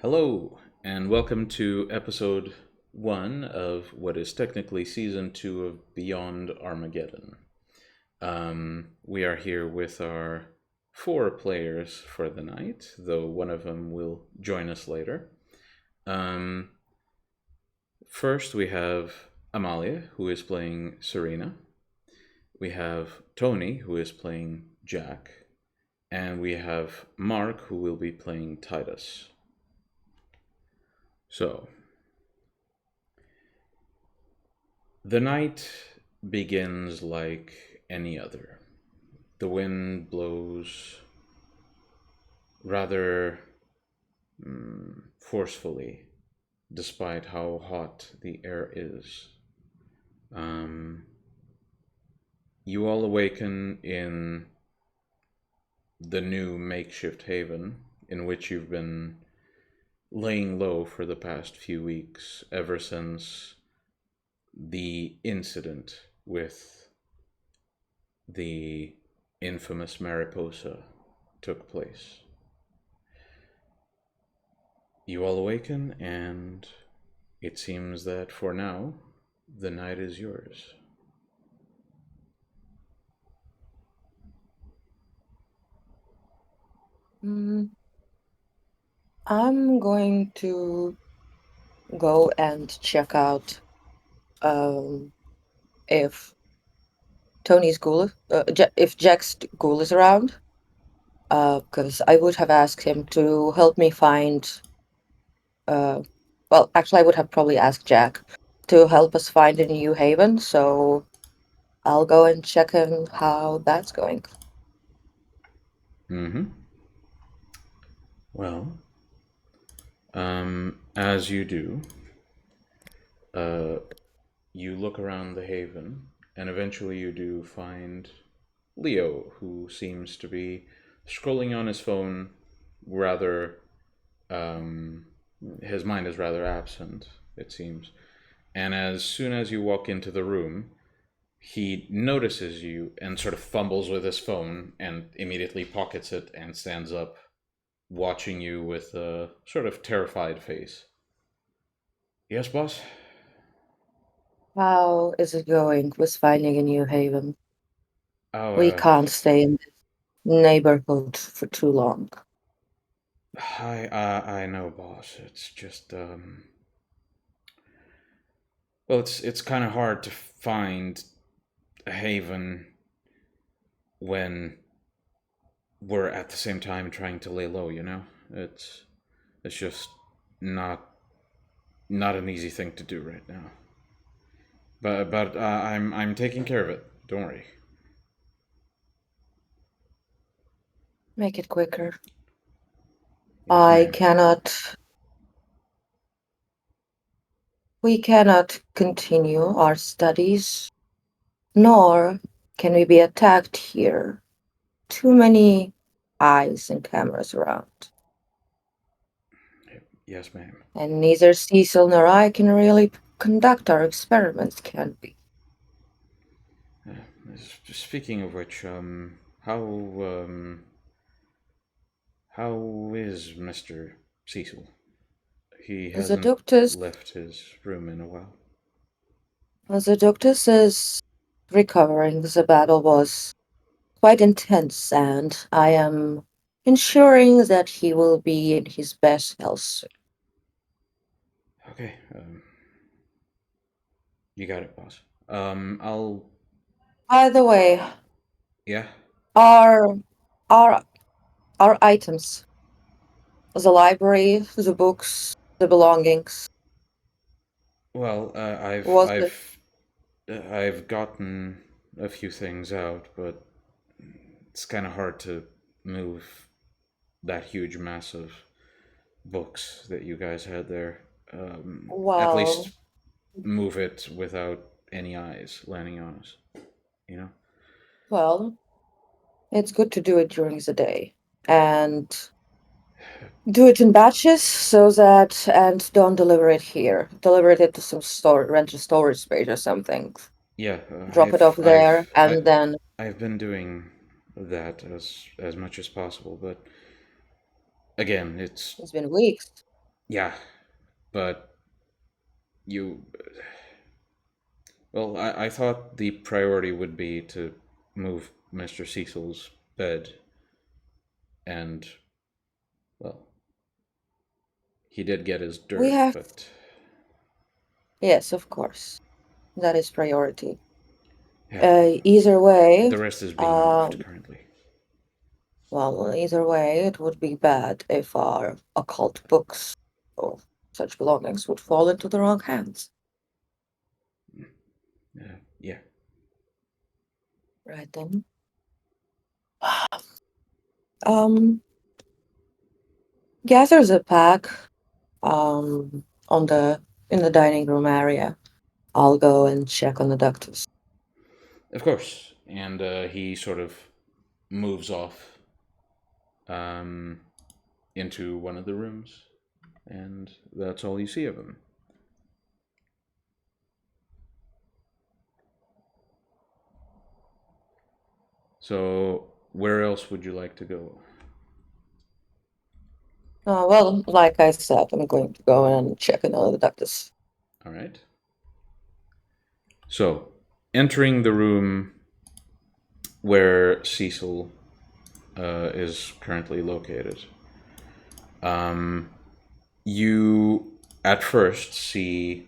Hello, and welcome to episode 1 of what is technically season 2 of Beyond Armageddon. We are here with our 4 players for the night, though one of them will join us later. First, we have Amalia, who is playing Serena. We have Tony, who is playing Jack. And we have Mark, who will be playing Titus. So, the night begins like any other. The wind blows rather forcefully, despite how hot the air is. You all awaken in the new makeshift haven in which you've been laying low for the past few weeks, ever since the incident with the infamous Mariposa took place. You all awaken, and it seems that for now, the night is yours. I'm going to go and check out if Tony's ghoul, if Jack's ghoul is around. Because I would have asked him to help me find. Actually, I would have probably asked Jack to help us find a new haven. So I'll go and check in how that's going. Mm-hmm. Well, as you do, uh, you look around the haven, and eventually you do find Leo, who seems to be scrolling on his phone rather. Um, his mind is rather absent, it seems. And as soon as you walk into the room, he notices you and sort of fumbles with his phone and immediately pockets it and stands up, watching you with a sort of terrified face. Yes, boss? How is it going with finding a new haven? Oh, We can't stay in this neighborhood for too long. I know, boss. It's just well, it's kind of hard to find a haven when we're at the same time trying to lay low. It's just not not an easy thing to do right now. But I'm taking care of it. Don't worry. Make it quicker. Yes, I ma'am. cannot. We cannot continue our studies, nor can we be attacked here. Too many eyes and cameras around. Yes, ma'am. And neither Cecil nor I can really conduct our experiments, can we? Uh, Speaking of which, how is Mister Cecil? He The hasn't doctors, left his room in a while. the doctor says recovering. The battle was quite intense, and I am ensuring that he will be in his best health soon. Okay, you got it, boss. I'll By the way, yeah. our our our items, the library, the books, the belongings. Well, Was it I've gotten a few things out, but it's kind of hard to move that huge mass of books that you guys had there. At least well? move it without any eyes landing on us. You know? Well, it's good to do it during the day and do it in batches so that and don't deliver it here. Deliver it to some store, rent a storage space or something. Yeah, Drop it off there, I and then I've been doing that as much as possible, but again, it's it's been weeks. Yeah, but you. Well, I thought the priority would be to move Mr. Cecil's bed, and, well, he did get his We dirt, have, but yes, of course, that is priority. yeah, Either way, the rest is being moved um, currently. well, either way, it would be bad if our occult books or such belongings would fall into the wrong hands. Yeah. Right then. Um, Gathers a pack, on the in the dining room area. I'll go and check on the doctors. Of course. And he sort of moves off um, into one of the rooms, and that's all you see of him. So, where else would you like to go? Well, like I said, I'm going to go and check on all the doctors. All right. So, entering the room where Cecil is currently located, you at first see,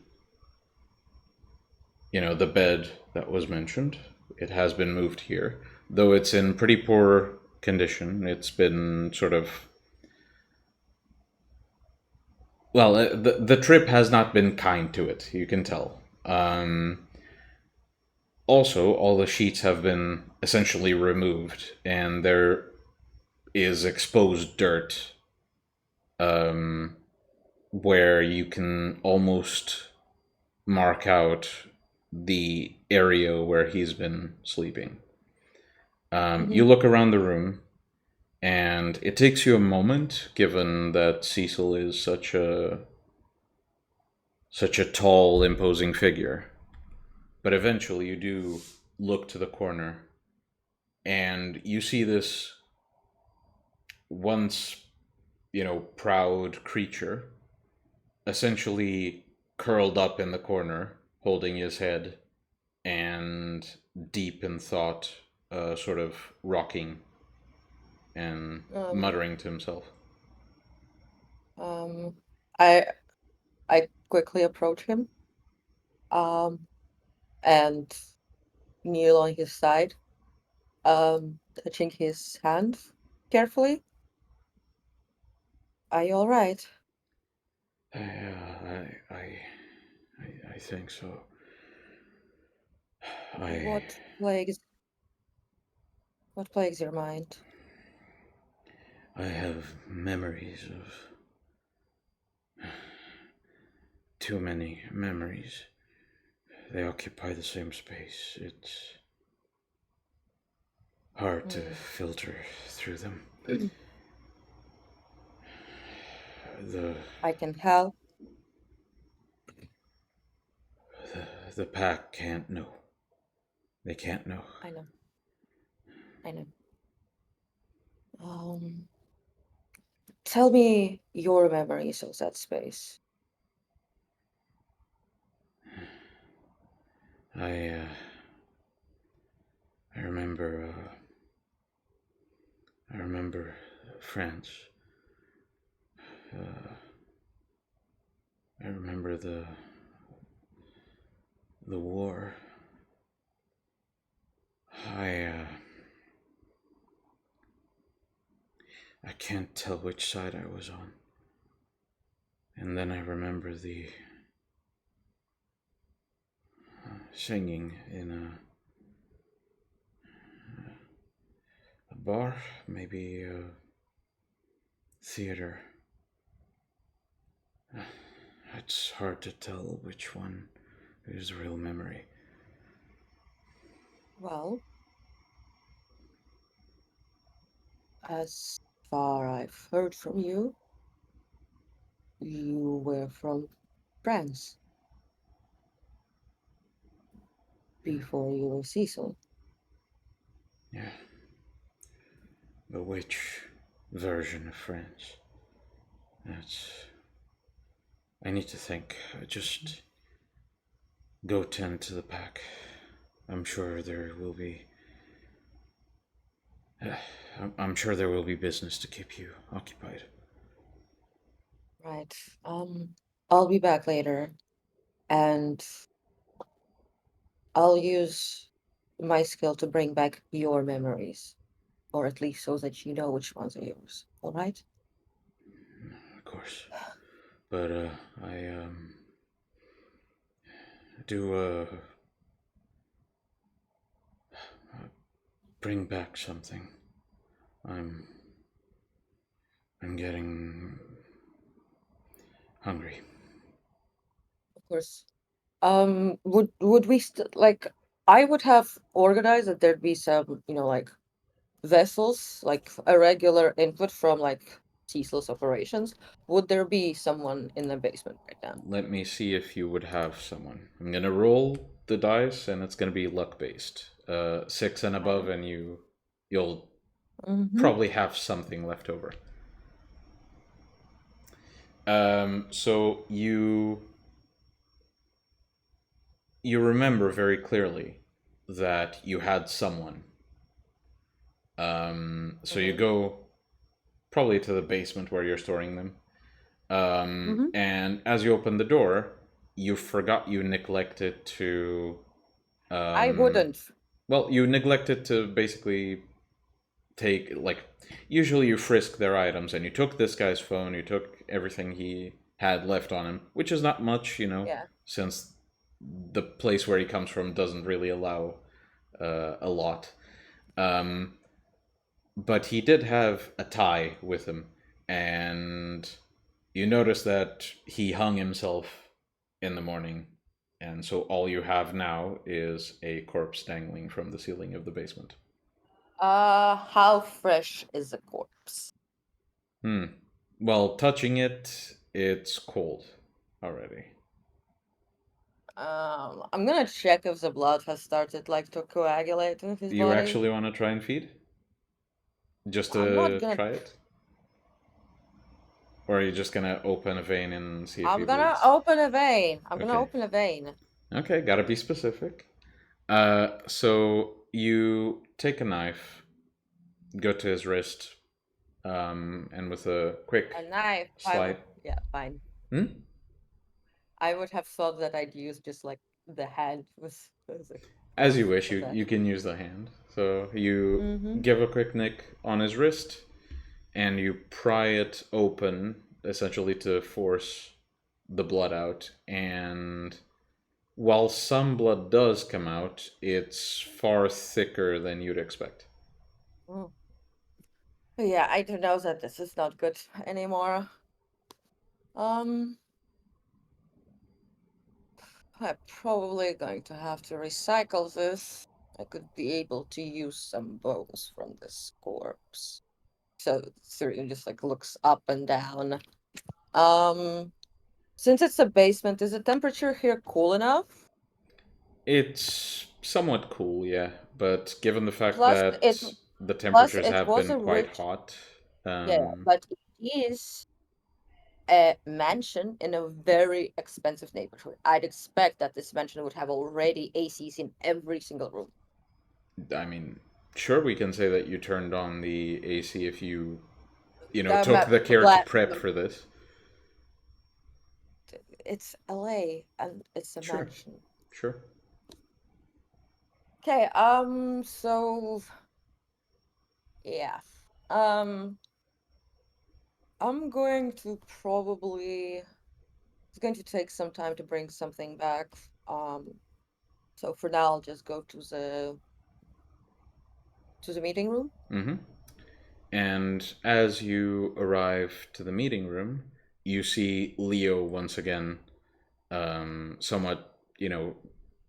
the bed that was mentioned. It has been moved here, though it's in pretty poor condition. It's been sort of, well, the trip has not been kind to it. You can tell. Also, all the sheets have been essentially removed, and there is exposed dirt, um, where you can almost mark out the area where he's been sleeping. You Hmm. look around the room, and it takes you a moment, given that Cecil is such a tall, imposing figure. But eventually, you do look to the corner, and you see this once, proud creature, essentially curled up in the corner, holding his head and deep in thought, sort of rocking and Um, muttering to himself. um, I I quickly approach him, um, and kneel on his side, touching his hand carefully. Are you all right? I think so. I What plagues what plagues your mind? I have memories of too many memories. They occupy the same space. It's hard to Hmm. filter through them. The I can help. the pack can't know. They can't know. I know. I know. Um, Tell me your memories of that space. I uh, I remember France. Uh, I remember the war. I uh, I can't tell which side I was on. And then I remember the singing in a bar, maybe a theater. It's hard to tell which one is real memory. Well, as far I've heard from you, you were from France before you were Cecil. Yeah, but which version of France? That's I need to think. Just go tend to the pack. I'm sure there will be. I'm sure there will be business to keep you occupied. Right. I'll be back later, and I'll use my skill to bring back your memories, or at least so that you know which ones are yours. All right? Of course. But I do bring back something. I'm I'm getting hungry. Of course. Would we like? I would have organized that there'd be some, like vessels, like a regular input from like ceaseless operations. Would there be someone in the basement right now? Let me see if you would have someone. I'm gonna roll the dice, and it's gonna be luck based. 6 and above, Right. and you'll Mm-hmm. probably have something left over. So you remember very clearly that you had someone. So you Mm-hmm. go probably to the basement where you're storing them. Mm-hmm. And as you open the door, you forgot you neglected to. I Um, wouldn't. well, you neglected to basically take, like, usually you frisk their items, and you took this guy's phone, you took everything he had left on him, which is not much, Yeah. since the place where he comes from doesn't really allow a lot. Um, but he did have a tie with him, and you notice that he hung himself in the morning, and so all you have now is a corpse dangling from the ceiling of the basement. How fresh is a corpse? Hmm. Well, touching it, it's cold already. I'm gonna check if the blood has started like to coagulate in his You body. actually want to try and feed? Just I'm not to gonna. try it? Or are you just gonna open a vein and see if he I'm gonna bleeds? open a vein. I'm gonna Okay. open a vein. Okay, gotta be specific. So you take a knife, go to his wrist, and with a quick A knife. slide. Yeah, fine. Hmm? I would have thought that I'd use just like the hand with a As you knife wish, for you, that. you can use the hand. So you Mm-hmm. give a quick nick on his wrist, and you pry it open, essentially to force the blood out. And while some blood does come out, it's far thicker than you'd expect. Mm. Yeah, I do know that this is not good anymore. Um, I'm probably going to have to recycle this. I could be able to use some bones from this corpse. So Serena just like looks up and down. Um, since it's a basement, is the temperature here cool enough? It's somewhat cool, yeah, but given the fact Plus it that the plus temperatures it have was been a quite rich, hot, yeah, but it is a mansion in a very expensive neighborhood. I'd expect that this mansion would have already ACs in every single room. I mean, sure, we can say that you turned on the AC if I'm took a the care to glad prep for this. it's LA and it's a Sure, mansion. sure. Okay, so yeah. Um, I'm going to probably it's going to take some time to bring something back. Um, so for now I'll just go to the meeting room. Mm-hmm. And as you arrive to the meeting room, you see Leo once again, somewhat,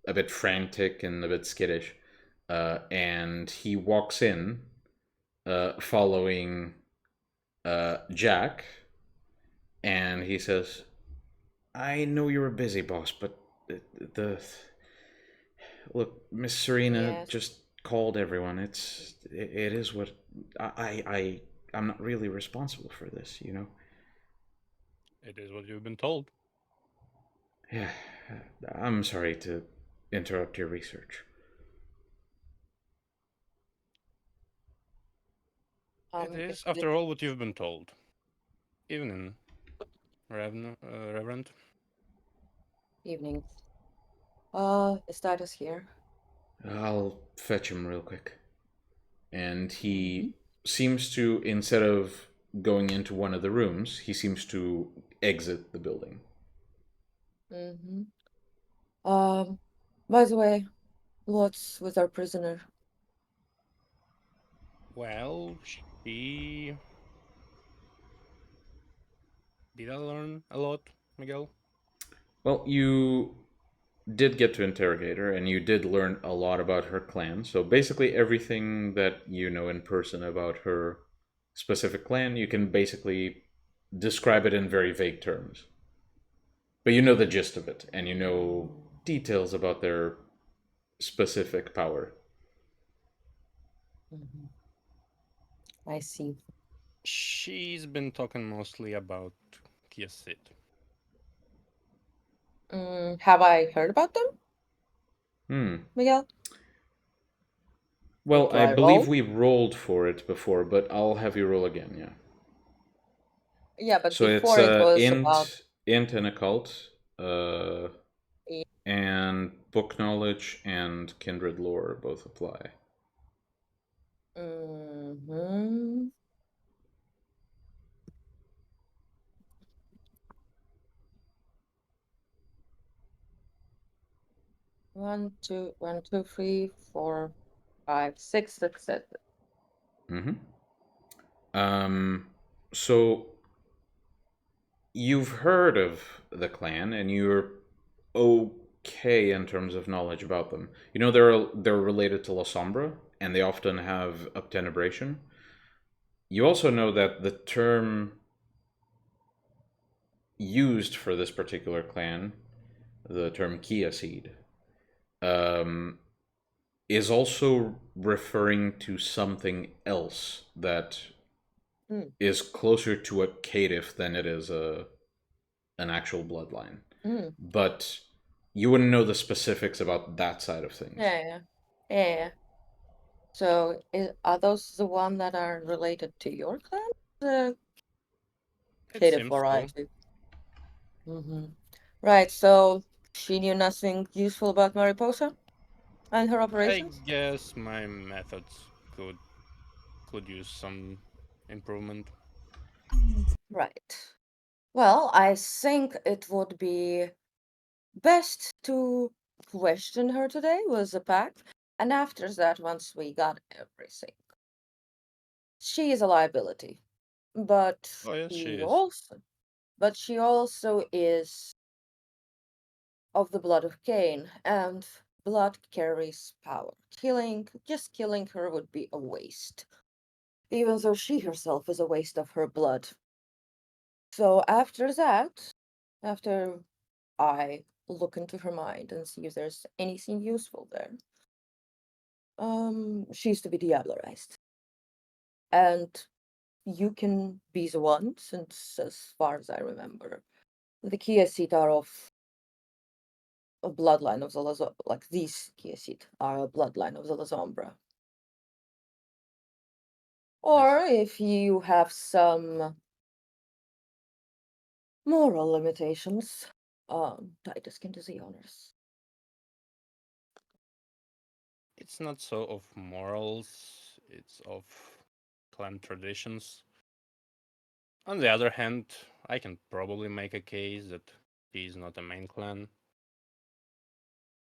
a bit frantic and a bit skittish. And he walks in, following Jack, and he says, I know you're a busy boss, but the look, Miss Serena Yes. just called everyone. It is what I'm not really responsible for this. It is what you've been told. Yeah, I'm sorry to interrupt your research. It If is, the after all, what you've been told. Evening, Reverend. evening. Is Titus here? I'll fetch him real quick. And Mm-hmm. he seems to, instead of going into one of the rooms, he seems to exit the building. Mm-hmm. Um, by the way, what's with our prisoner? Well, she. Did I learn a lot, Miguel? Well, you did get to interrogate her, and you did learn a lot about her clan. So basically, everything that you know in person about her specific clan, you can basically describe it in very vague terms. But you know the gist of it, and you know details about their specific power. Mm-hmm. I see. She's been talking mostly about Kiasit. Have I heard about them, Hmm. Miguel? Well, Do I I believe roll? we rolled for it before, but I'll have you roll again, yeah. Yeah, but So it's before it was about int and occult, the and book knowledge and kindred lore both apply. mm-hmm. 1, 2, 1, 2, 3, 4, 5, 6 successes. Mm-hmm. So you've heard of the clan, and you're okay in terms of knowledge about them. You know they're related to La Sombra, and they often have obtenebration. You also know that the term used for this particular clan, the term Kia seed, um, is also referring to something else that Mm, is closer to a caitiff than it is an actual bloodline. mm. But you wouldn't know the specifics about that side of things. Yeah, yeah, yeah. Yeah. So, are those the one that are related to your clan? The It cater seems so. variety. Mm-hmm. Right. So she knew nothing useful about Mariposa and her I operations. guess my methods could use some improvement. Right. Well, I think it would be best to question her today with the pack, and after that, once we got everything, she is a liability. But Oh yes, she you is. also, but she also is of the blood of Cain, and blood carries power. Just killing her would be a waste, even though she herself is a waste of her blood. So after that, after I look into her mind and see if there's anything useful there, she used to be diablerized. And you can be the one, since as far as I remember, the Kiasit are of a bloodline of the like these Kiasit are a bloodline of the Lazombra. I Or see. if you have some moral limitations, Titus can do the honors. It's not so of morals, it's of clan traditions. On the other hand, I can probably make a case that he is not a main clan.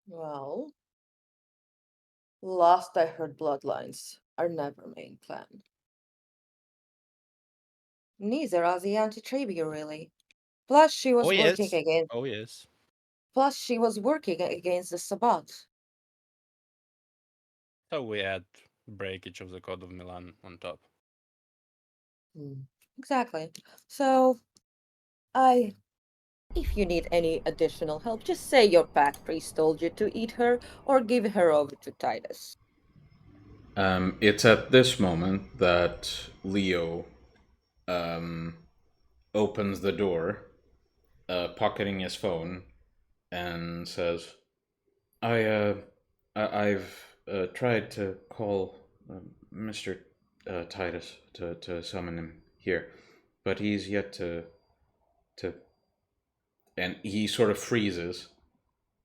Well, last I heard, bloodlines are never main clan. Neither are the anti-Tribia, really. Plus, she Oh was working yes. against. Oh yes. Plus, she was working against the Sabbat. So we add breakage of the Code of Milan on top. Hmm. Exactly. So, I. If you need any additional help, just say your pack priest told you to eat her or give her over to Titus. It's at this moment that Leo um, opens the door, pocketing his phone, and says, I've tried to call Mr. Titus to summon him here, but he's yet to. And he sort of freezes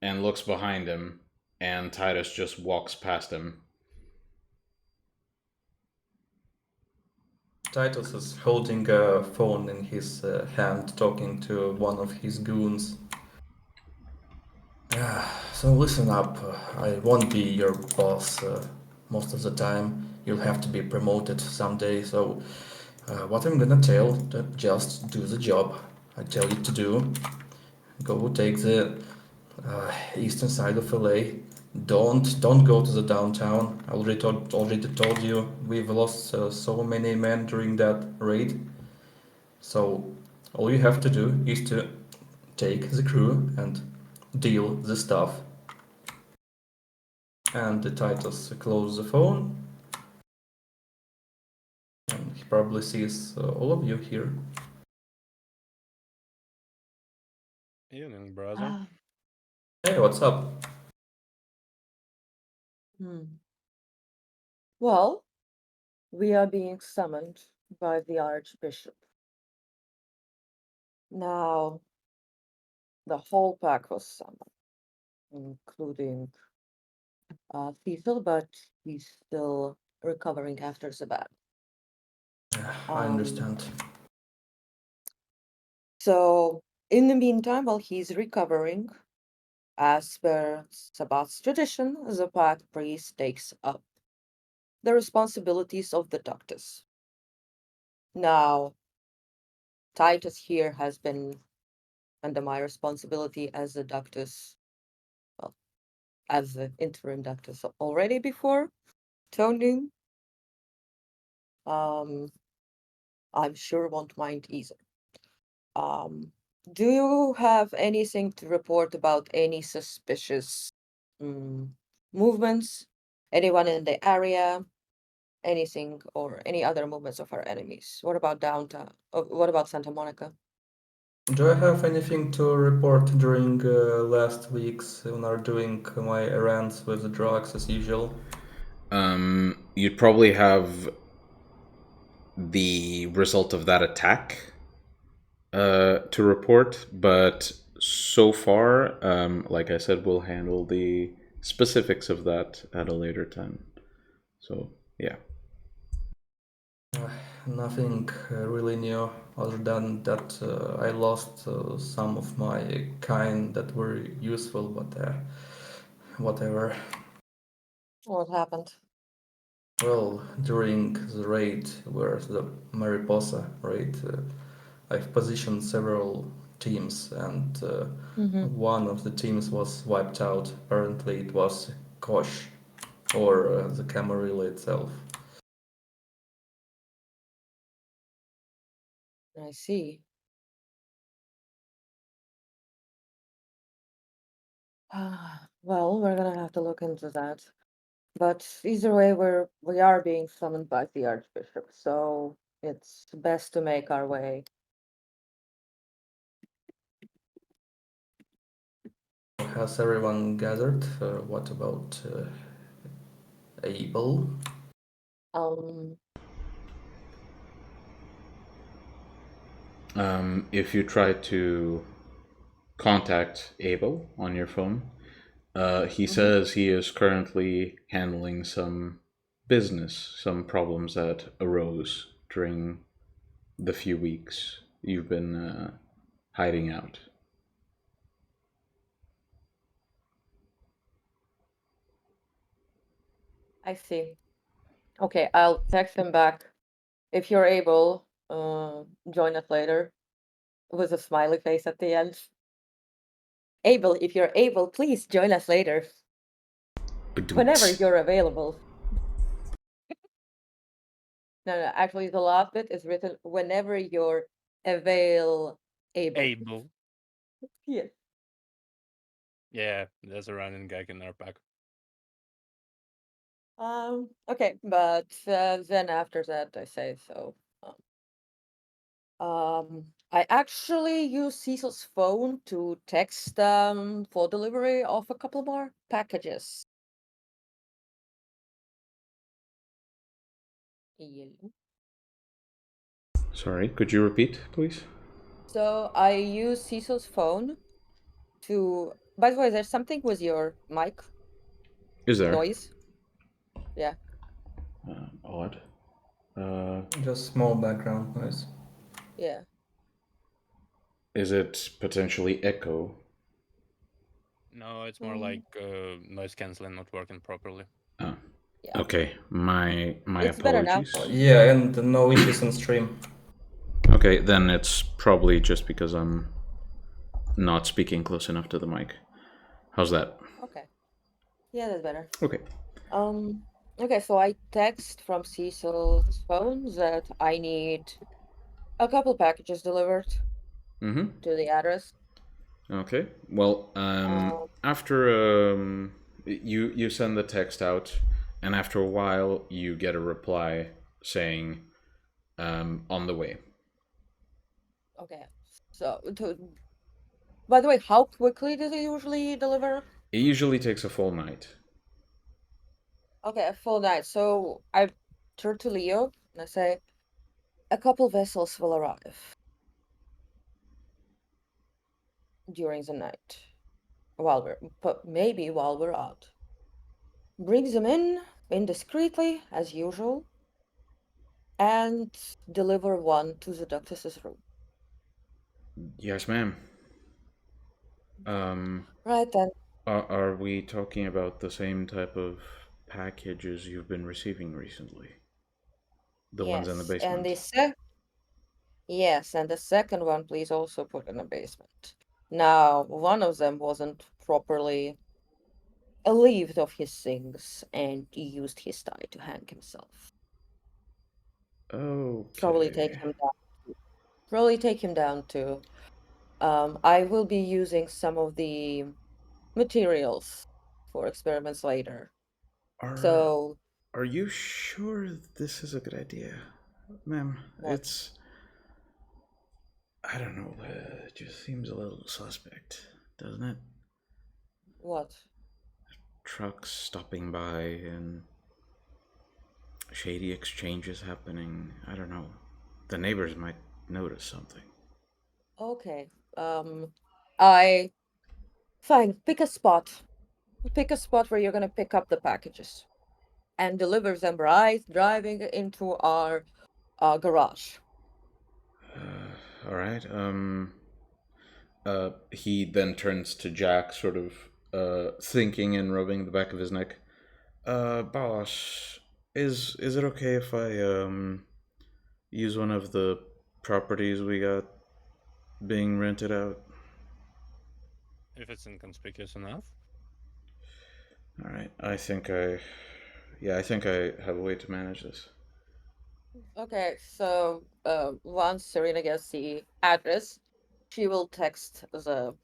and looks behind him, and Titus just walks past him. Titus is holding a phone in his hand, talking to one of his goons. So listen up, I won't be your boss most of the time. You'll have to be promoted someday, so what I'm gonna tell, just do the job I tell you to do. Go take the eastern side of LA. Don't go to the downtown. I already told you we've lost so many men during that raid. So all you have to do is to take the crew and deal the stuff. And the Titus closes the phone, and he probably sees all of you here. Evening, brother. Hey, what's up? Well, we are being summoned by the Archbishop. Now, the whole pack was summoned, including Cecil, but he's still recovering after Sabbat. I understand. So, in the meantime, while he's recovering, as per Sabbat's tradition, the pack priest takes up the responsibilities of the doctors. Now, Titus here has been under my responsibility as the doctor's, well, as the interim doctor already before Tony. I'm sure won't mind either. Do you have anything to report about any suspicious movements? Anyone in the area? Anything or any other movements of our enemies? What about downtown? What about Santa Monica? Do I have anything to report during last weeks when I'm doing my errands with the drugs as usual? You'd probably have the result of that attack to report, but so far, like I said, we'll handle the specifics of that at a later time. So, yeah. Nothing really new other than that I lost some of my kind that were useful, but whatever. What happened? Well, during the raid, where the Mariposa raid, I've positioned several teams, and one of the teams was wiped out. Apparently, it was Kosh, or the Camarilla itself. I see. Well, we're gonna have to look into that. But either way, we are being summoned by the Archbishop, so it's best to make our way. Has everyone gathered? What about Abel? Um, If you try to contact Abel on your phone, he says he is currently handling some business, some problems that arose during the few weeks you've been hiding out. I see. Okay, I'll text him back. If you're able, join us later with a smiley face at the end. Abel, if you're able, please join us later. Whenever you're available. No, actually, the last bit is written whenever you're able. Abel. Yes. Yeah, there's a running gag in our pack. Okay, but then after that, I say so. I actually use Cecil's phone to text for delivery of a couple more packages. Yellow. Sorry, could you repeat, please? So I use Cecil's phone to. By the way, there's something with your mic Is there? noise. Yeah. Odd. Uh, Just small background noise. Yeah. is it potentially echo? No, it's more Mm, like noise canceling not working properly. Oh, yeah. okay. My It's better now. apologies. Yeah, and no issues on stream. Okay, then it's probably just because I'm not speaking close enough to the mic. How's that? Okay. Yeah, that's better. Okay. Um. Okay, so I text from Cecil's phone that I need a couple packages delivered Mm-hmm. to the address. Okay. Well, after you send the text out, and after a while you get a reply saying on the way. Okay. So, by the way, how quickly do they usually deliver? It usually takes a full night. Okay, a full night. So I turn to Leo and I say, a couple vessels will arrive during the night, maybe while we're out. Bring them in discreetly, as usual, and deliver one to the doctor's room. Yes, ma'am. Right then. Are we talking about the same type of packages you've been receiving recently? The ones in the Yes, and basement? the second one, please also put in the basement. Now, one of them wasn't properly relieved of his things and used his tie to hang himself. Probably take Okay. him down. Probably take him down too. I will be using some of the materials for experiments later. Are So, are you sure this is a good idea, ma'am? what? I don't know. It just seems a little suspect, doesn't it? What? Trucks stopping by and shady exchanges happening. I don't know. The neighbors might notice something. Okay. I fine. Pick a spot. Pick a spot where you're gonna pick up the packages and deliver them right, driving into our garage. All right. He then turns to Jack, sort of thinking and rubbing the back of his neck. Boss, is it okay if I use one of the properties we got being rented out? If it's inconspicuous enough. All right. I think I have a way to manage this. Okay, so once Serena gets the address, she will text the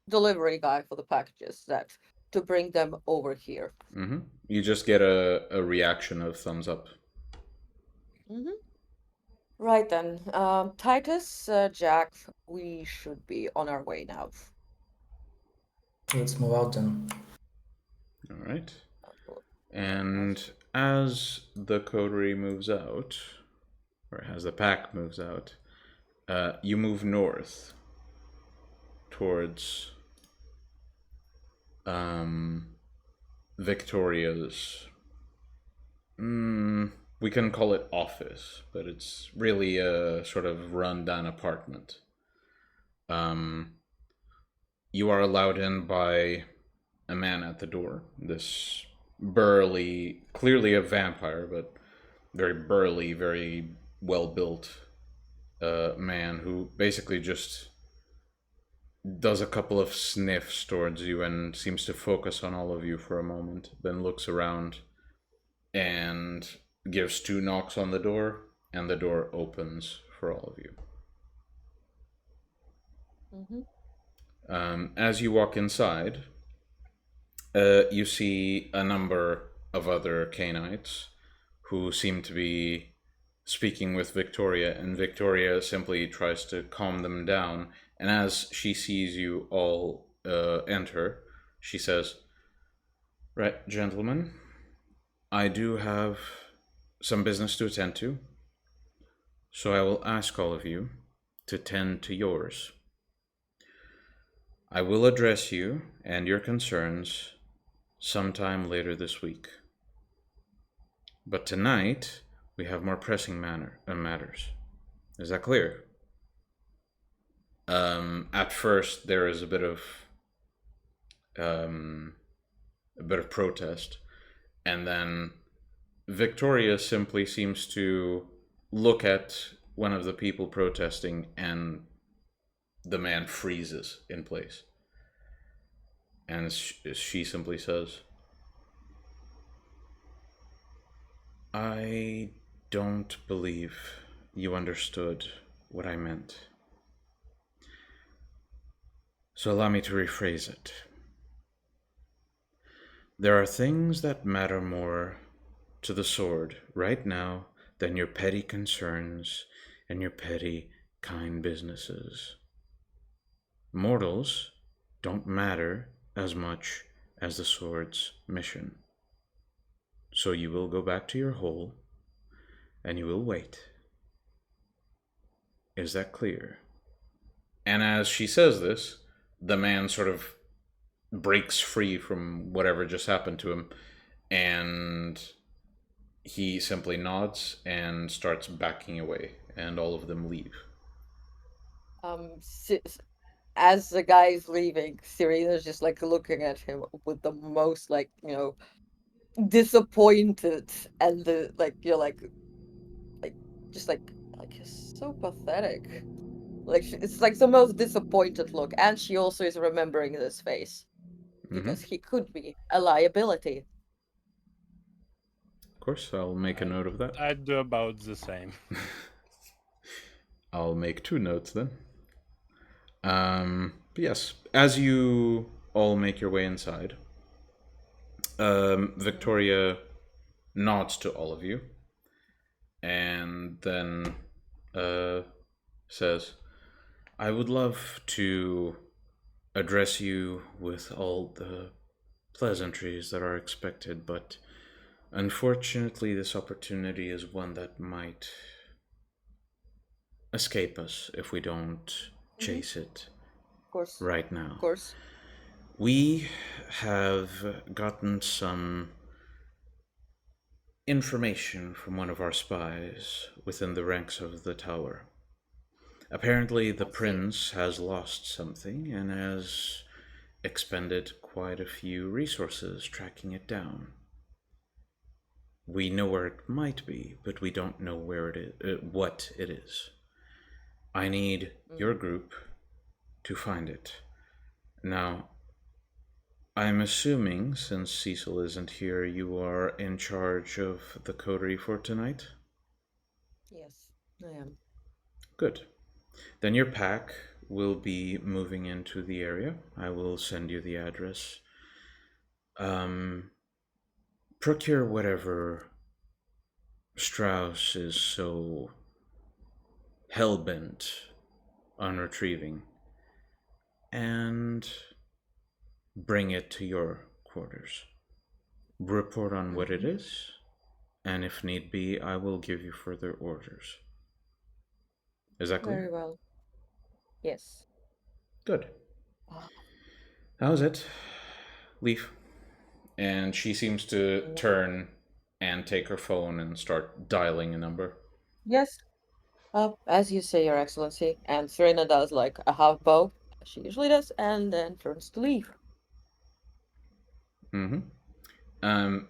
delivery guy for the packages that to bring them over here. Mm-hmm. You just get a reaction of thumbs up. Mm-hmm. Right then, Titus, Jack, we should be on our way now. Let's move out then. All right. And as the coterie moves out, or as the pack moves out, you move north towards Victoria's. We can call it office, but it's really a sort of run-down apartment. You are allowed in by a man at the door. This burly, clearly a vampire, but very burly, very well built man who basically just does a couple of sniffs towards you and seems to focus on all of you for a moment, then looks around and gives two knocks on the door, and the door opens for all of you. As you walk inside, you see a number of other Cainites who seem to be speaking with Victoria, and Victoria simply tries to calm them down. And as she sees you all enter, she says, "Right, gentlemen, I do have some business to attend to, so I will ask all of you to tend to yours. I will address you and your concerns sometime later this week. But tonight, we have more pressing matters. Is that clear?" At first, there is a bit of protest, and then Victoria simply seems to look at one of the people protesting, and the man freezes in place. And she simply says, "I don't believe you understood what I meant. So allow me to rephrase it. There are things that matter more to the sword right now than your petty concerns and your petty kind businesses. Mortals don't matter as much as the sword's mission. So you will go back to your hole and you will wait. Is that clear?" And as she says this, the man sort of breaks free from whatever just happened to him, and he simply nods and starts backing away, and all of them leave. As the guy is leaving, Serena's just like looking at him with the most like, disappointed, and the like you're like just like so pathetic. Like it's like the most disappointed look, and she also is remembering this face because he could be a liability. Of course, I'll make a note of that. I'd do about the same. I'll make 2 notes then. But yes, as you all make your way inside, Victoria nods to all of you and then says, "I would love to address you with all the pleasantries that are expected, but unfortunately this opportunity is one that might escape us if we don't chase it Of course. right now. Of course. We have gotten some information from one of our spies within the ranks of the tower. Apparently the prince has lost something and has expended quite a few resources tracking it down. We know where it might be, but we don't know where it is, what it is. I need your group to find it. Now, I'm assuming, since Cecil isn't here, you are in charge of the coterie for tonight? Yes, I am. Good. Then your pack will be moving into the area. I will send you the address. Procure whatever Strauss is so hell-bent on retrieving, and bring it to your quarters. Report on what it is, and if need be, I will give you further orders. Is that clear? Very well. Yes. Good. That was it. Leave. And she seems to turn and take her phone and start dialing a number. Yes. As you say, Your Excellency. And Serena does like a half bow, as she usually does, and then turns to leave.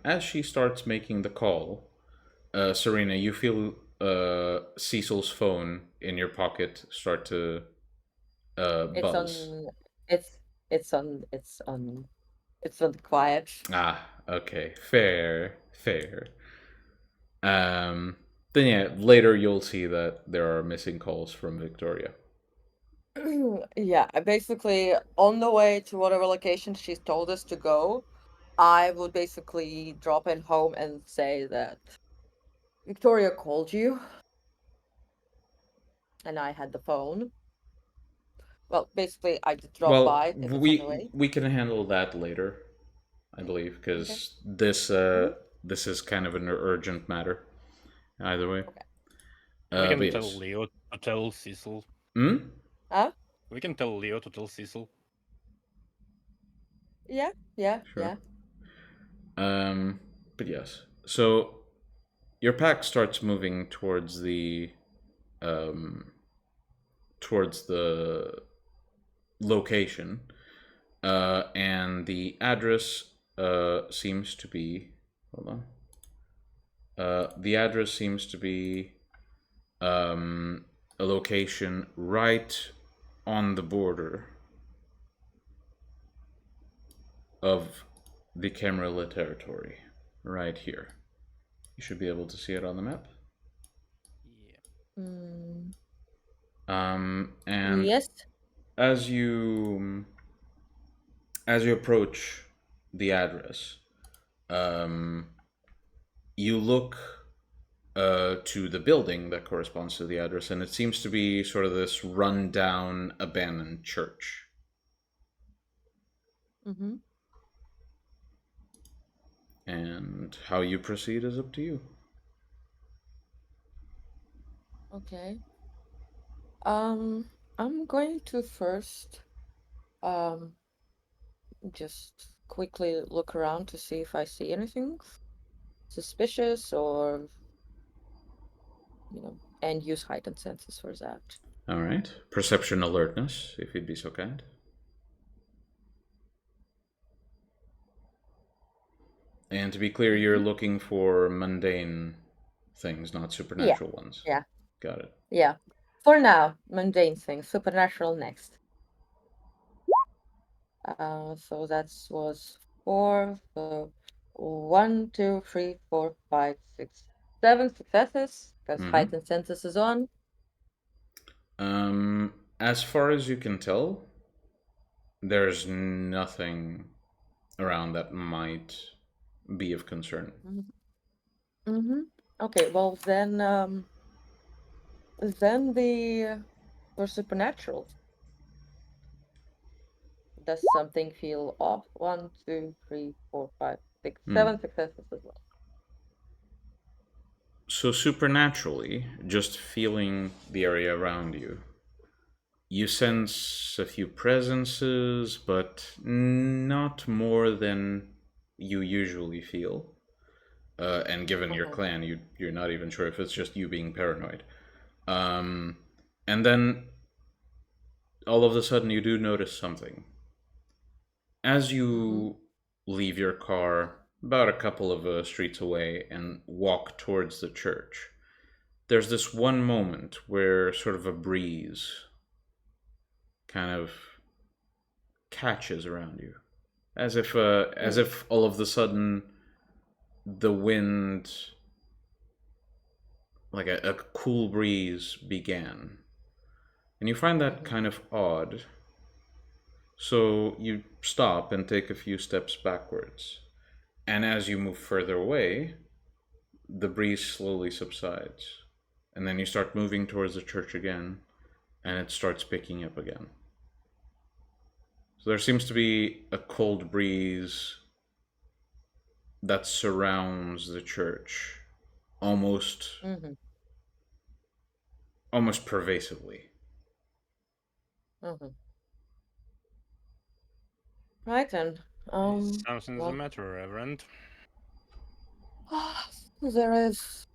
As she starts making the call, Serena, you feel Cecil's phone in your pocket start to buzz. It's on quiet. Ah, okay. Fair. Then yeah, later you'll see that there are missing calls from Victoria. Yeah, basically on the way to whatever location she's told us to go, I would basically drop in home and say that Victoria called you and I had the phone. Well, basically, I did drop by if it's on the way. we can handle that later, I believe, Okay. because this is kind of an urgent matter. Either way. Okay. We can But tell yes. Leo to tell Cecil. Hmm? Huh? We can tell Leo to tell Cecil. Yeah. Sure. But yes. So your pack starts moving towards the location, and the address seems to be. Hold on. The address seems to be a location right on the border of the Camarilla territory, right here. You should be able to see it on the map. Yeah. And Yes. as you approach the address, you look to the building that corresponds to the address, and it seems to be sort of this run-down, abandoned church. Mm-hmm. And how you proceed is up to you. Okay. I'm going to first just quickly look around to see if I see anything suspicious or and use heightened senses for that. All right. Perception alertness, if you'd be so kind. And to be clear, you're looking for mundane things, not supernatural ones. Yeah. Got it. Yeah. For now, mundane things, supernatural next. So that was 4. So 1, 2, 3, 4, 5, 6, 7 successes because heightened senses is on. As far as you can tell, there's nothing around that might be of concern. Okay, well then the for supernatural. Does something feel off? 1, 2, 3, 4, 5, 6, 7 successes as well. So supernaturally, just feeling the area around you, you sense a few presences, but not more than you usually feel. And given your clan, you're not even sure if it's just you being paranoid. And then all of a sudden, you do notice something. As you leave your car about a couple of streets away and walk towards the church, there's this one moment where sort of a breeze kind of catches around you, as if all of a sudden the wind, like a cool breeze, began, and you find that kind of odd. So you stop and take a few steps backwards, and as you move further away, the breeze slowly subsides, and then you start moving towards the church again, and it starts picking up again. So there seems to be a cold breeze that surrounds the church almost pervasively. Right then. Something's the matter, Reverend. There is.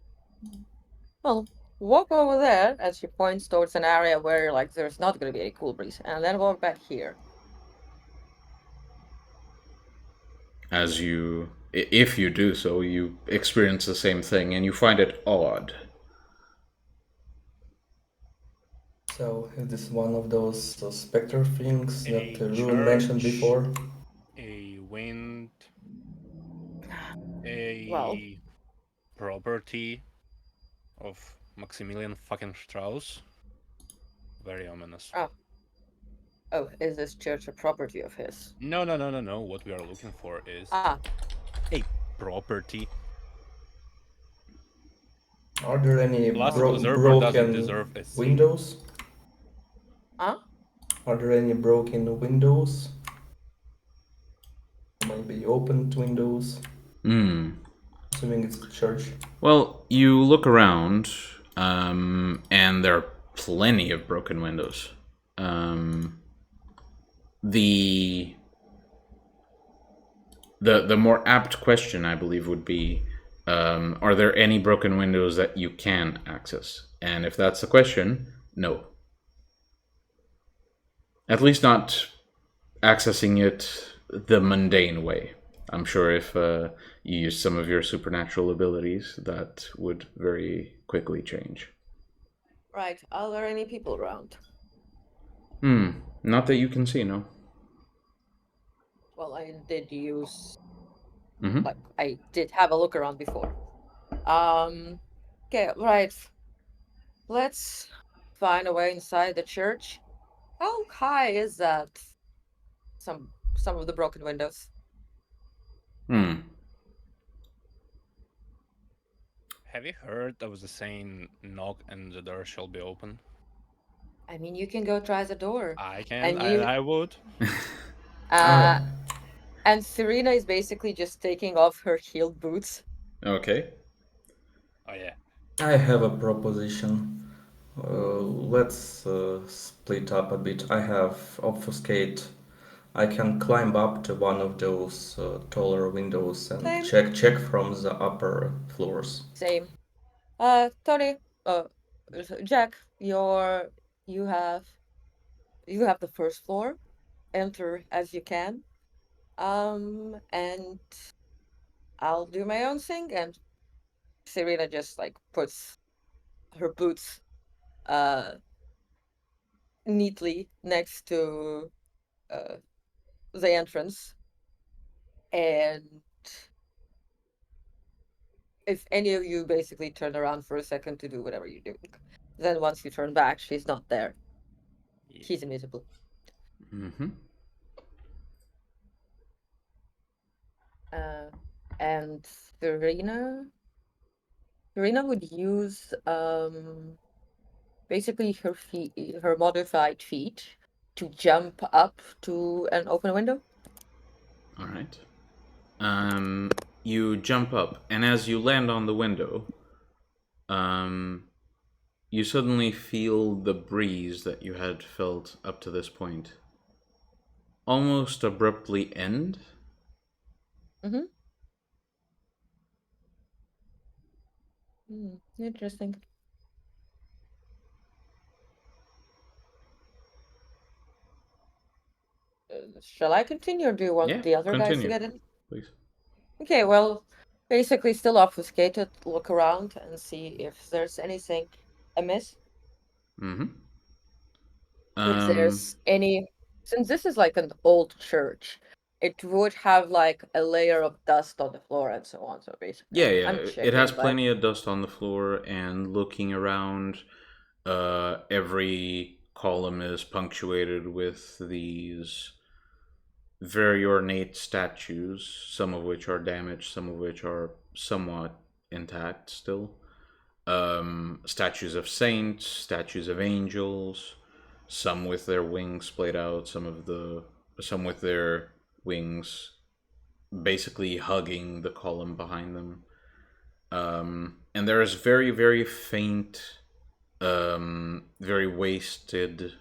Well, walk over there as she points towards an area where there's not going to be any cool breeze, and then walk back here. If you do so, you experience the same thing, and you find it odd. So is this one of those specter things that Rune mentioned before? A wind, a property of Maximillian fucking Strauss. Very ominous. Oh, is this church a property of his? No. What we are looking for is a property. Are there any Plus, the usurper doesn't deserve broken a seat. windows? Huh? Are there any broken windows? Maybe opened windows? Assuming it's a church. Well, you look around, and there are plenty of broken windows. The more apt question, I believe, would be, are there any broken windows that you can access? And if that's the question, no. At least not accessing it the mundane way. I'm sure if you use some of your supernatural abilities, that would very quickly change. Right. Are there any people around? Not that you can see, no. Well, I did use Mm-hmm. like I did have a look around before. Okay, right. Let's find a way inside the church. How high is that? Some of the broken windows. Have you heard of the saying, knock and the door shall be open? I mean, you can go try the door. I can, And you I would. and Serena is basically just taking off her heeled boots. Okay. Oh yeah. I have a proposition. Let's split up a bit. I have obfuscate. I can climb up to one of those taller windows and Same. check from the upper floors. Same. Tony, Jack, you have the first floor. Enter as you can. And I'll do my own thing, and Serena just like puts her boots neatly next to the entrance. And if any of you basically turn around for a second to do whatever you're doing, then once you turn back, she's not there. Yeah. She's invisible. Mm-hmm. And Serena would use basically her modified feet to jump up to an open window. All right. You jump up, and as you land on the window, you suddenly feel the breeze that you had felt up to this point almost abruptly end. Interesting. Shall I continue, or do you want the other guys to get in? Please. Okay, well, basically still obfuscated, look around and see if there's anything amiss. Mm-hmm. If there's any, since this is like an old church, it would have like a layer of dust on the floor and so on. So basically, Yeah. I'm It has checking, plenty of dust on the floor, and looking around, every column is punctuated with these very ornate statues, some of which are damaged, some of which are somewhat intact still. Statues of saints, statues of angels, some with their wings splayed out, some with their wings basically hugging the column behind them. And there is very, very faint, very wasted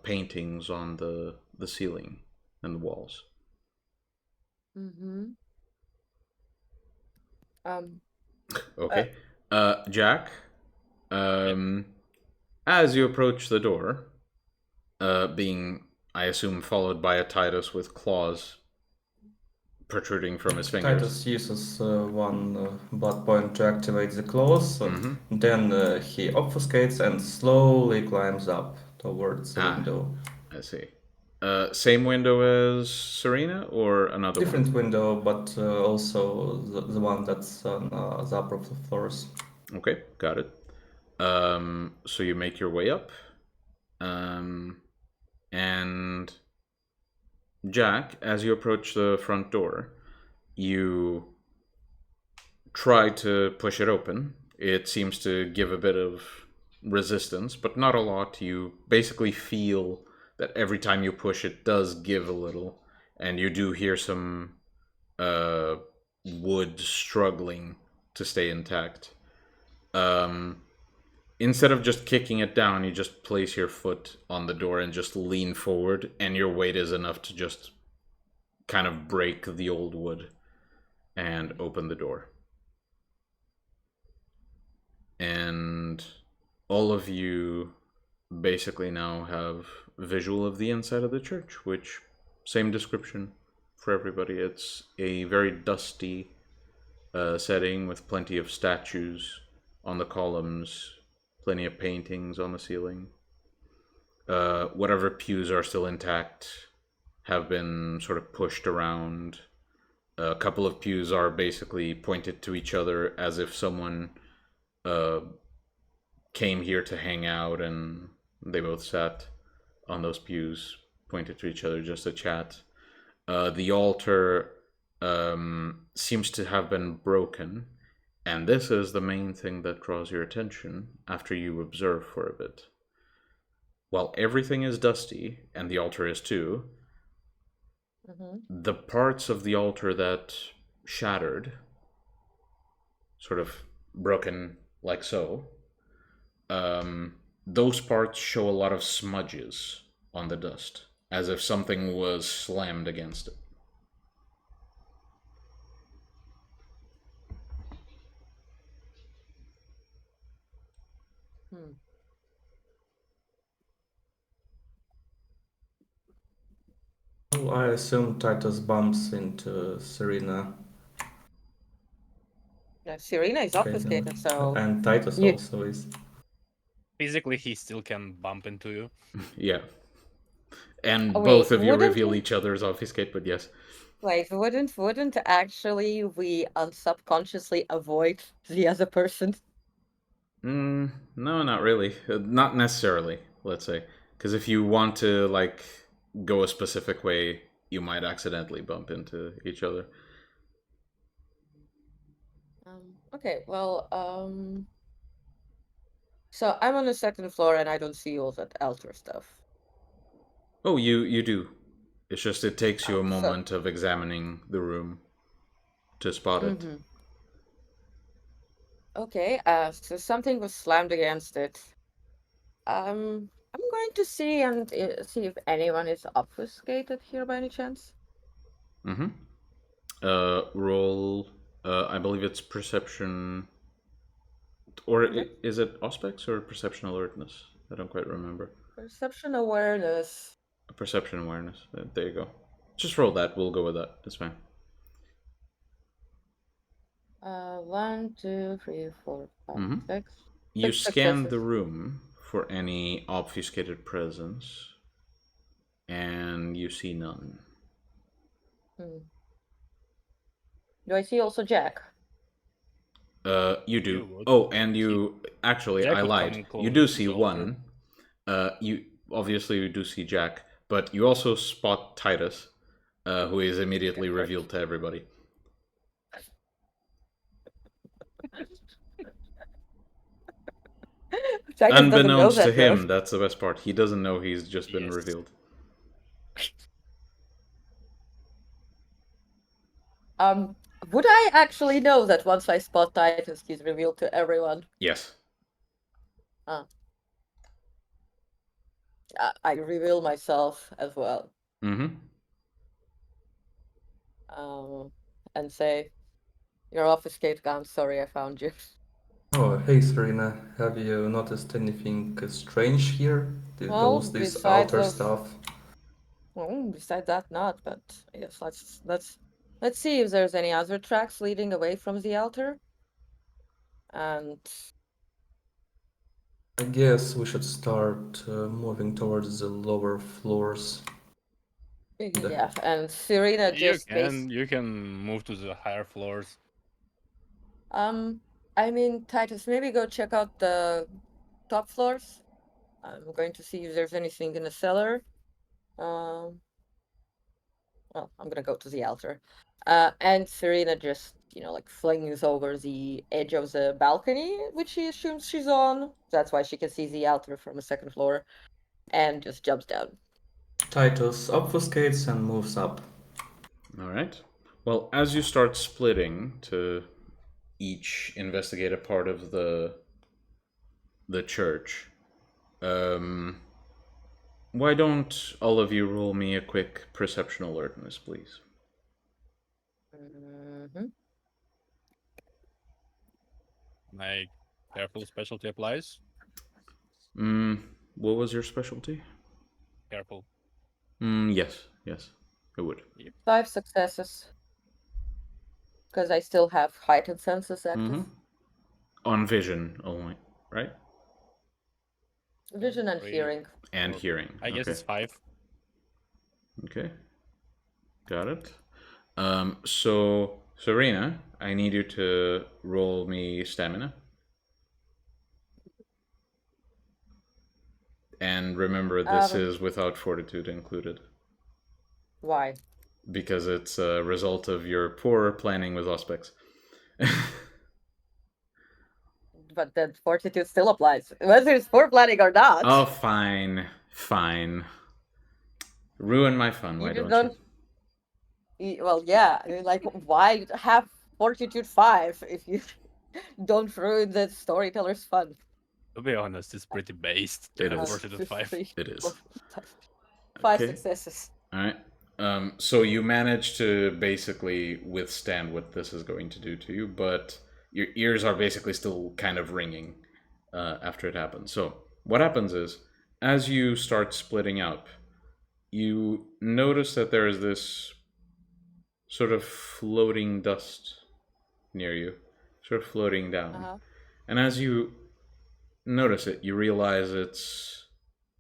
paintings on the ceiling and the walls. Okay. Jack, as you approach the door, being, I assume, followed by a Titus with claws protruding from his fingers. Titus uses one blood point to activate the claws, then he obfuscates and slowly climbs up towards the window. I see. Same window as Serena, or another Different one? window, but also the one that's on the upper floors. Okay, got it. So you make your way up, and Jack, as you approach the front door, you try to push it open. It seems to give a bit of resistance, but not a lot. You basically feel that every time you push, it does give a little, and you do hear some wood struggling to stay intact. Instead of just kicking it down, you just place your foot on the door and just lean forward, and your weight is enough to just kind of break the old wood and open the door. And all of you basically now have visual of the inside of the church, which, same description for everybody. It's a very dusty setting with plenty of statues on the columns, plenty of paintings on the ceiling. Whatever pews are still intact have been sort of pushed around. A couple of pews are basically pointed to each other as if someone came here to hang out, and they both sat on those pews, pointed to each other just to chat. The altar seems to have been broken, and this is the main thing that draws your attention after you observe for a bit. While everything is dusty, and the altar is too, the parts of the altar that shattered, sort of broken like so, those parts show a lot of smudges on the dust, as if something was slammed against it. Well, I assume Titus bumps into Serena. Yeah, Serena is obfuscated, so And Titus you- also is. Physically, he still can bump into you. Yeah. And Oh, both wait, of you wouldn't reveal we- each other's obfuscate, but yes. wait, wouldn't actually we unsubconsciously avoid the other person? No, not really. Not necessarily, let's say. Because if you want to, like, go a specific way, you might accidentally bump into each other. Okay, well, so I'm on the second floor and I don't see all that altar stuff. Oh, you do. It's just it takes you a So- moment of examining the room to spot it. Okay, so something was slammed against it. I'm going to see and see if anyone is obfuscated here by any chance. Roll, I believe it's perception, or is it aspects or perception alertness? I don't quite remember. Perception awareness. Perception awareness. There you go. Just roll that. We'll go with that. That's fine. 1, 2, 3, 4, 5, 6. You Six scan successes. the room for any obfuscated presence, and you see none. Do I see also Jack? You do. You would. Oh, and you actually, Jack I would lied. come close You do to see the altar. one. You obviously you do see Jack, but you also spot Titus, who is immediately revealed to everybody. Titus doesn't know Unbeknownst that, to though. him, that's the best part. He doesn't know he's just been Yes. revealed. Would I actually know that once I spot Titus, he's revealed to everyone? Yes. I reveal myself as well. Mm-hmm. And say, "You're obfuscated. I'm sorry I found you." Oh, hey Serena, have you noticed anything strange here? Well, This besides altar of- stuff? Well, besides that, not. But yes, let's see if there's any other tracks leading away from the altar. And I guess we should start moving towards the lower floors. yeah, and Serena just You can move to the higher floors. I mean, Titus, maybe go check out the top floors. I'm going to see if there's anything in the cellar. well, I'm gonna go to the altar. And Serena just, like flings over the edge of the balcony, which she assumes she's on. That's why she can see the altar from the second floor, and just jumps down. Titus obfuscates and moves up. All right. Well, as you start splitting to each investigate a part of the church, why don't all of you roll me a quick perception alertness, please? Mm-hmm. My careful specialty applies. What was your specialty? Careful. Yes, it would. 5 successes. Because I still have heightened senses active. On vision only, right? Vision and 3. hearing. And Okay. hearing. I guess Okay. it's 5. Okay. Got it. So Serena, I need you to roll me stamina. And remember, this is without fortitude included. Why? Because it's a result of your poor planning with Auspex. But then fortitude still applies, whether it's poor planning or not. Oh, fine. Ruin my fun, why don't you? Well, yeah. I mean, like, why have fortitude 5 if you don't ruin the storyteller's fun? To be honest, it's pretty based. It Have is. fortitude 5. It is. 5 Okay. successes. All right. So you manage to basically withstand what this is going to do to you, but your ears are basically still kind of ringing after it happens. So what happens is, as you start splitting up, you notice that there is this sort of floating dust near you, sort of floating down. And as you notice it, you realize it's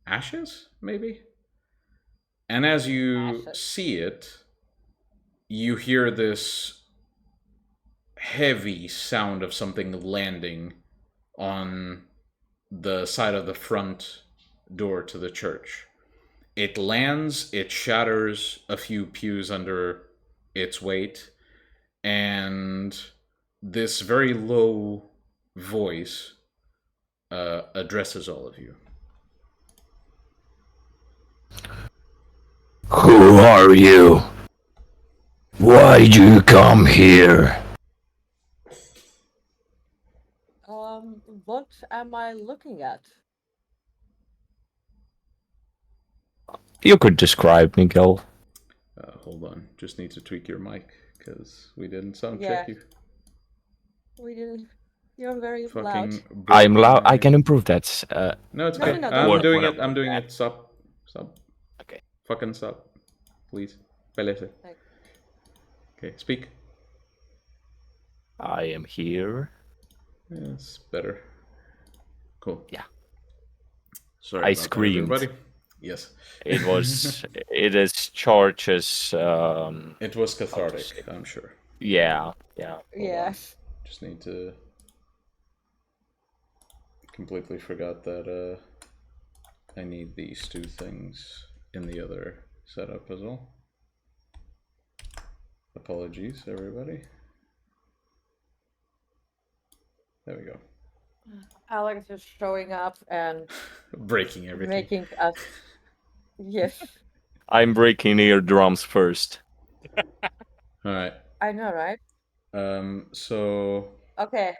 ashes, maybe? And as you see it, you hear this heavy sound of something landing on the side of the front door to the church. It lands, it shatters a few pews under its weight, and this very low voice addresses all of you. Who are you? Why do you come here? What am I looking at? You could describe, Miguel. Hold on, just need to tweak your mic because we didn't sound Yeah. check you. We didn't. You're very loud. Fucking I'm loud. I broken can mic. improve that. No, it's No, okay. no, I'm don't doing worry. it. I'm doing it. Sub. Okay. Fucking sub. Please. Pelese. Okay. Okay, speak. I am here. It's better. Cool. Yeah. Sorry I about that, screamed. everybody. Yes. It was. It is charges. It was cathartic, I'm sure. Yeah. Yeah. Just need to. Completely forgot that I need these two things in the other setup as well. Apologies, everybody. There we go. Alex is showing up and Breaking everything. making us. Yes. I'm breaking eardrums first. All right. I know, right? So. Okay.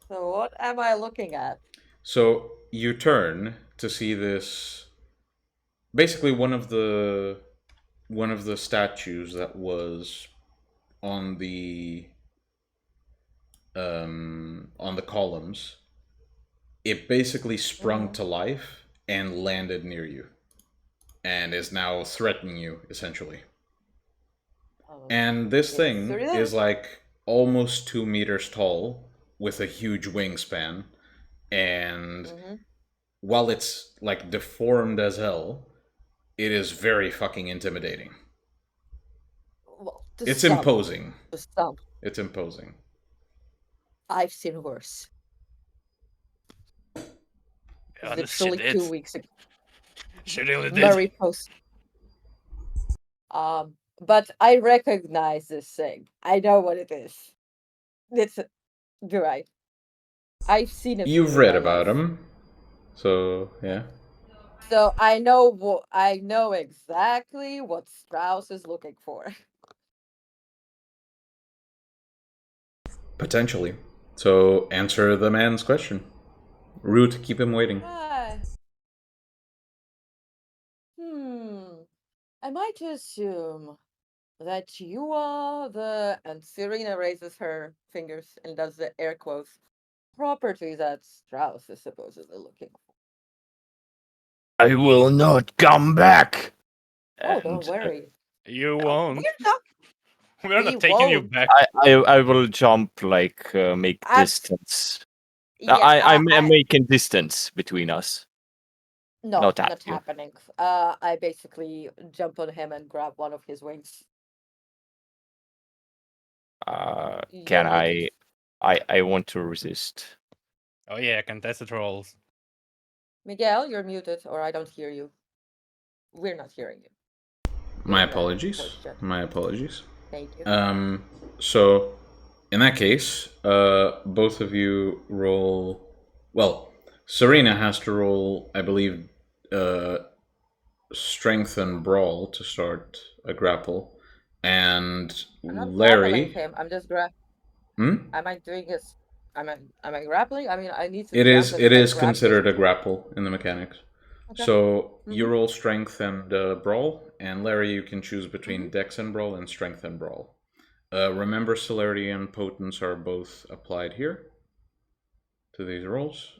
So what am I looking at? So you turn to see this. Basically, one of the statues that was on the columns. It basically sprung to life and landed near you, and is now threatening you essentially. And this thing is like almost 2 meters tall with a huge wingspan, and while it's like deformed as hell, it is very fucking intimidating. Well, It's imposing. Sound. It's imposing. I've seen worse. Yeah, Literally 2 weeks ago. She really did. Murray post. but I recognize this thing. I know what it is. It's you're right. I've seen it. You've in read my about life. him, so yeah. So I know exactly what Strauss is looking for. Potentially. So answer the man's question. Root, keep him waiting. Ah, am I to assume that you are the, and Serena raises her fingers and does the air quotes, property that Strauss is supposedly looking for? I will not come back. Oh, don't And worry. You No, won't. not. We're We not taking you won't. back. I will jump, like, make Abs- distance. yeah, I'm making distance between us. no, Not at not you. happening. I basically jump on him and grab one of his wings. Can You're muted. I want to resist. Oh yeah, contested rolls. Miguel, you're muted, or I don't hear you. We're not hearing you. My In the apologies. voice chat. My apologies. Thank you. So in that case, both of you roll. Well, Serena has to roll, I believe, strength and brawl to start a grapple, and I'm not grappling Larry. him. I'm just Am I doing his? Am I grappling? I mean, I need to It jump is. and It is grab his. considered a grapple in the mechanics. Okay. So you Mhm. roll strength and brawl, and Larry, you can choose between Mhm. dex and brawl and strength and brawl. Remember, celerity and potence are both applied here to these rolls.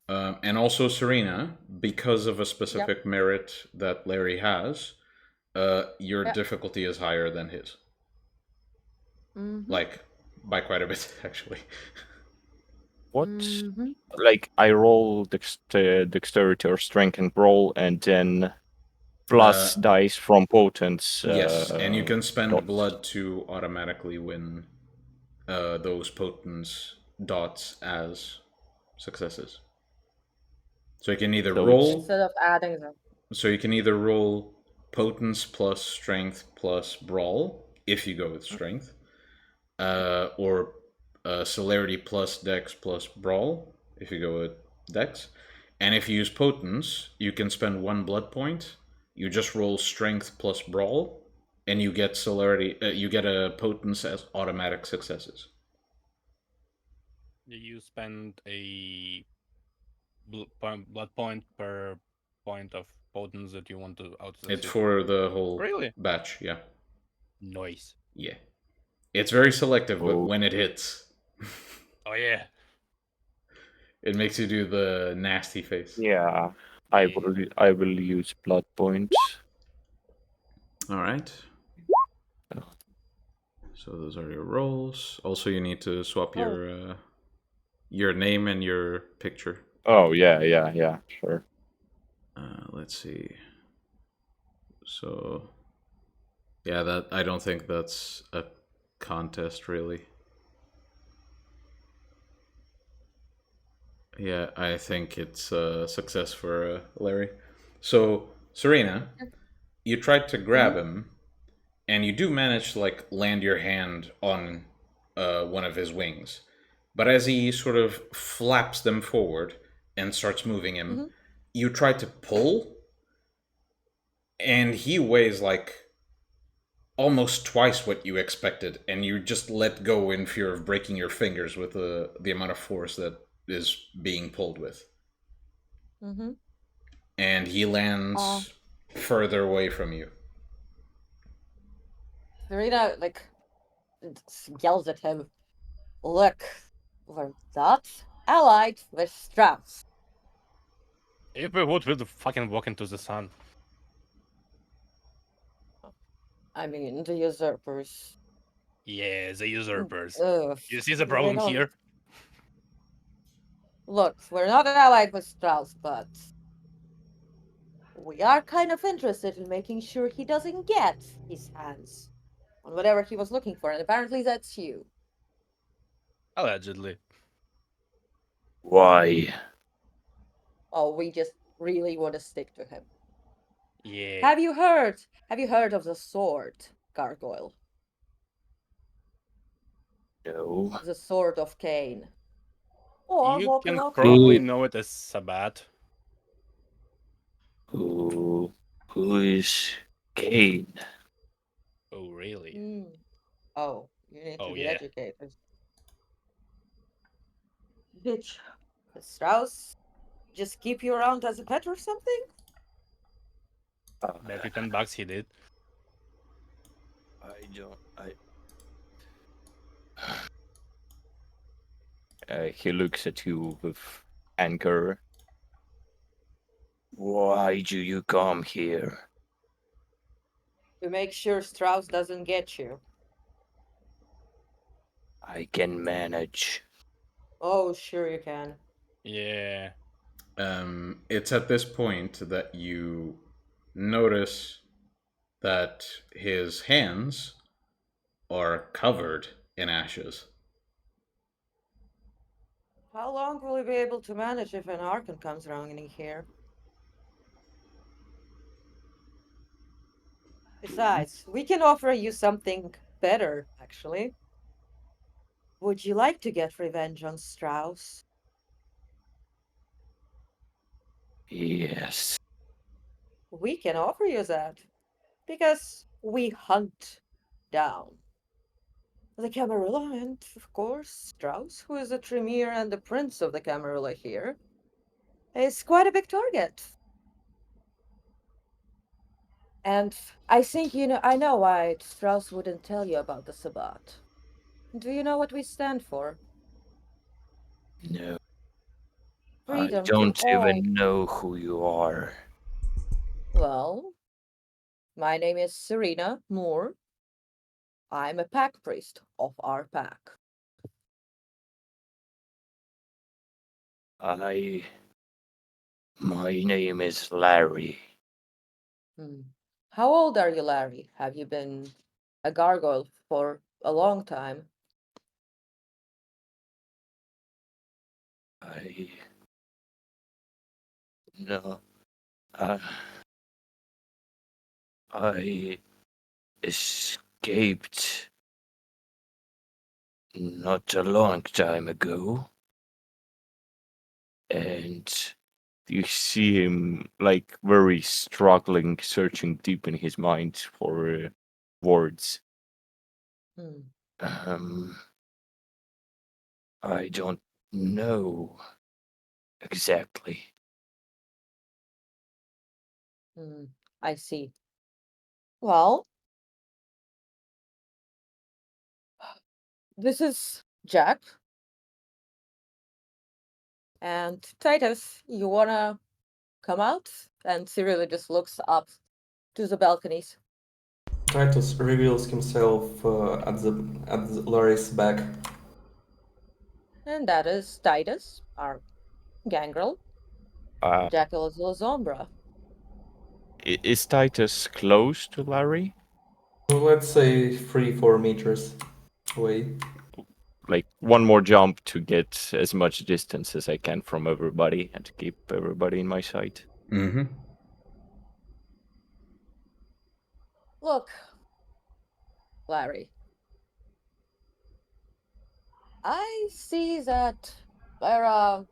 Mhm. And also Serena, because of a specific merit that Larry has, your Yep. difficulty is higher than his. Mhm. Like, by quite a bit, actually. What? Mhm. Like, I roll dexterity or strength and roll, and then plus dice from potence. Yes, and you can spend dots. blood to automatically win those potence dots as successes. So you can either So it's roll. Instead of adding them. So you can either roll potence plus strength plus brawl if you go with strength, or celerity plus dex plus brawl if you go with dex. And if you use potence, you can spend one blood point. You just roll strength plus brawl, and you get celerity. You get a potence as automatic successes. You spend a blood point per point of potence that you want to out It's succeed. for the whole Really? batch. Yeah, Nice. yeah. It's very selective, but oh, when it hits, Oh yeah. it makes you do the nasty face. yeah. Yeah. I will use blood points. All right. So those are your rolls. Also, you need to swap Oh. your name and your picture. Oh yeah, sure. Let's see. So, yeah, that I don't think that's a contest, really. Yeah, I think it's a success for Larry. So, Serena, you tried to grab Mhm. him, and you do manage to like land your hand on one of his wings. But as he sort of flaps them forward and starts moving him, Mhm. you try to pull, and he weighs like almost twice what you expected, and you just let go in fear of breaking your fingers with the amount of force that is being pulled with. Mhm. And he lands further away from you. Serena yells at him. Look, we're not allied with Strauss. If we would, we'd fucking walk into the sun. I mean, the usurpers. Yeah, the usurpers. Ugh, You see the they problem don't. here? Look, we're not allied with Strauss, but we are kind of interested in making sure he doesn't get his hands on whatever he was looking for, and apparently that's you. Allegedly. Why? Oh, we just really want to stick to him. Yeah. Have you heard? Have you heard of the sword, Gargoyle? No. The sword of Cain. Or You walk can along probably Cain. know it as Sabbat. Who is Cain? Oh, really? Hmm. Oh, you need to Oh, be yeah. educated. Did the Strauss just keep you around as a pet or something? Bet you $10 he did. I don't. He looks at you with anger. Why do you come here? To make sure Strauss doesn't get you. I can manage. Oh, sure you can. Yeah. It's at this point that you notice that his hands are covered in ashes. How long will you be able to manage if an Archon comes around in here? Besides, we can offer you something better, actually. Would you like to get revenge on Strauss? Yes. We can offer you that. Because we hunt down the Camarilla and, of course, Strauss, who is the Tremere and the Prince of the Camarilla here, is quite a big target. And I think I know why Strauss wouldn't tell you about the Sabbat. Do you know what we stand for? No. I Freedom to don't all. even know who you are. Well, my name is Serena Moore. I'm a pack priest of our pack. My name is Larry. Hmm. How old are you, Larry? Have you been a gargoyle for a long time? I no. Uh, I escaped not a long time ago, and you see him like very struggling, searching deep in his mind for words. Hmm. Um, I don't know exactly. Hmm. I see. Well, this is Jack and Titus. You wanna come out? And Cyril just looks up to the balconies. Titus reveals himself at Laris' back. And that is Titus, our gangrel. Uh, Jackal is La Zombra. is Titus close to Larry? Let's say 3-4 meters away. Like one more jump to get as much distance as I can from everybody and to keep everybody in my sight. Mm-hmm. Look, Larry. I see that there are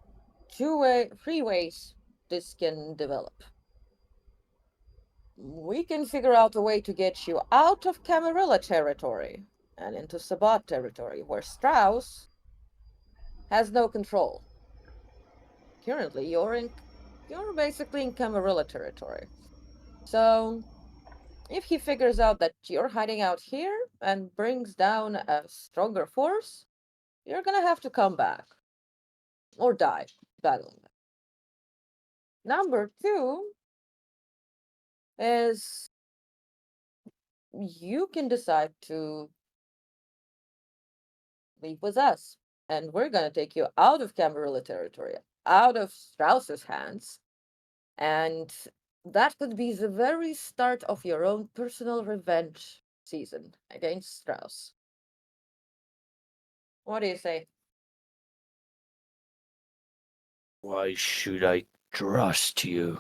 three ways this can develop. We can figure out a way to get you out of Camarilla territory and into Sabbat territory, where Strauss has no control. Currently, you're basically in Camarilla territory. So, if he figures out that you're hiding out here and brings down a stronger force, you're gonna have to come back or die battling them. Number two is you can decide to leave with us, and we're gonna take you out of Camarilla territory, out of Strauss's hands, and that could be the very start of your own personal revenge season against Strauss. What do you say? Why should I trust you?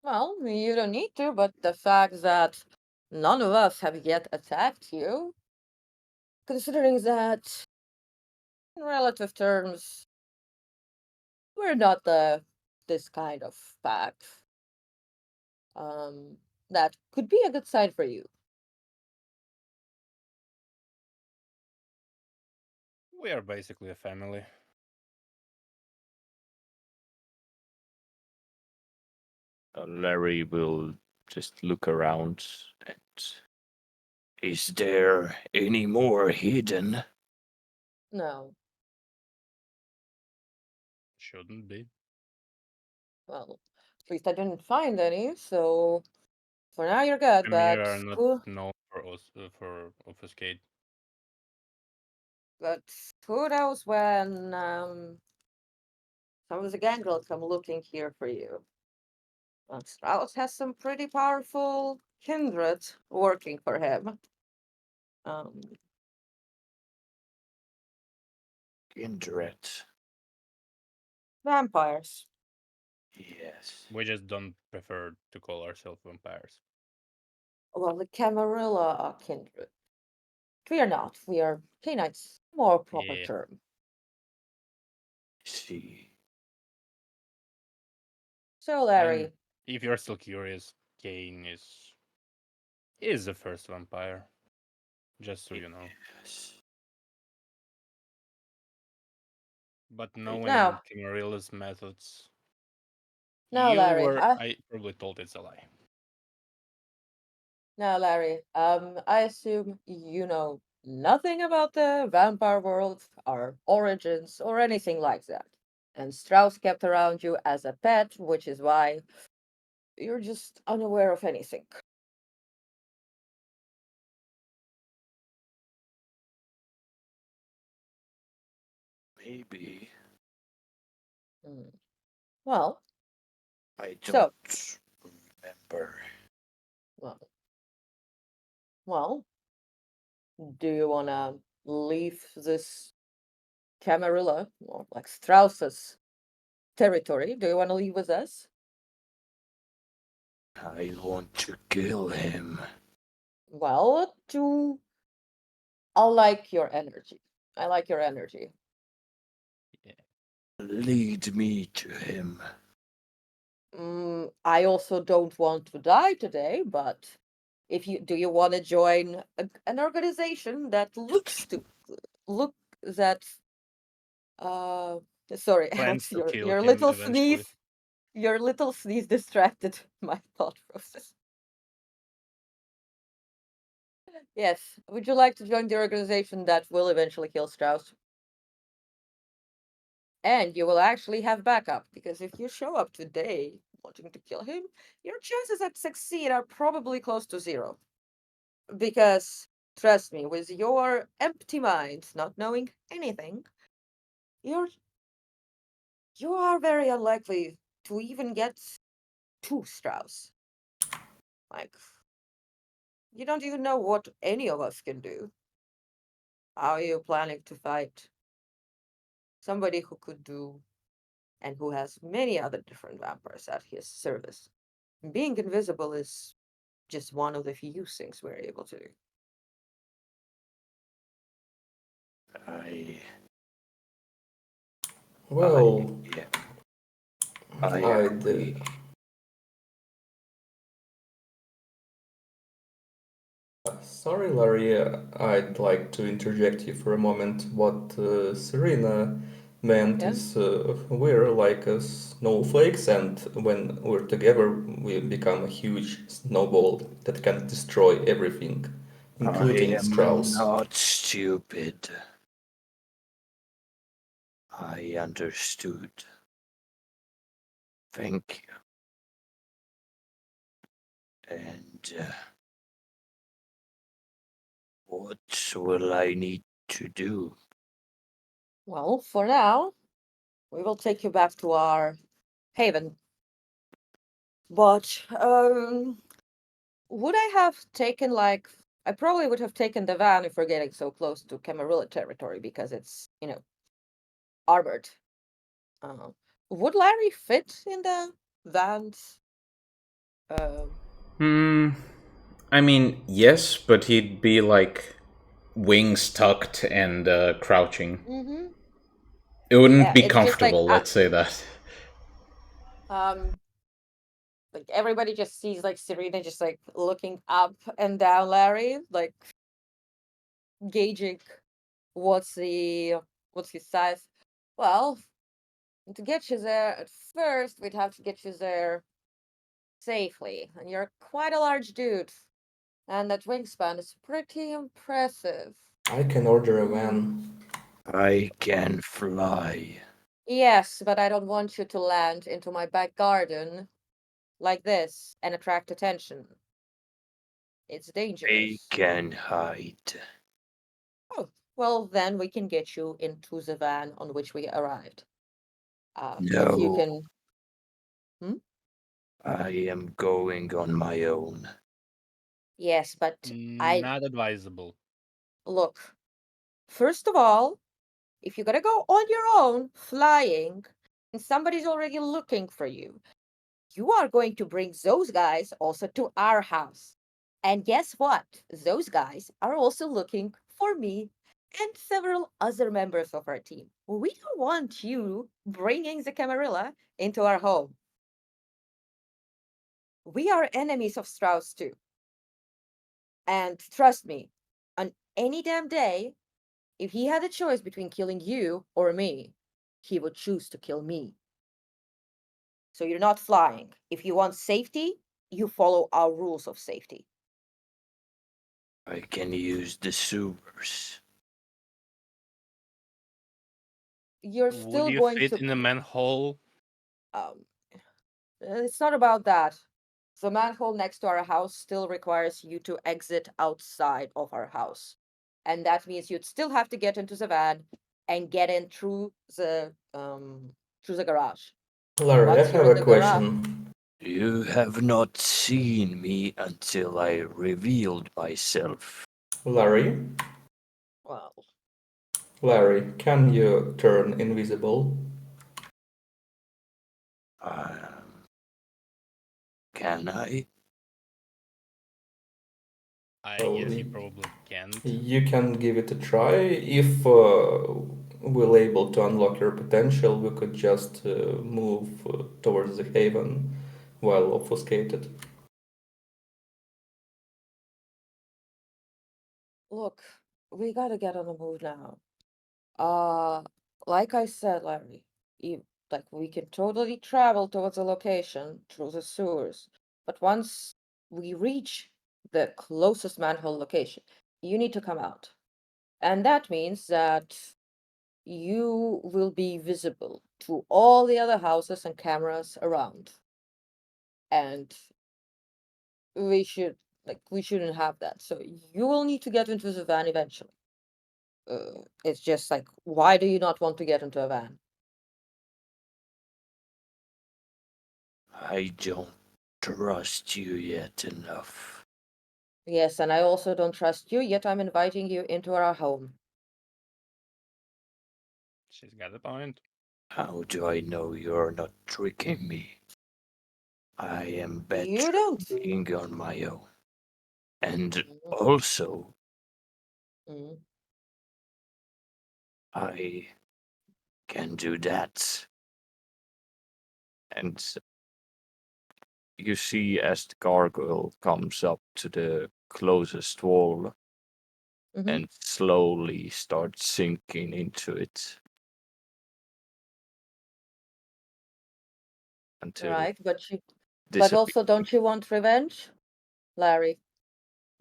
Well, you don't need to, but the fact that none of us have yet attacked you, considering that, in relative terms, we're not this kind of pack. That could be a good sign for you. We are basically a family. Larry will just look around and. Is there any more hidden? No. Shouldn't be. Well, at least I didn't find any, so for now you're good, I mean, we but are not who known for us for obfuscate. but who knows when some of the gang will come looking here for you. And Strauss has some pretty powerful kindred working for him. Um, Kindred. Vampires. Yes. We just don't prefer to call ourselves vampires. Well, the Camarilla are kindred. We are not. We are Cainites. More proper Yeah. term. See. So, And Larry, if you're still curious, Cain is the first vampire. Just so you know. Yes. But knowing now, Camarilla's methods, now, Larry, I probably told it's a lie. I assume you know nothing about the vampire world, our origins, or anything like that. And Strauss kept around you as a pet, which is why you're just unaware of anything. Maybe. Hmm. Well, I so, don't remember. well, well, do you wanna leave this Camarilla, or like Strauss's territory? Do you wanna leave with us? I want to kill him. Well, I like your energy. I like your energy. Yeah. Lead me to him. I also don't want to die today, but if you do, you want to join an organization that look that uh sorry, Plans to kill your him little eventually. sneeze distracted my thought process. Yes, would you like to join the organization that will eventually kill Strauss? And you will actually have backup, because if you show up today wanting to kill him, your chances at succeed are probably close to zero. Because, trust me, with your empty mind, not knowing anything, you're you are very unlikely to even get to Strauss. Like, you don't even know what any of us can do. How are you planning to fight somebody who could do and who has many other different vampires at his service? Being invisible is just one of the few things we're able to do. I. Well, Yeah. I I'd agree. sorry, Larry, I'd like to interject you for a moment. What Serena meant Yeah? is we're like snowflakes, and when we're together, we become a huge snowball that can destroy everything, I including am Strauss. not stupid. I understood. Thank you. And what will I need to do? Well, for now, we will take you back to our haven. But would I have taken like I probably would have taken the van if we're getting so close to Camarilla territory because it's, armored. Uh, would Larry fit in the vans? I mean, yes, but he'd be like wings tucked and crouching. Mm-hmm. It wouldn't Yeah, be it's just like comfortable, let's say that. like everybody just sees like Serena just like looking up and down Larry, like gauging what's the what's his size. Well, to get you there at first, we'd have to get you there safely. And you're quite a large dude. And that wingspan is pretty impressive. I can order a van. I can fly. Yes, but I don't want you to land into my back garden like this and attract attention. It's I dangerous. can hide. Oh, well, then we can get you into the van on which we arrived. If you No, can. Hmm? I am going on my own. Yes, but I Not advisable. look. First of all, if you're gonna go on your own, flying, and somebody's already looking for you are going to bring those guys also to our house. And guess what? Those guys are also looking for me and several other members of our team. We don't want you bringing the Camarilla into our home. We are enemies of Strauss too. And trust me, on any damn day, if he had a choice between killing you or me, he would choose to kill me. So you're not flying. If you want safety, you follow our rules of safety. I can use the sewers. You're Would still you going fit to in a manhole? um it's not about that. The manhole next to our house still requires you to exit outside of our house. And that means you'd still have to get into the van and get in through the garage. Larry, I Once you're have in a the garage, question. You have not seen me until I revealed myself. Larry? well, Larry, can you turn invisible? Um, can I? I Well, guess you probably can't. you can give it a try. If we're able to unlock your potential, we could just move towards the haven while obfuscated. look, we gotta get on the move now. Uh, like I said, Larry, like we can totally travel towards a location through the sewers, but once we reach the closest manhole location, you need to come out. And that means that you will be visible to all the other houses and cameras around. And we shouldn't have that. So you will need to get into the van eventually. It's just like, why do you not want to get into a van? I don't trust you yet enough. Yes, and I also don't trust you, yet I'm inviting you into our home. She's got a point. How do I know you're not tricking me? I am You better don't. being on my own. And Mhm, also, mhm. I can do that. And you see as the gargoyle comes up to the closest wall Mhm. and slowly starts sinking into it until Right, but also disappearing. don't you want revenge, Larry?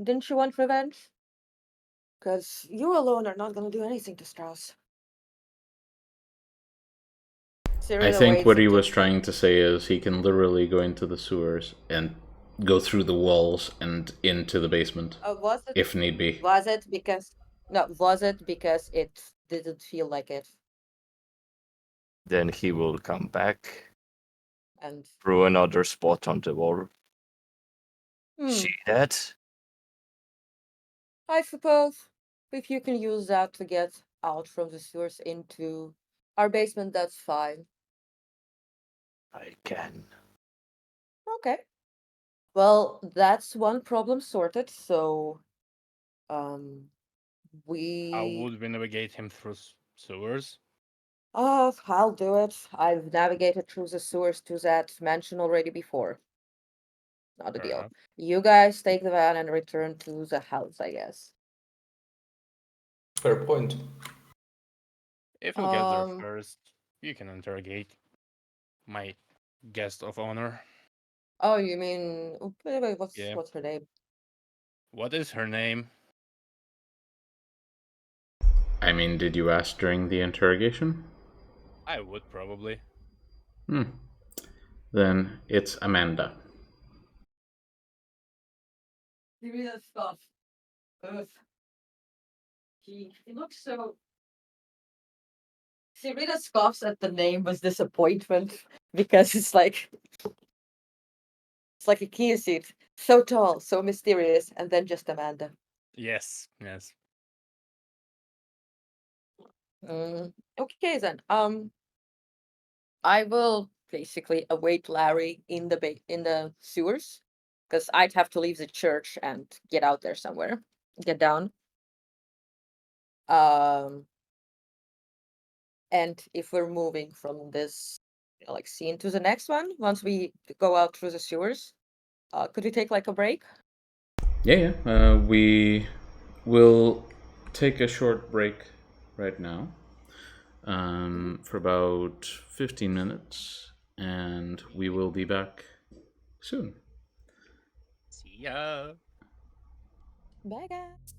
Didn't you want revenge? Because you alone are not gonna do anything to Strauss. I Serena think waves what he into. was trying to say is he can literally go into the sewers and go through the walls and into the basement, Was it? if need be. Was it because? No, was it because it didn't feel like it? Then he will come back And through another spot on the wall. hmm, See that? I suppose if you can use that to get out from the sewers into our basement, that's fine. I can. Okay. Well, that's one problem sorted. So, um, How we. would we navigate him through sewers? I'll do it. I've navigated through the sewers to that mansion already before. Not a Fair deal. enough. You guys take the van and return to the house, I guess. Fair point. If you get there Um. first, you can interrogate my guest of honor. Oh, you mean? Wait, Yeah. what's her name? What is her name? I mean, did you ask during the interrogation? I would probably. Hmm. Then it's Amanda. Serena stuff. Ugh. He looks so. Serena scoffs at the name with disappointment because it's like a key seat, so tall, so mysterious, and then just Amanda. Yes, yes. Okay then. I will basically await Larry in the sewers, because I'd have to leave the church and get out there somewhere, get down. Um, and if we're moving from this like scene to the next one, once we go out through the sewers, could we take like a break? Yeah, yeah. We will take a short break right now for about 15 minutes, and we will be back soon. See ya. Bye, guys.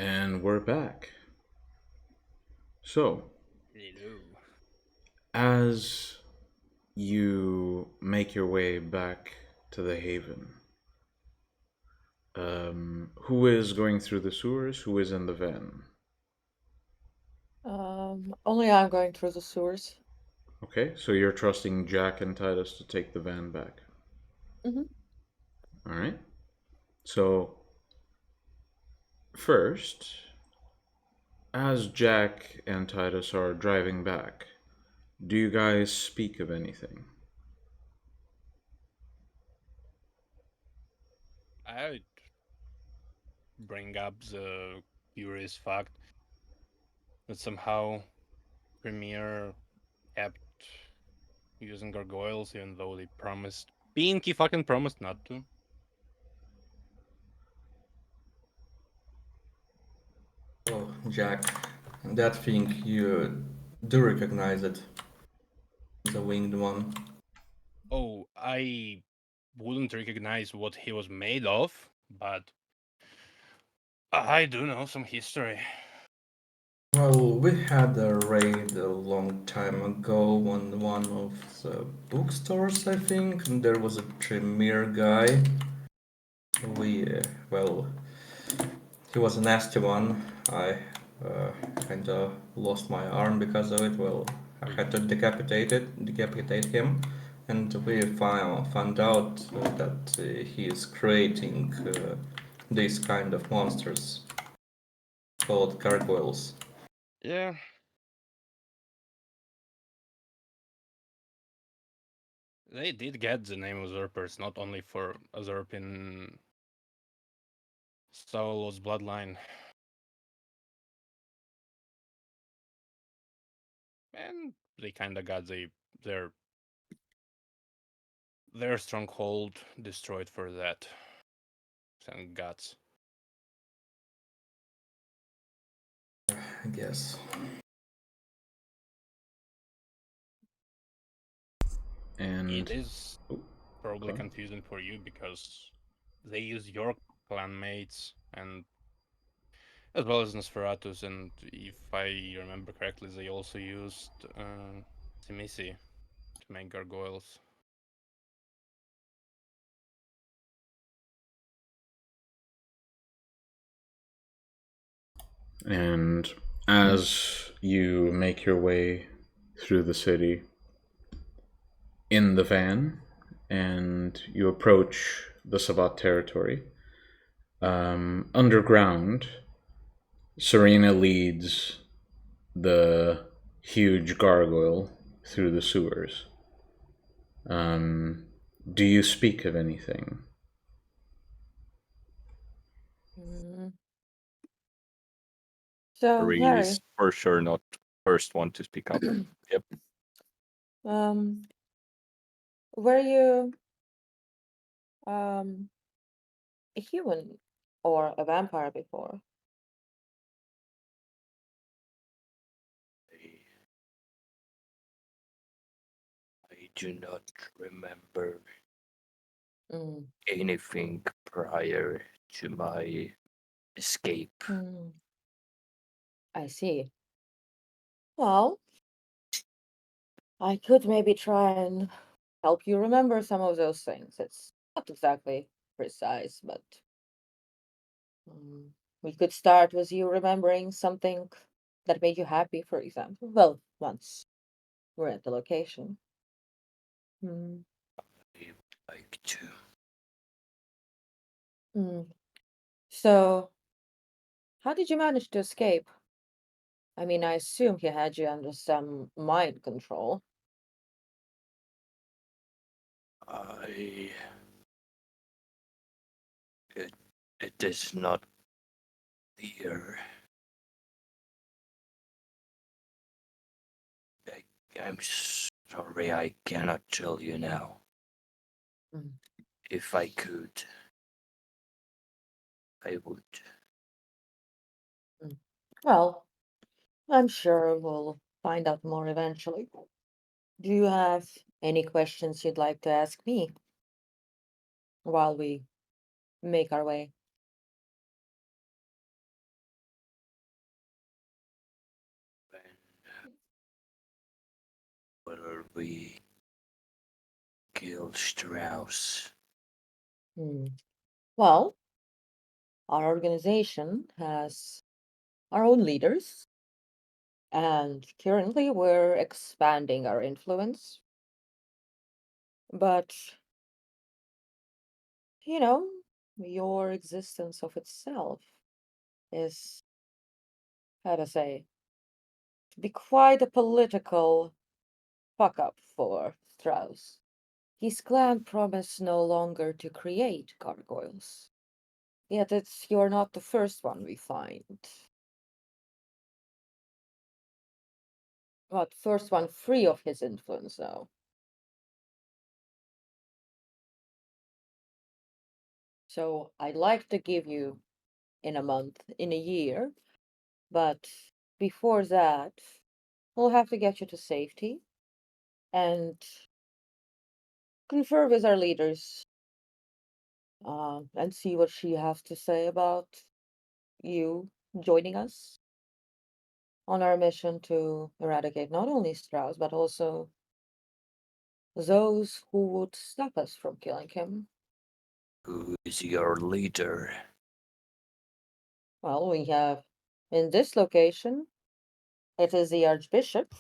And we're back. So, Hello. as you make your way back to the haven, who is going through the sewers? Who is in the van? Only I'm going through the sewers. Okay, so you're trusting Jack and Titus to take the van back. Mm-hmm. All right. So, first, as Jack and Titus are driving back, do you guys speak of anything? I bring up the curious fact that somehow Premier kept using gargoyles even though they promised. Pinky fucking promised not to. Oh, Jack, that thing, you do recognize it. The winged one. Oh, I wouldn't recognize what he was made of, but I do know some history. Well, we had a raid a long time ago on one of the bookstores, I think, and there was a Tremere guy. Well, he was a nasty one. I kinda lost my arm because of it. Well, I had to decapitate him, and we found out that he is creating these kind of monsters called gargoyles. Yeah. They did get the name usurpers not only for usurping Saul's bloodline. And they kinda got their stronghold destroyed for that. Thank gods. I guess. And It is probably okay. confusing for you because they use your clanmates and as well as Nosferatus, and if I remember correctly, they also used Simisi to make gargoyles. And as you make your way through the city in the van and you approach the Sabbat territory, underground, Serena leads the huge gargoyle through the sewers. Do you speak of anything? Mm. So, Harry Harry, is for sure not first one to speak up. Yep. um, were you a human or a vampire before? I do not remember Mm. anything prior to my escape. Mm. I see. Well, I could maybe try and help you remember some of those things. It's not exactly precise, but we could start with you remembering something that made you happy, for example. Well, once we're at the location. Mm. I would like to. Mm. So, how did you manage to escape? I mean, I assume he had you under some mind control. I. It, it is not clear. I'm sorry, I cannot tell you now. Mm. If I could, I would. Well, I'm sure we'll find out more eventually. Do you have any questions you'd like to ask me while we make our way? we kill Strauss? Well, our organization has our own leaders, and currently we're expanding our influence. But, you know, your existence of itself is, how to say, to be quite a political fuck up for Strauss. His clan promised no longer to create gargoyles. Yet you're not the first one we find. Not first one free of his influence, though. So I'd like to give you in a month, in a year, but before that, we'll have to get you to safety and confer with our leaders and see what she has to say about you joining us on our mission to eradicate not only Strauss, but also those who would stop us from killing him. Who is your leader? Well, we have in this location, it is the Archbishop.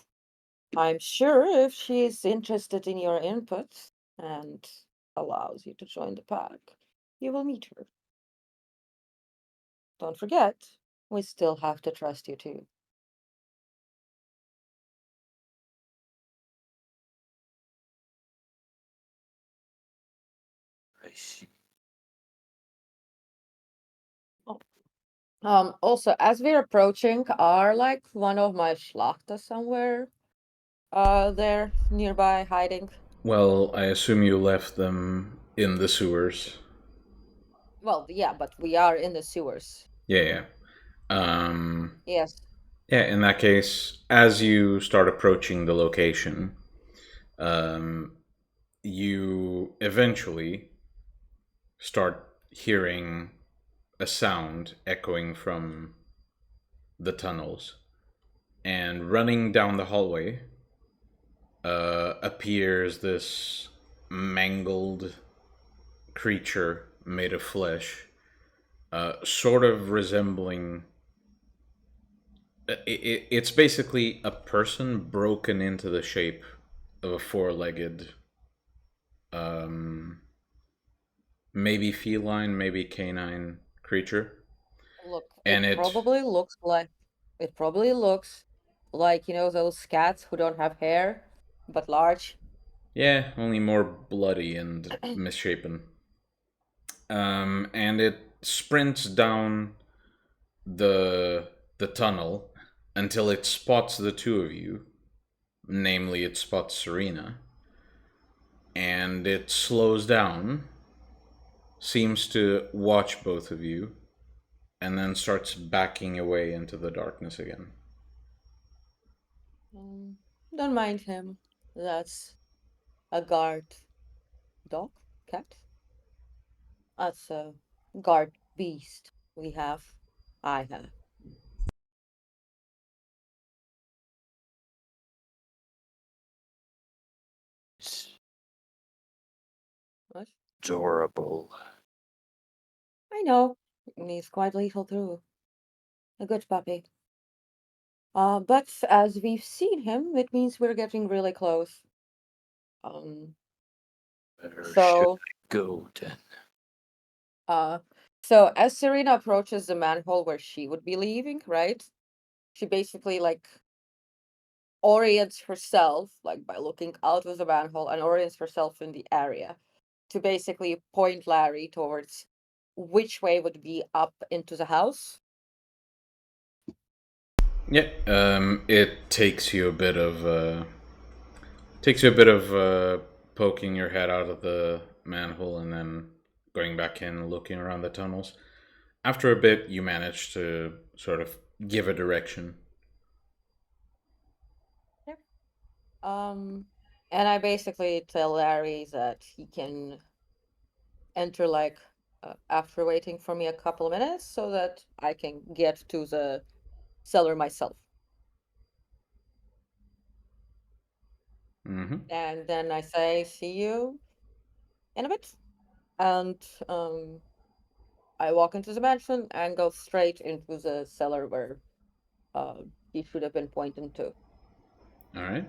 I'm sure if she's interested in your input and allows you to join the pack, you will meet her. Don't forget, we still have to trust you too. I see. Also, as we're approaching, are like one of my Schlachter somewhere there nearby hiding? Well, I assume you left them in the sewers. Well, yeah, but we are in the sewers. Yeah, yeah. Yes. Yeah, in that case, as you start approaching the location, um, you eventually start hearing a sound echoing from the tunnels. And running down the hallway appears this mangled creature made of flesh, sort of resembling. It's basically a person broken into the shape of a four-legged, um, maybe feline, maybe canine creature, Look, and it probably looks like, you know, those cats who don't have hair, but large. yeah, only more bloody and misshapen. And it sprints down the tunnel until it spots the two of you. Namely, it spots Serena, and it slows down, seems to watch both of you, and then starts backing away into the darkness again. Um, don't mind him. That's a guard dog, cat. That's a guard beast we have. I have. It's What? adorable. I know. He's quite lethal too. A good puppy. But as we've seen him, it means we're getting really close. Um, Where should so, I go then? uh, so as Serena approaches the manhole where she would be leaving, right? She basically like orients herself, like by looking out of the manhole, and orients herself in the area to basically point Larry towards which way would be up into the house. Yeah, it takes you a bit of poking your head out of the manhole and then going back in, looking around the tunnels. After a bit, you manage to sort of give a direction. Yep. And I basically tell Larry that he can enter like after waiting for me a couple of minutes so that I can get to the cellar myself. Mm-hmm. And then I say, "See you in a bit." And I walk into the mansion and go straight into the cellar where he should have been pointing to. All right.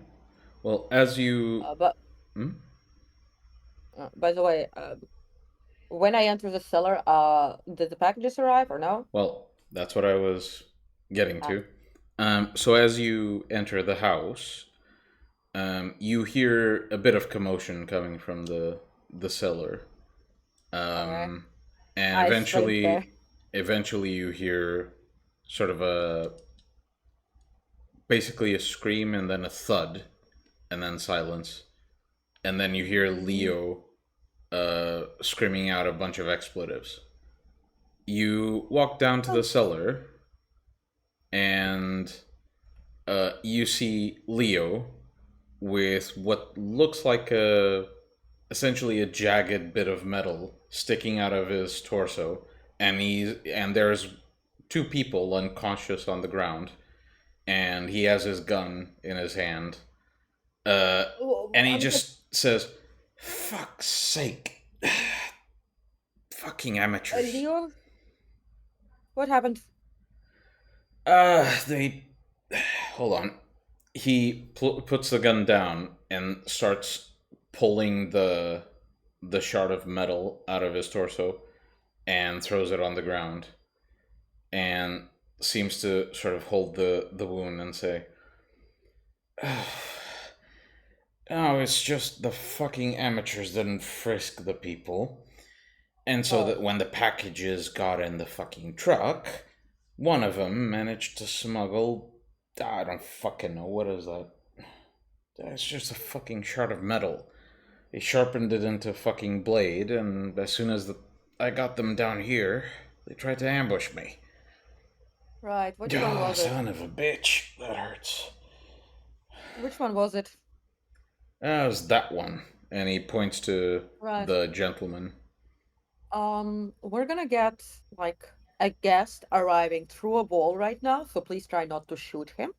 Well, as you. But Hmm? by the way, when I enter the cellar, did the packages arrive or no? Well, that's what I was getting Ah, to. So as you enter the house, you hear a bit of commotion coming from the cellar, all right. and I sprint there. eventually you hear sort of a basically a scream and then a thud, and then silence, and then you hear Mhm. Leo screaming out a bunch of expletives. You walk down to the cellar, and you see Leo with what looks like a essentially a jagged bit of metal sticking out of his torso, and there's two people unconscious on the ground, and he has his gun in his hand, uh, and he I'm just just says, "Fuck's sake, fucking amateurs." Leo. What happened? They hold on. He puts the gun down and starts pulling the shard of metal out of his torso and throws it on the ground and seems to sort of hold the wound and say, "Oh, it's just the fucking amateurs didn't frisk the people. And so Oh, that when the packages got in the fucking truck, one of them managed to smuggle. I don't fucking know. What is that? It's just a fucking shard of metal. They sharpened it into a fucking blade, and as soon as I got them down here, they tried to ambush me. right. Which one Oh, was it? son of a bitch. That hurts. Which one was it? That was that one. And he points to Right. the gentleman. We're gonna get like a guest arriving through a wall right now, so please try not to shoot him.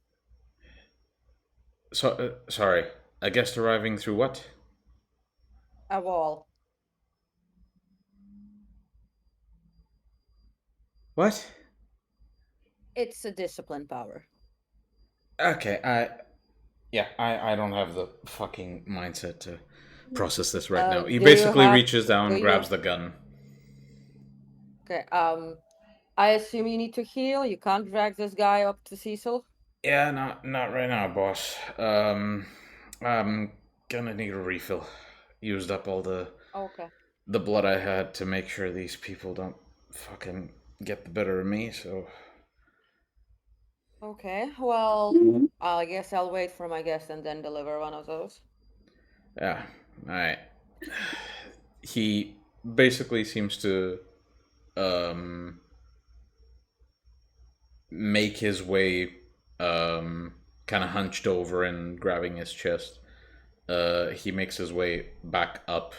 So, sorry. A guest arriving through what? A wall. What? It's a discipline power. Okay, I don't have the fucking mindset to process this right now. He Do you basically have, reaches do down, you, grabs the gun. okay, I assume you need to heal. You can't drag this guy up to Cecil. Yeah, not right now, boss. I'm gonna need a refill. Used up all Okay. the blood I had to make sure these people don't fucking get the better of me. So Okay, well, I guess I'll wait for my guest and then deliver one of those. yeah, all right. He basically seems to um make his way kind of hunched over and grabbing his chest. He makes his way back up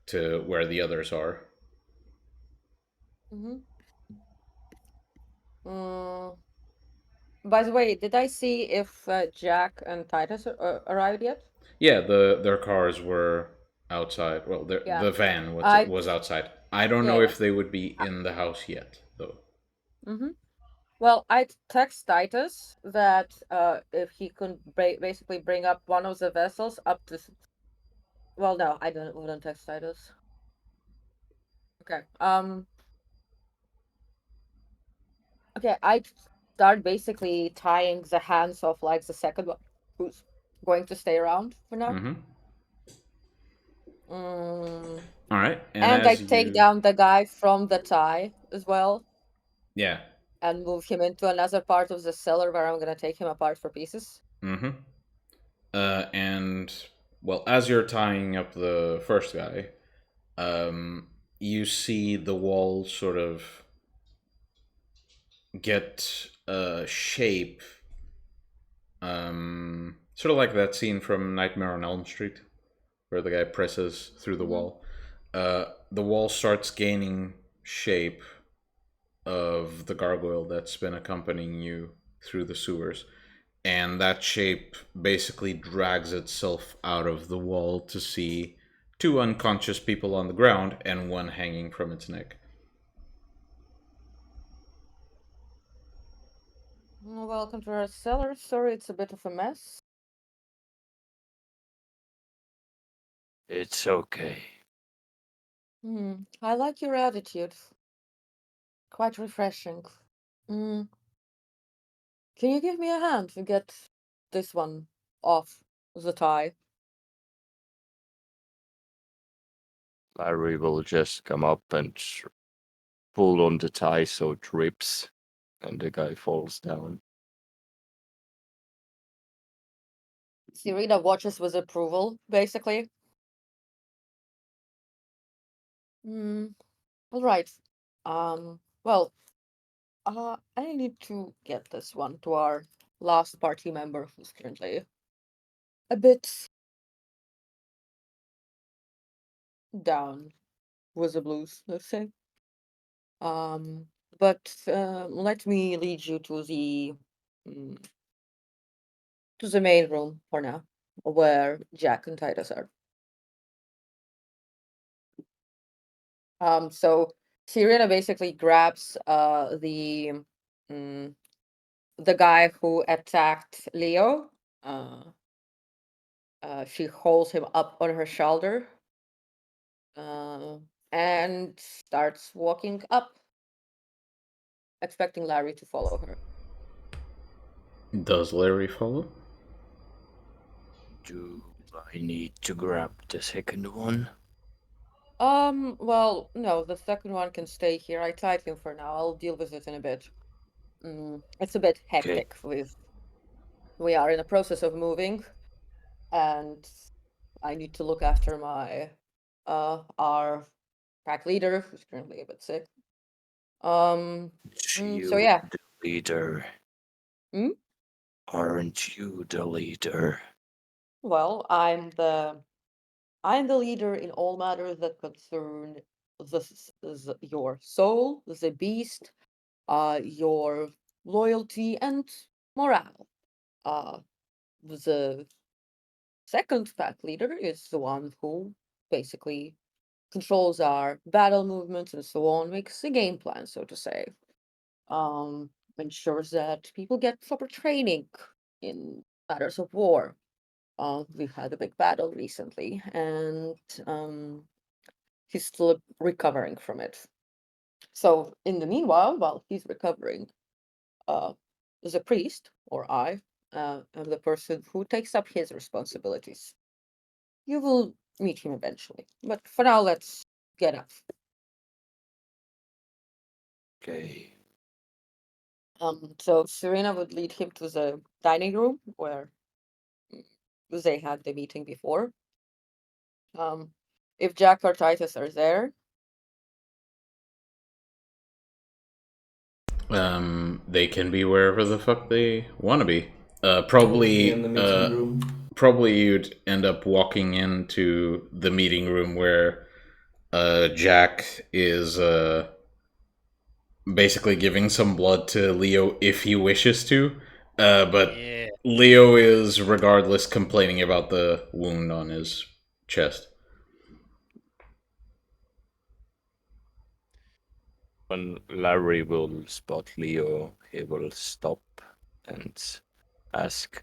to where the others are. Mm-hmm. Mm, by the way, did I see if Jack and Titus arrived yet? Yeah, their cars were outside. Well, Yeah. the van I was outside. I don't Yeah, know yeah. if they would be in the house yet, though. Mm-hmm. Well, I text Titus that if he could basically bring up one of the vessels up to. Well, no, I don't. Wouldn't text Titus. Okay. Okay. I start basically tying the hands of like the second one who's going to stay around for now. Mm-hmm. Mm, All right, and and I as take you, down the guy from the tie as well yeah, and move him into another part of the cellar where I'm gonna take him apart for pieces. mm-hmm. And well, as you're tying up the first guy, you see the wall sort of get a shape, sort of like that scene from Nightmare on Elm Street, where the guy presses through the Mm-hmm. wall. The wall starts gaining shape of the gargoyle that's been accompanying you through the sewers, and that shape basically drags itself out of the wall to see two unconscious people on the ground and one hanging from its neck. Welcome to our cellar. Sorry, it's a bit of a mess. It's okay. I like your attitude. Quite refreshing. Mm. Can you give me a hand to get this one off the tie? Larry will just come up and pull on the tie so it rips, and the guy falls down. Serena watches with approval, basically. All right. Well, I need to get this one to our last party member who's currently a bit down with the blues, let's say. But let me lead you mm, to the main room for now, where Jack and Titus are. So Serena basically grabs mm, the guy who attacked Leo. She holds him up on her shoulder, and starts walking up, expecting Larry to follow her. Does Larry follow? Do I need to grab the second one? Well, no, the second one can stay here. I tied him for now. I'll deal with it in a bit. It's a bit hectic we are in the process of moving, and I need to look after my our pack leader, who's currently a bit sick. So yeah. The leader. Hmm? Aren't you the leader? Well, I'm the leader in all matters that concern your soul, the beast, your loyalty and morale. Uh, the second pack leader is the one who basically controls our battle movements and so on, makes a game plan, so to say. Ensures that people get proper training in matters of war. We've had a big battle recently, and he's still recovering from it. So, in the meanwhile, while he's recovering, the priest, or I, am the person who takes up his responsibilities. You will meet him eventually, but for now, let's get up. Okay. So Serena would lead him to the dining room where they had the meeting before. If Jack or Titus are there, They can be wherever the fuck they want to be. Probably in the meeting room. Probably you'd end up walking into the meeting room where Jack is basically giving some blood to Leo if he wishes to. But Yeah. Leo is regardless complaining about the wound on his chest. When Larry will spot Leo, he will stop and ask,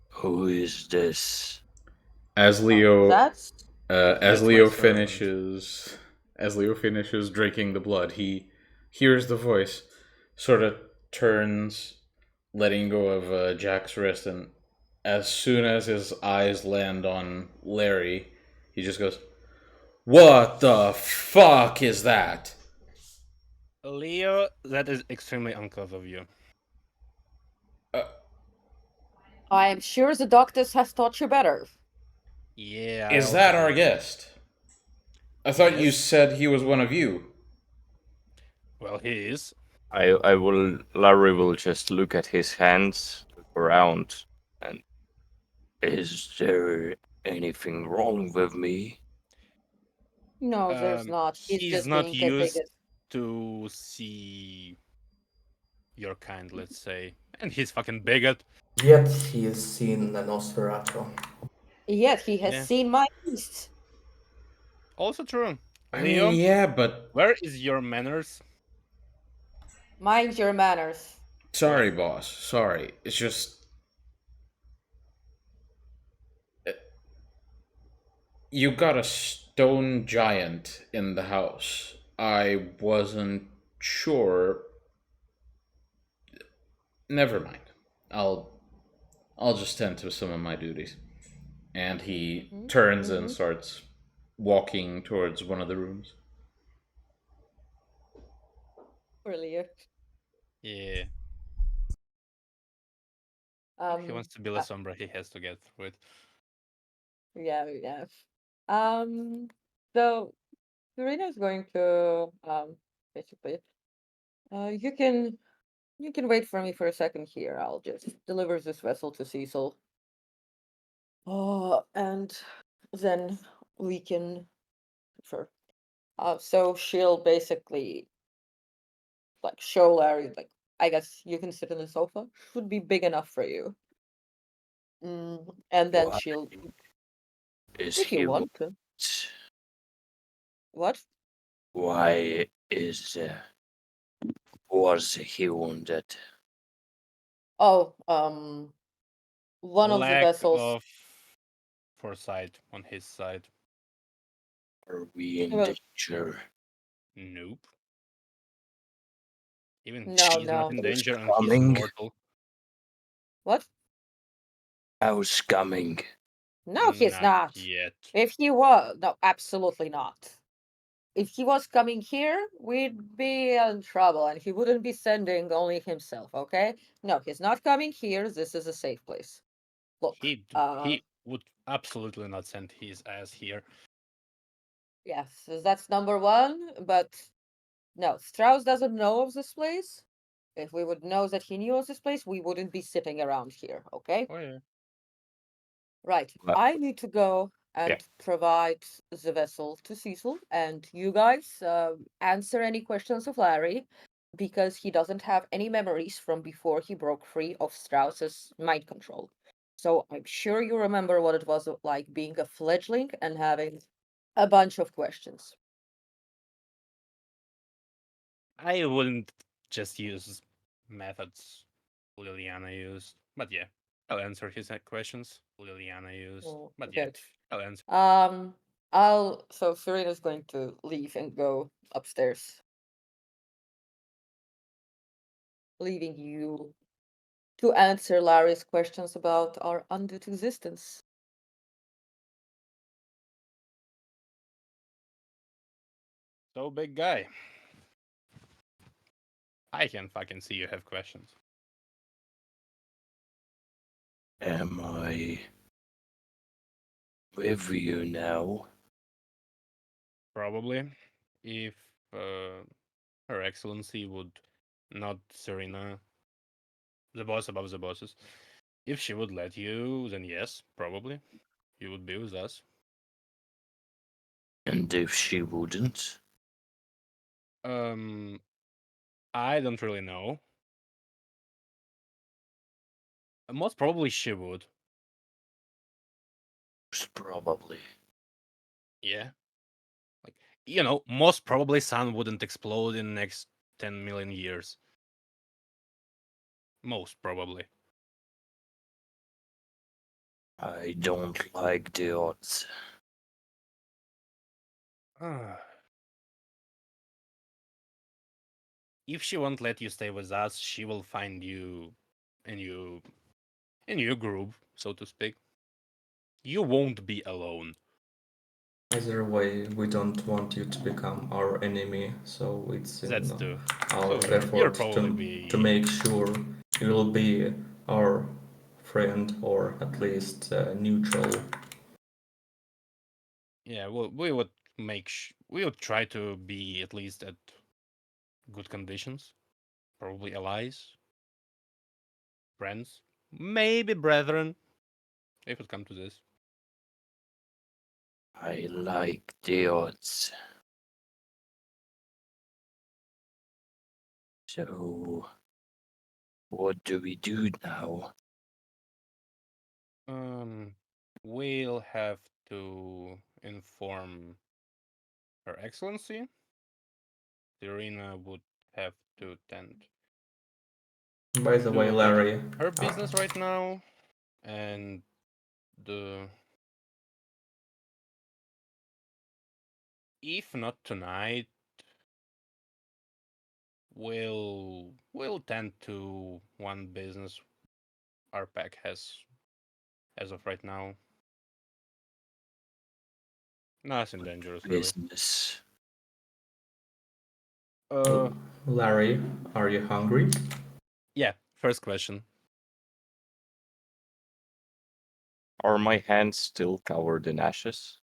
"Who is this?" As Leo that's as That's my Leo servant. finishes drinking the blood, he hears the voice, sort of turns, letting go of Jack's wrist, and as soon as his eyes land on Larry, he just goes, "What the fuck is that?" Leo, that is extremely uncouth of you. I am sure the doctors has taught you better. Yeah. Is that our guest? I thought you Yes. said he was one of you. Well, he is. Larry will just look at his hands, look around, and is there anything wrong with me? No, there's not. He's He's just not being a used bigot. to see your kind, let's say, and he's fucking bigot. Yet he has seen an Nosferatu. Yet he has Yeah. seen my beast. Also true. I Leo, mean, yeah, but where is your manners? Mind your manners. sorry, boss. Sorry. It's just you got a stone giant in the house. I wasn't sure. Never mind. I'll I'll just tend to some of my duties. And he Mm-hmm. turns and Mm-hmm. starts walking towards one of the rooms. Brilliant. Yeah. If he wants to be La Uh, Sombra, he has to get through it. yeah, yeah. Um, so Serena is going to basically you can wait for me for a second here. I'll just deliver this vessel to Cecil. And then we can sure. So she'll basically like show Larry like I guess you can sit in the sofa. Should be big enough for you. And then Why she'll is if you he want to. What? Why was he wounded? Oh, one of the Lack vessels. of foresight on his side. Are we in Well, danger? Nope. Even no, he's not no. in Who's danger and he's coming? immortal. What? How's coming? No, he's Not not. yet. If he was, no, absolutely not. If he was coming here, we'd be in trouble and he wouldn't be sending only himself, okay? No, he's not coming here. This is a safe place. Look, He would absolutely not send his ass here. yes, so that's number one, but no, Strauss doesn't know of this place. If we would know that he knew of this place, we wouldn't be sitting around here, okay? Oh yeah. Right. Well, I need to go yeah, and provide the vessel to Cecil, and you guys answer any questions of Larry because he doesn't have any memories from before he broke free of Strauss's mind control. So I'm sure you remember what it was like being a fledgling and having a bunch of questions. I wouldn't just use methods Liliana used, but yeah, I'll answer his questions Liliana used, Oh, but yeah, good. I'll answer. So Serena's going to leave and go upstairs, leaving you to answer Larry's questions about our undead existence. So big guy, I can fucking see you have questions. am I with you now? Probably, if Her Excellency would not Serena, the boss above the bosses. If she would let you, then yes, probably you would be with us. And if she wouldn't? Um, I don't really know. Most probably she would. Most probably. Yeah, like most probably sun wouldn't explode in the next 10 million years. Most probably. I don't like the odds. If she won't let you stay with us, she will find you a new group, so to speak. You won't be alone. Either way, we don't want you to become our enemy, so it's in That's too. our So you'll effort probably to be. make sure you will be our friend or at least neutral. Yeah, well, we would we would try to be at least at good conditions. Probably allies, friends, maybe brethren, if it come to this. I like the odds. So, what do we do now? We'll have to inform Her Excellency. Serena would have to tend By the way, to Larry, her business right now, and the if not tonight, we'll tend to one business our pack has as of right now. Nothing dangerous, really. Business. Larry, are you hungry? Yeah. First question. Are my hands still covered in ashes?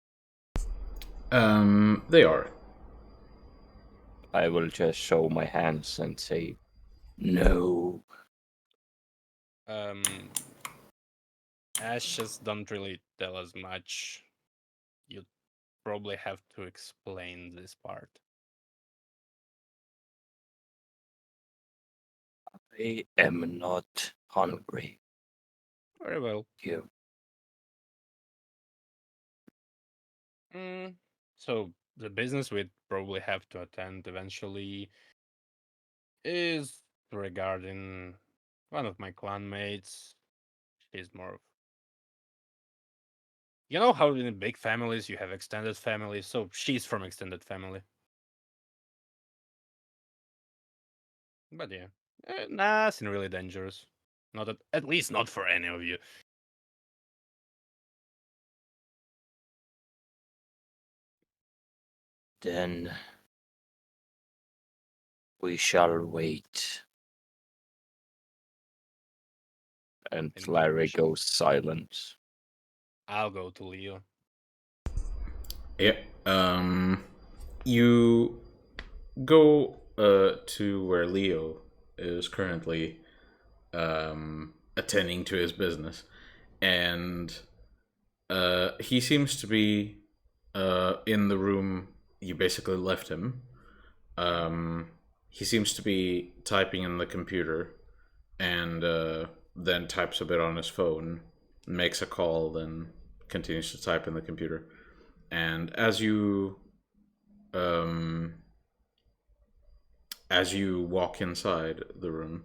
They are. I will just show my hands and say, no. Ashes don't really tell us much. You'd probably have to explain this part. I am not hungry. Very well. You. So the business we'd probably have to attend eventually is regarding one of my clanmates. She's more of, you know how in big families you have extended families, so she's from extended family. But yeah, nothing really dangerous. Not at least not for any of you. Then we shall wait. And Any other Larry question? goes silent. I'll go to Leo. Yeah. You go to where Leo is currently attending to his business, and he seems to be in the room you basically left him. He seems to be typing in the computer, and then types a bit on his phone, makes a call, then continues to type in the computer. And as you walk inside the room,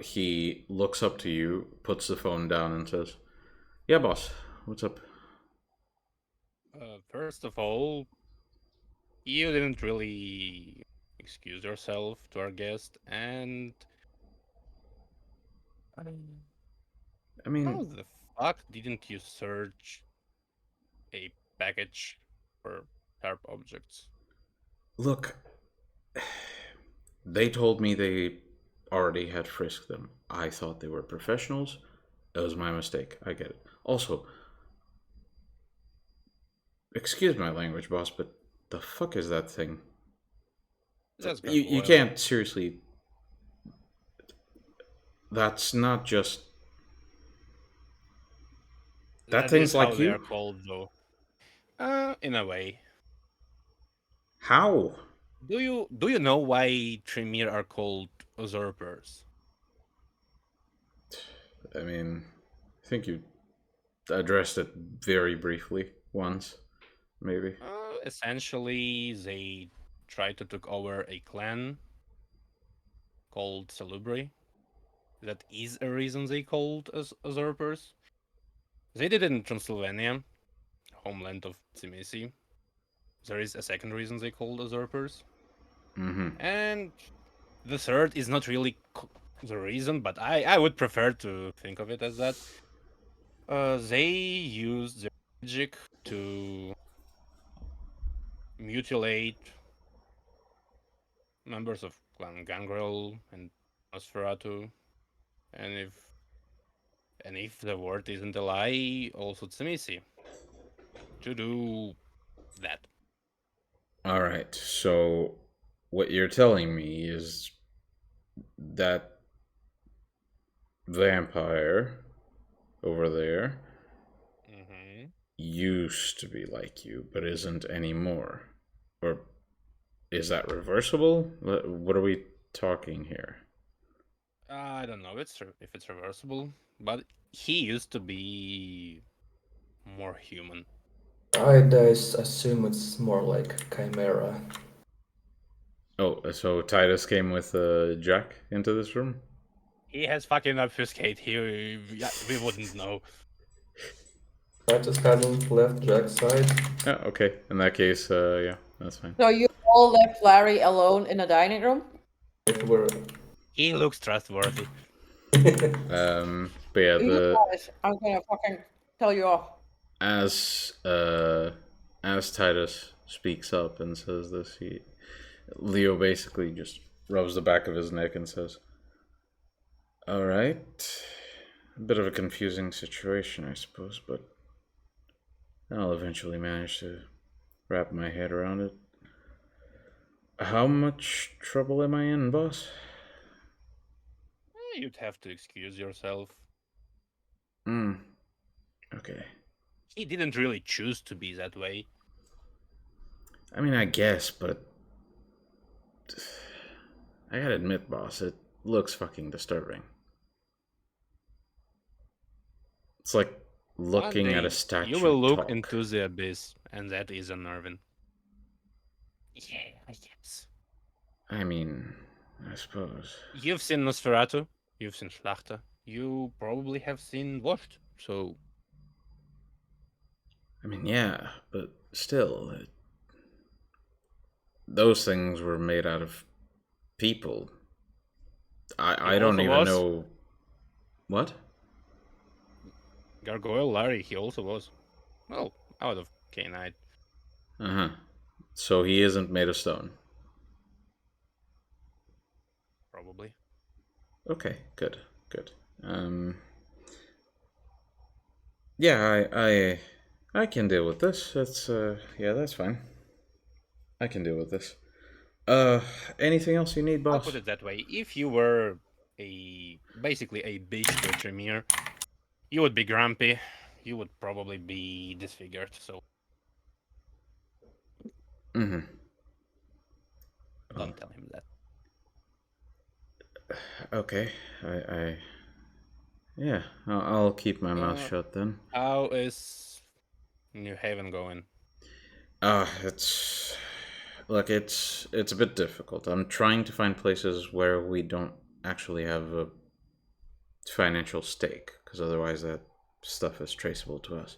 he looks up to you, puts the phone down, and says, "Yeah, boss. What's up?" First of all, you didn't really excuse yourself to our guest, and I mean, how the fuck didn't you search a package for sharp objects? look, they told me they already had frisked them. I thought they were professionals. It was my mistake. I get it. Also, excuse my language, boss, but the fuck is that thing? That's You gargoyle. can't seriously. That's not just. That That is thing's how like they are you? called, though. In a way. How? Do you know why Tremere are called usurpers? I mean, I think you addressed it very briefly once, maybe. Essentially, they tried to take over a clan called Salubri. That is a reason they called us usurpers. They did it in Transylvania, homeland of Tsimisi. There is a second reason they called usurpers. Mm-hmm. And the third is not really the reason, but I would prefer to think of it as that. They used their magic to mutilate members of Clan Gangrel and Nosferatu, and if the word isn't a lie, also Tsimisi, to do that. All right. So, what you're telling me is that vampire over there Mm-hmm. used to be like you, but isn't anymore. Or is that reversible? What are we talking here? I don't know if it's reversible, but he used to be more human. I'd assume it's more like chimera. Oh, so Titus came with Jack into this room? He has fucking obfuscate. We wouldn't know. Titus hasn't left Jack's side. Yeah, okay. In that case, yeah, that's fine. So you all left Larry alone in the dining room? If we're He looks trustworthy. But yeah, You guys, I'm gonna fucking tell you off. as Titus speaks up and says this, Leo basically just rubs the back of his neck and says, "All right, a bit of a confusing situation, I suppose, but I'll eventually manage to wrap my head around it. How much trouble am I in, boss?" You'd have to excuse yourself. Okay. He didn't really choose to be that way. I mean, I guess, but I gotta admit, boss, it looks fucking disturbing. It's like looking at a statue. You will look talk. into the abyss, and that is unnerving. Yeah, I guess. I mean, I suppose. You've seen Nosferatu, you've seen Schlachter, you probably have seen Washed, so... I mean, yeah, but still, those things were made out of people. I don't even know... What? Gargoyle Larry, he also was. Well, out of Cainite. Uh-huh. So he isn't made of stone. Probably. Okay, good. Yeah, I can deal with this. That's yeah, that's fine. I can deal with this. Anything else you need, boss? I'll put it that way. If you were basically a bitch to a Tremere, you would be grumpy. You would probably be disfigured, so... Mm-hmm. Don't tell him that. Okay, yeah, I'll keep my mouth shut then. How is New Haven going? It's a bit difficult. I'm trying to find places where we don't actually have a financial stake, because otherwise that stuff is traceable to us.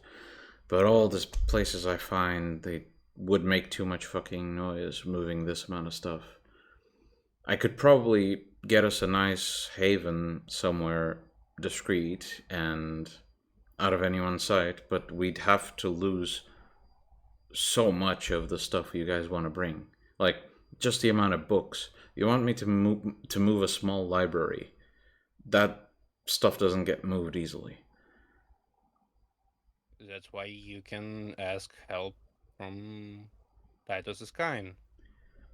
But all these places I find, they would make too much fucking noise moving this amount of stuff. I could probably get us a nice haven somewhere discreet and out of anyone's sight, but we'd have to lose so much of the stuff you guys want to bring. Like, just the amount of books. You want me to move a small library. That stuff doesn't get moved easily. That's why you can ask help from Titus's kind.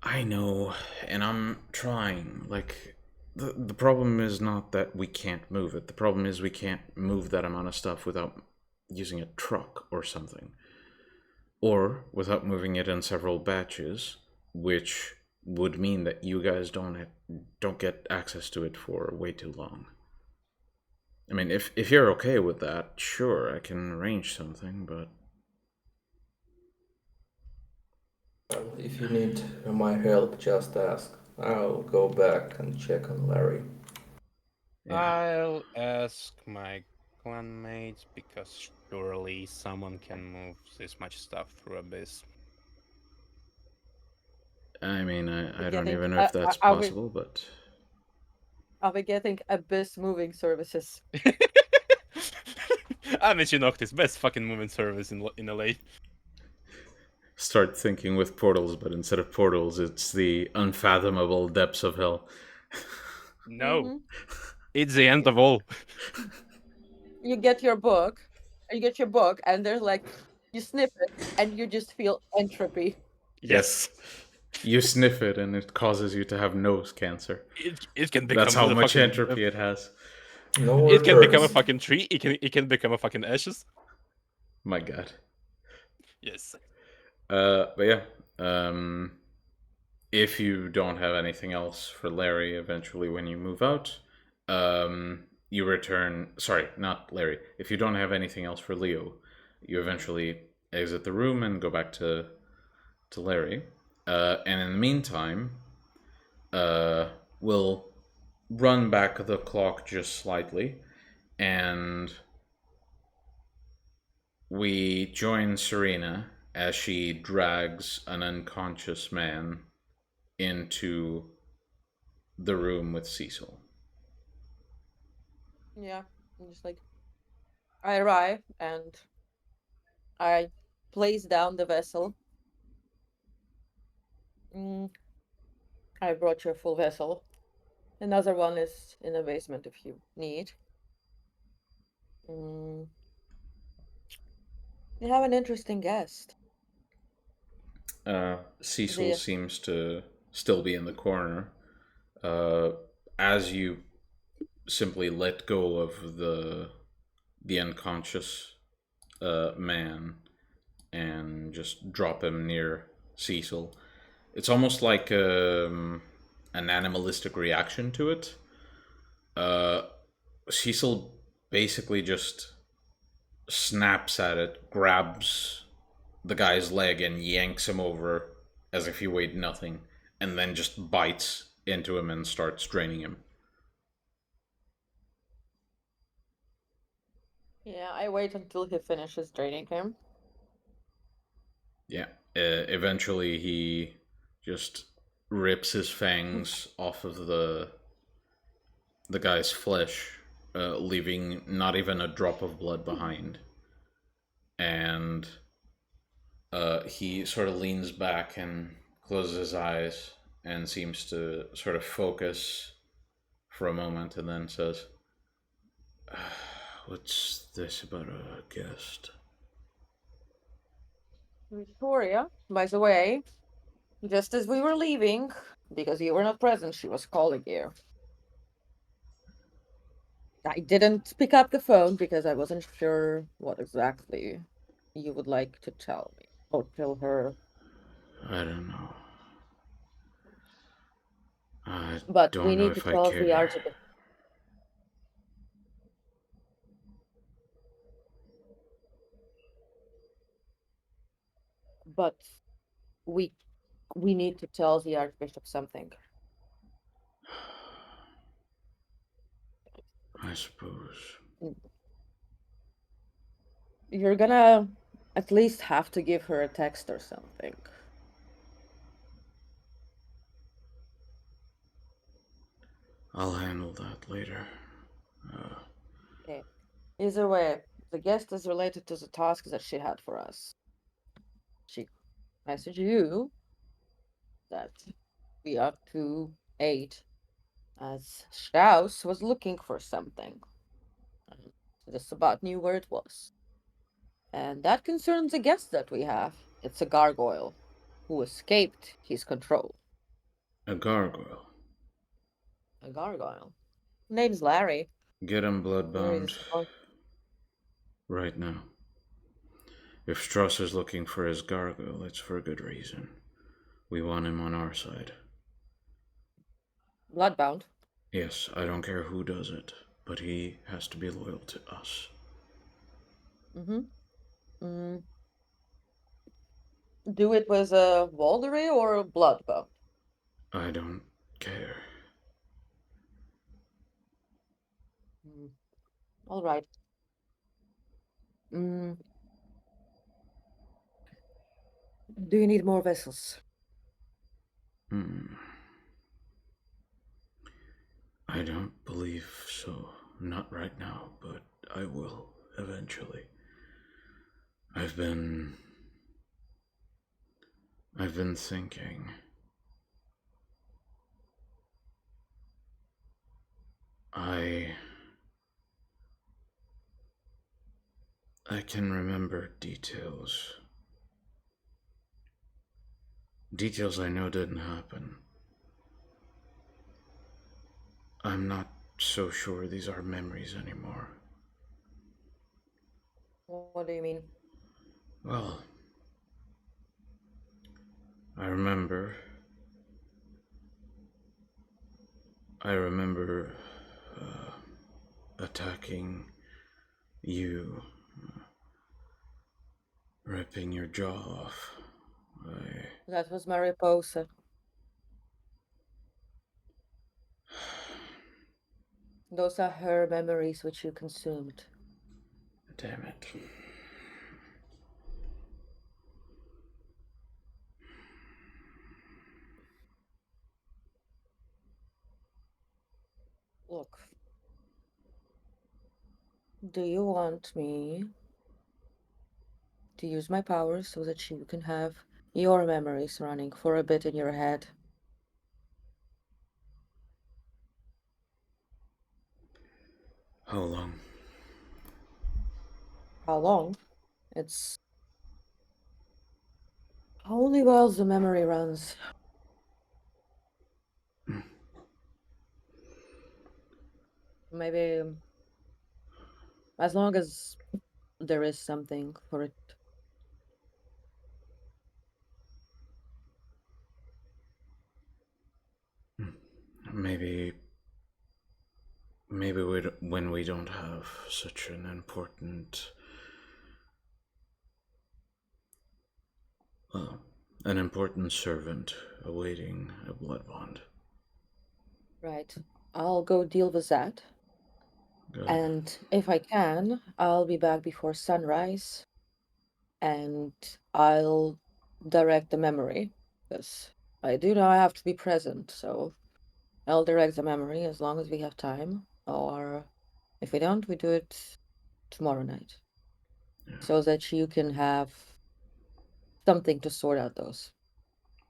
I know, and I'm trying. Like, the problem is not that we can't move it. The problem is we can't move that amount of stuff without using a truck or something. Or without moving it in several batches, which would mean that you guys don't get access to it for way too long. I mean, if you're okay with that, sure, I can arrange something, but... Well, if you need my help, just ask. I'll go back and check on Larry. Yeah. I'll ask my clanmates, because surely someone can move this much stuff through Abyss. I mean, I don't getting- even know if that's are we- possible, but... Are we getting Abyss moving services? Amici Noctis, best fucking movement service in LA. Start thinking with portals, but instead of portals, it's the unfathomable depths of hell. No, it's the end of all. You get your book, and there's like, you sniff it, and you just feel entropy. Yes. You sniff it, and it causes you to have nose cancer. It can become... That's how much entropy it has. No It can become a returns. fucking tree. It can become a fucking ashes. My god. Yes. But yeah. If you don't have anything else for Larry eventually when you move out, you return. Sorry, not Larry. If you don't have anything else for Leo, you eventually exit the room and go back to Larry. And in the meantime, we'll run back the clock just slightly, and we join Serena as she drags an unconscious man into the room with Cecil. Yeah, I'm just like, I arrive and I place down the vessel. I brought your full vessel. Another one is in the basement if you need. You have an interesting guest. Cecil seems to still be in the corner. As you simply let go of the unconscious man and just drop him near Cecil, it's almost like an animalistic reaction to it. Cecil basically just snaps at it, grabs the guy's leg and yanks him over as if he weighed nothing, and then just bites into him and starts draining him. Yeah, I wait until he finishes draining him. Yeah. Eventually, he just rips his fangs off of the guy's flesh, leaving not even a drop of blood behind. And he sort of leans back and closes his eyes and seems to sort of focus for a moment, and then says, "What's this about a guest?" Victoria, by the way, just as we were leaving, because you were not present, she was calling you. I didn't pick up the phone because I wasn't sure what exactly you would like to tell me or tell her. I don't know. I But don't we know need to if I tell the care. Archbishop. But we need to tell the Archbishop something. I suppose. You're gonna at least have to give her a text or something. I'll handle that later. Okay. Either way, the guest is related to the task that she had for us. She messaged you that we are to aid as Strauss was looking for something. And the Sabbat knew where it was. And that concerns a guest that we have. It's a gargoyle who escaped his control. A gargoyle. A gargoyle. Name's Larry. Get him Very bloodbound disappointed. right now. If Strauss is looking for his gargoyle, it's for a good reason. We want him on our side. Bloodbound. Yes, I don't care who does it, but he has to be loyal to us. Do it with a Waldery or a Bloodbound? I don't care. All right. Do you need more vessels? I don't believe so. Not right now, but I will eventually. I've been thinking. I can remember details. Details I know didn't happen. I'm not so sure these are memories anymore. What do you mean? Well, I remember attacking you, ripping your jaw off. That was Mariposa. Those are her memories which you consumed. Damn it. Look. Do you want me to use my powers so that you can have your memories running for a bit in your head? How long? How long? It's only while the memory runs. Maybe as long as there is something for it. Maybe when we don't have such an important, well, an important servant awaiting a blood bond. Right. I'll go deal with that. Good. And if I can, I'll be back before sunrise. And I'll direct the memory. Because I do know I have to be present, so I'll direct the memory as long as we have time. Or if we don't, we do it tomorrow night. Yeah. So that you can have something to sort out those.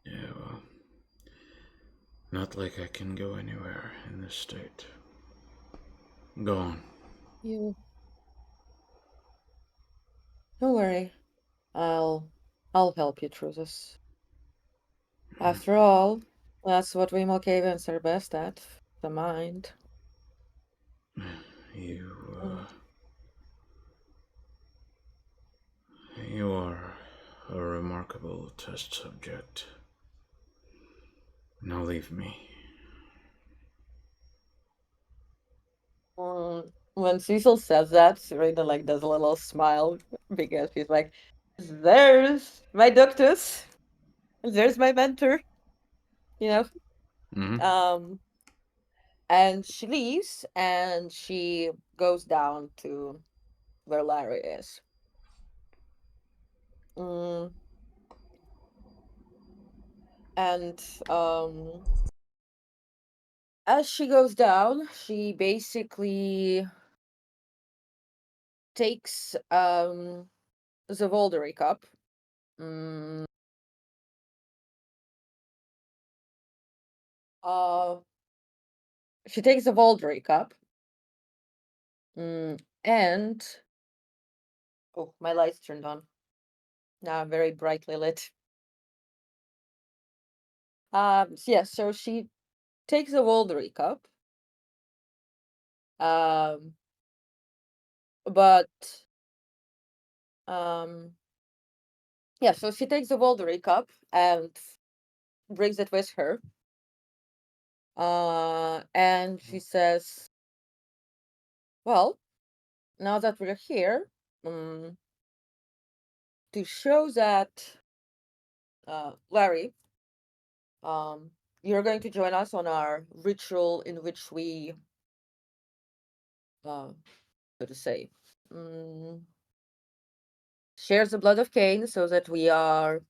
Yeah, well, not like I can go anywhere in this state. Go on. Don't worry. I'll help you through this. After all, that's what we Malkavians are best at, the mind. You are a remarkable test subject. Now leave me. When Cecil says that, Serena like does a little smile because she's like, "There's my Ductus, there's my mentor," you know. Mm-hmm. And she leaves and she goes down to where Larry is. And as she goes down, she basically takes the Voldery cup. She takes the Voldery cup. And oh, my lights turned on. Now I'm very brightly lit. So she takes the Voldery cup. But so she takes the Voldery cup and brings it with her. And she says, "Well, now that we're here, to show that Larry, you're going to join us on our ritual in which we, how to say, shares the blood of Cain, so that we are,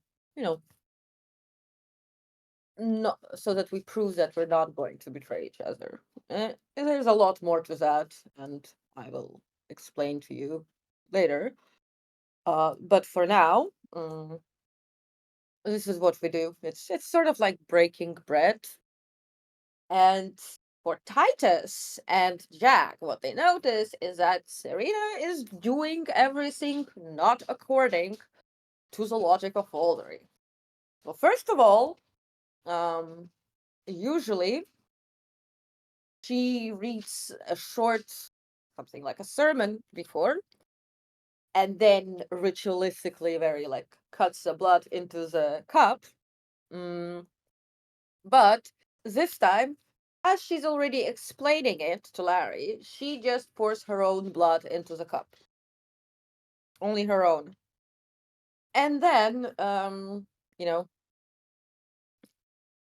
not so that we prove that we're not going to betray each other. There's a lot more to that, and I will explain to you later. But for now, this is what we do. It's sort of like breaking bread. And for Titus and Jack, what they notice is that Serena is doing everything not according to the logic of Voldery. Well, first of all, usually she reads a short, something like a sermon before, and then ritualistically very like cuts the blood into the cup. But this time, as she's already explaining it to Larry, she just pours her own blood into the cup. Only her own. And then, you know,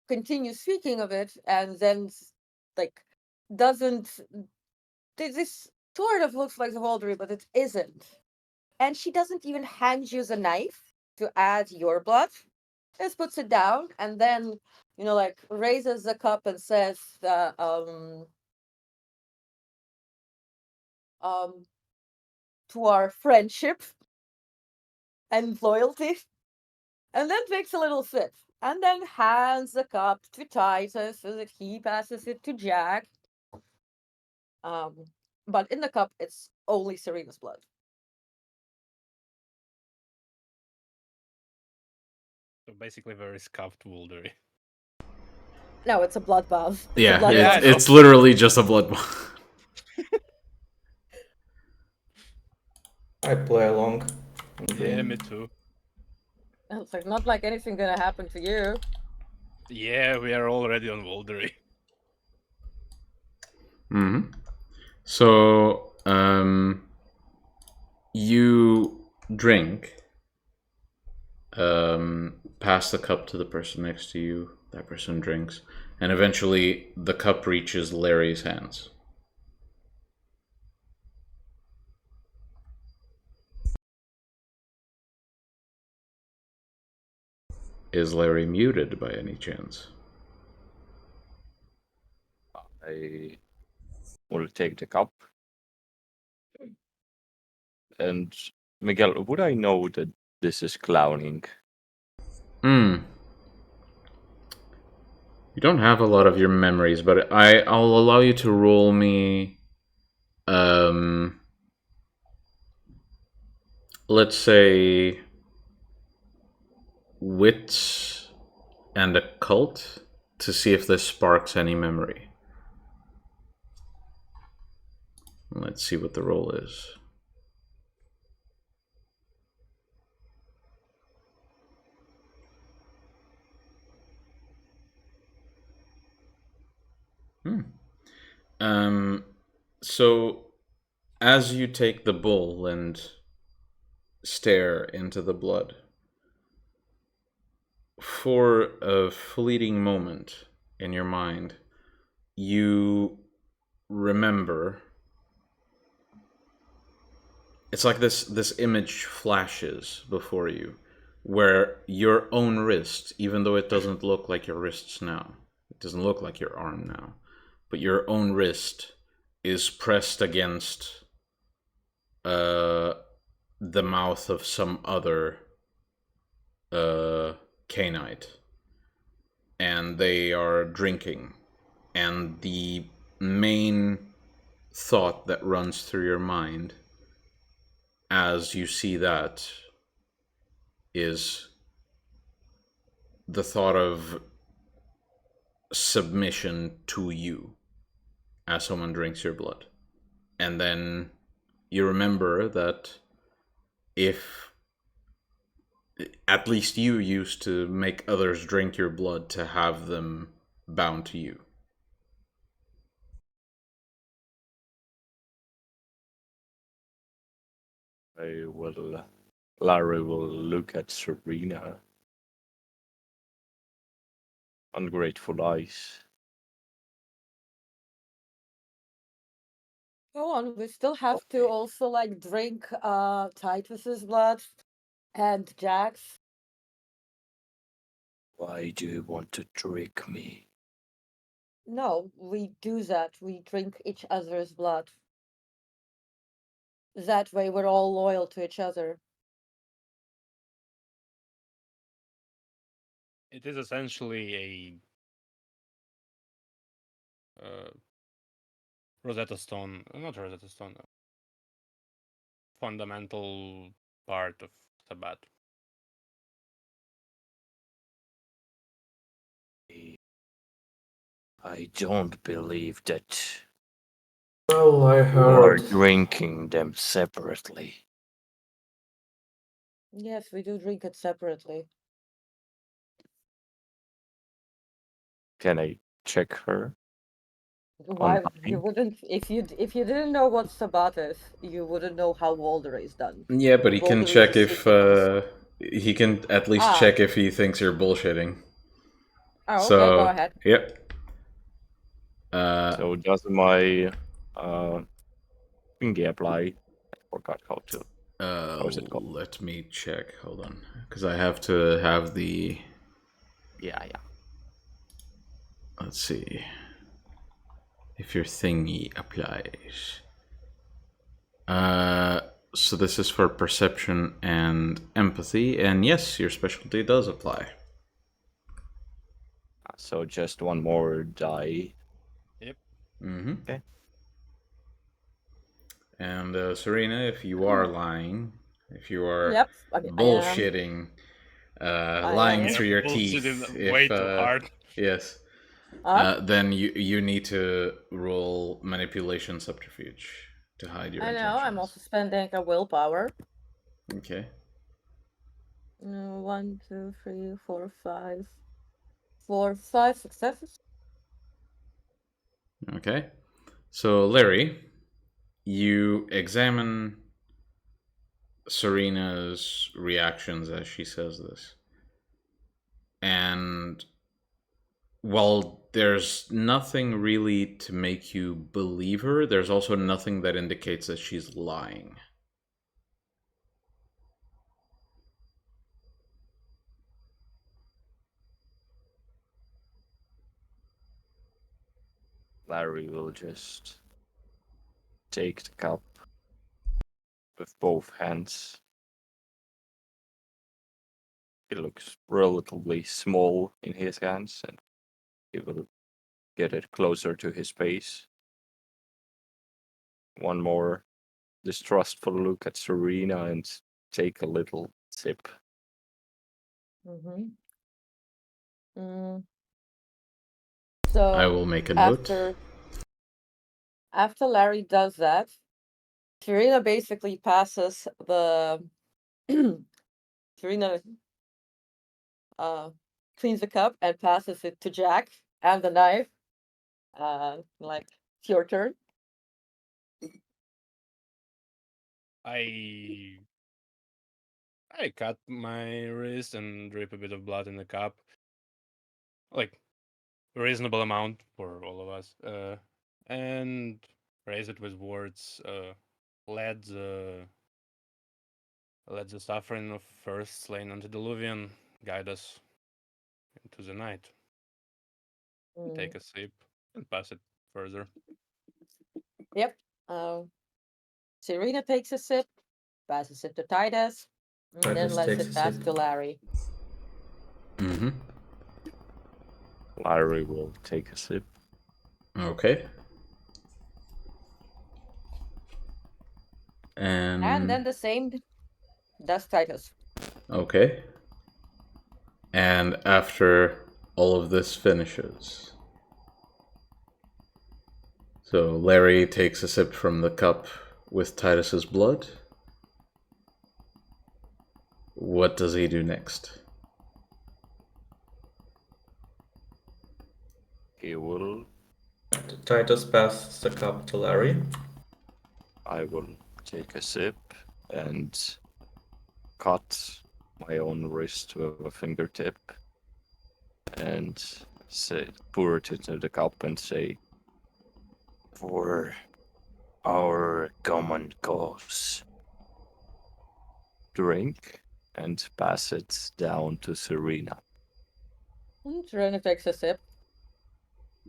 continues speaking of it, and then, like, doesn't. This sort of looks like the Voldery, but it isn't. And she doesn't even hand you the knife to add your blood. Just puts it down and then, like raises the cup and says, to our friendship and loyalty, and then takes a little sip, and then hands the cup to Titus so that he passes it to Jack. But in the cup, it's only Serena's blood. So basically, very scuffed Woldery. No, it's a bloodbath. It's Yeah, a bloodbath. it's literally just a blood bath. I play along. Yeah, me too. It's like not like anything gonna happen to you. Yeah, we are already on Woldery. So, you drink, pass the cup to the person next to you. That person drinks, and eventually the cup reaches Larry's hands. Is Larry muted by any chance? I will take the cup. And Miguel, would I know that this is clowning? You don't have a lot of your memories, but I'll allow you to roll me, let's say, wits and occult to see if this sparks any memory. Let's see what the roll is. So as you take the bowl and stare into the blood, for a fleeting moment in your mind, you remember. It's like this image flashes before you, where your own wrist, even though it doesn't look like your wrists now, it doesn't look like your arm now, but your own wrist is pressed against the mouth of some other Cainite, and they are drinking, and the main thought that runs through your mind as you see that is the thought of submission to you as someone drinks your blood. And then you remember that if at least you used to make others drink your blood to have them bound to you. Larry will look at Serena. Ungrateful eyes. Go on, we still have to also like drink Titus's blood and Jack's. Why do you want to trick me? No, we do that. We drink each other's blood. That way we're all loyal to each other. It is essentially a Rosetta Stone, not Rosetta Stone, fundamental part of Sabbat. I don't believe that Well, I you are heard. drinking them separately. Yes, we do drink it separately. Can I check her? Why you online. wouldn't if you didn't know what Sabbat is, you wouldn't know how Walder is done. Yeah, but he can Walder check is if sitting on his. he can at least Ah. check if he thinks you're bullshitting. Oh, So, okay, go ahead. Yep. So does my thingy apply? I forgot how to. How is it called? Let me check. Hold on, because I have to have the. Yeah. Let's see if your thingy applies. So this is for perception and empathy, and yes, your specialty does apply. So just one more die. Yep. Mm-hmm. Okay. And Serena, if you are lying, if you are Yep, I am. bullshitting, lying am. through your Bullshitting teeth, way if too hard. yes, then you need to roll manipulation subterfuge to hide your I know. intentions. I'm also spending a willpower. Okay. 1, 2, 3, 4, 5. 4, 5 successes. Okay. So Larry, you examine Serena's reactions as she says this. And while there's nothing really to make you believe her, there's also nothing that indicates that she's lying. Larry will just take the cup with both hands. It looks relatively small in his hands, and he will get it closer to his face. One more distrustful look at Serena and take a little sip. Mm-hmm. So I will make a note. After Larry does that, Serena basically passes the Serena cleans the cup and passes it to Jack and the knife. Like, it's your turn. I cut my wrist and drip a bit of blood in the cup. Like, a reasonable amount for all of us. And raise it with words. Let the suffering of first slain antediluvian guide us into the night. Take a sip and pass it further. Yep. Serena takes a sip, passes it to Titus, and then Titus lets takes it a pass sip. to Larry. Mm-hmm. Larry will take a sip. Okay. And then the same does Titus. Okay. And after all of this finishes, so Larry takes a sip from the cup with Titus's blood. What does he do next? He will. Titus passes the cup to Larry. I will take a sip and cut my own wrist with a fingertip and pour it into the cup and say, "For our common cause." Drink and pass it down to Serena. Serena takes a sip.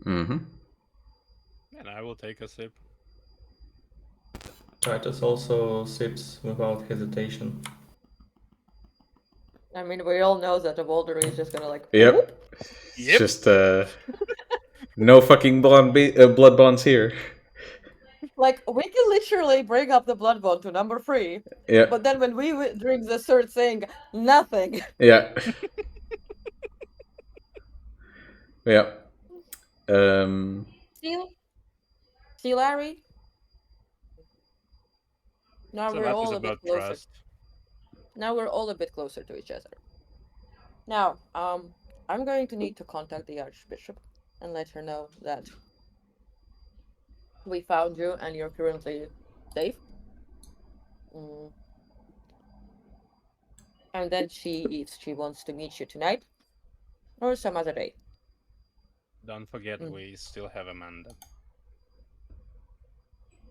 Mm-hmm. And I will take a sip. Titus also sips without hesitation. I mean, we all know that the boulder is just gonna like. Yep. Whoop. It's just no fucking blood bonds here. Like, we can literally bring up the blood bond to number 3. Yeah. But then when we drink the third thing, nothing. Yeah. Yeah. See, Larry? Now So we're that all is a bit about closer. trust. Now we're all a bit closer to each other. Now, I'm going to need to contact the Archbishop and let her know that We found you, and you're currently safe. And then if she wants to meet you tonight or some other day. Don't forget, Mm. we still have Amanda.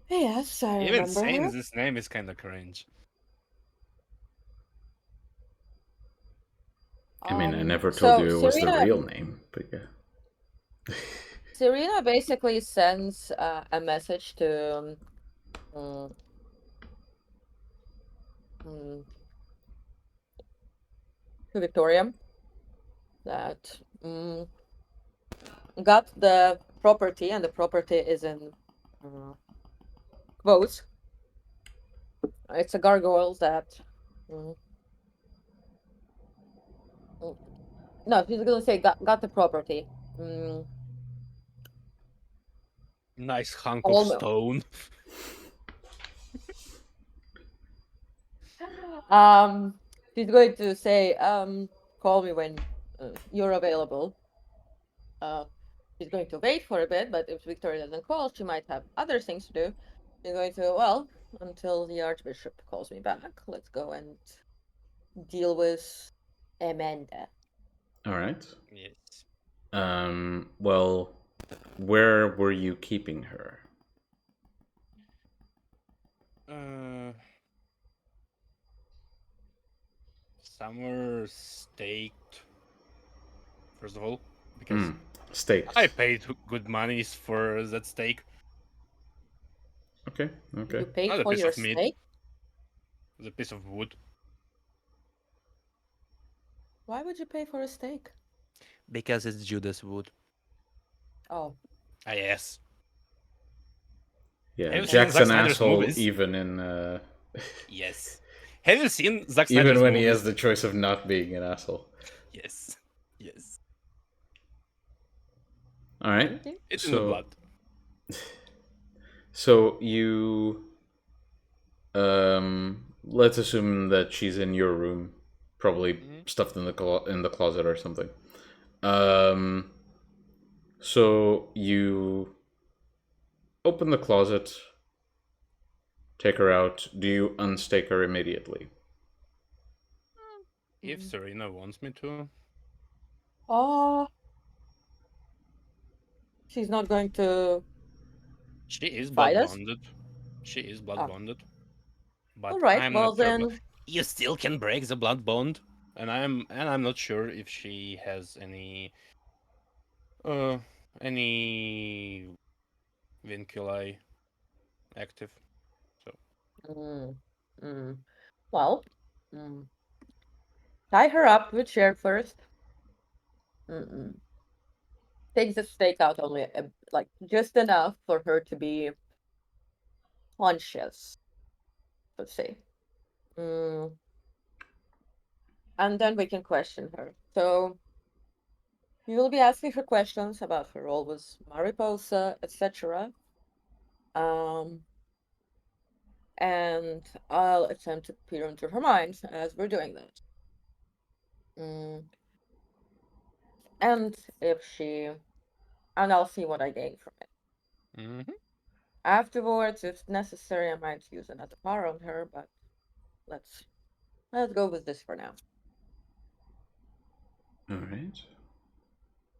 Yes, I Even remember saying her. this name is kind of cringe. I mean, I never told you it was the real name, but yeah. Serena basically sends a message to Victoria that got the property, and the property is in quotes. It's a gargoyle that. No, she's gonna say got the property. Nice hunk of Almost. stone. She's going to say, call me when you're available. She's going to wait for a bit, but if Victoria doesn't call, she might have other things to do. She's going to, well, until the Archbishop calls me back, let's go and deal with Amanda. All right. Yes. Well, where were you keeping her? Somewhere staked. First of all, because Stakes. I paid good monies for that steak. Okay. You paid Not a for piece your of meat. steak? The piece of wood. Why would you pay for a steak? Because it's Judas wood. Oh. Ah, yes. Yeah, Have you seen Jack's Zack an Snyder's asshole movies? even in. Yes. Have you seen Zack Snyder's even when movies? he has the choice of not being an asshole. Yes. Yes. All right. It's in the blood. So you let's assume that she's in your room, probably stuffed in the closet or something. So you open the closet, take her out. Do you unstake her immediately? If Serena wants me to. Oh. She's not going to. She is fight blood us? bonded. She is blood bonded. But All right, I'm well not sure. then. You still can break the blood bond, and I'm not sure if she has any vinculi active. So Well, tie her up with chair first. Take the stake out only, like just enough for her to be conscious, let's say. And then we can question her. So you will be asking her questions about her role with Mariposa, etc. And I'll attempt to peer into her mind as we're doing that. And I'll see what I gain from it. Afterwards, if necessary, I might use another power on her, but let's go with this for now. All right.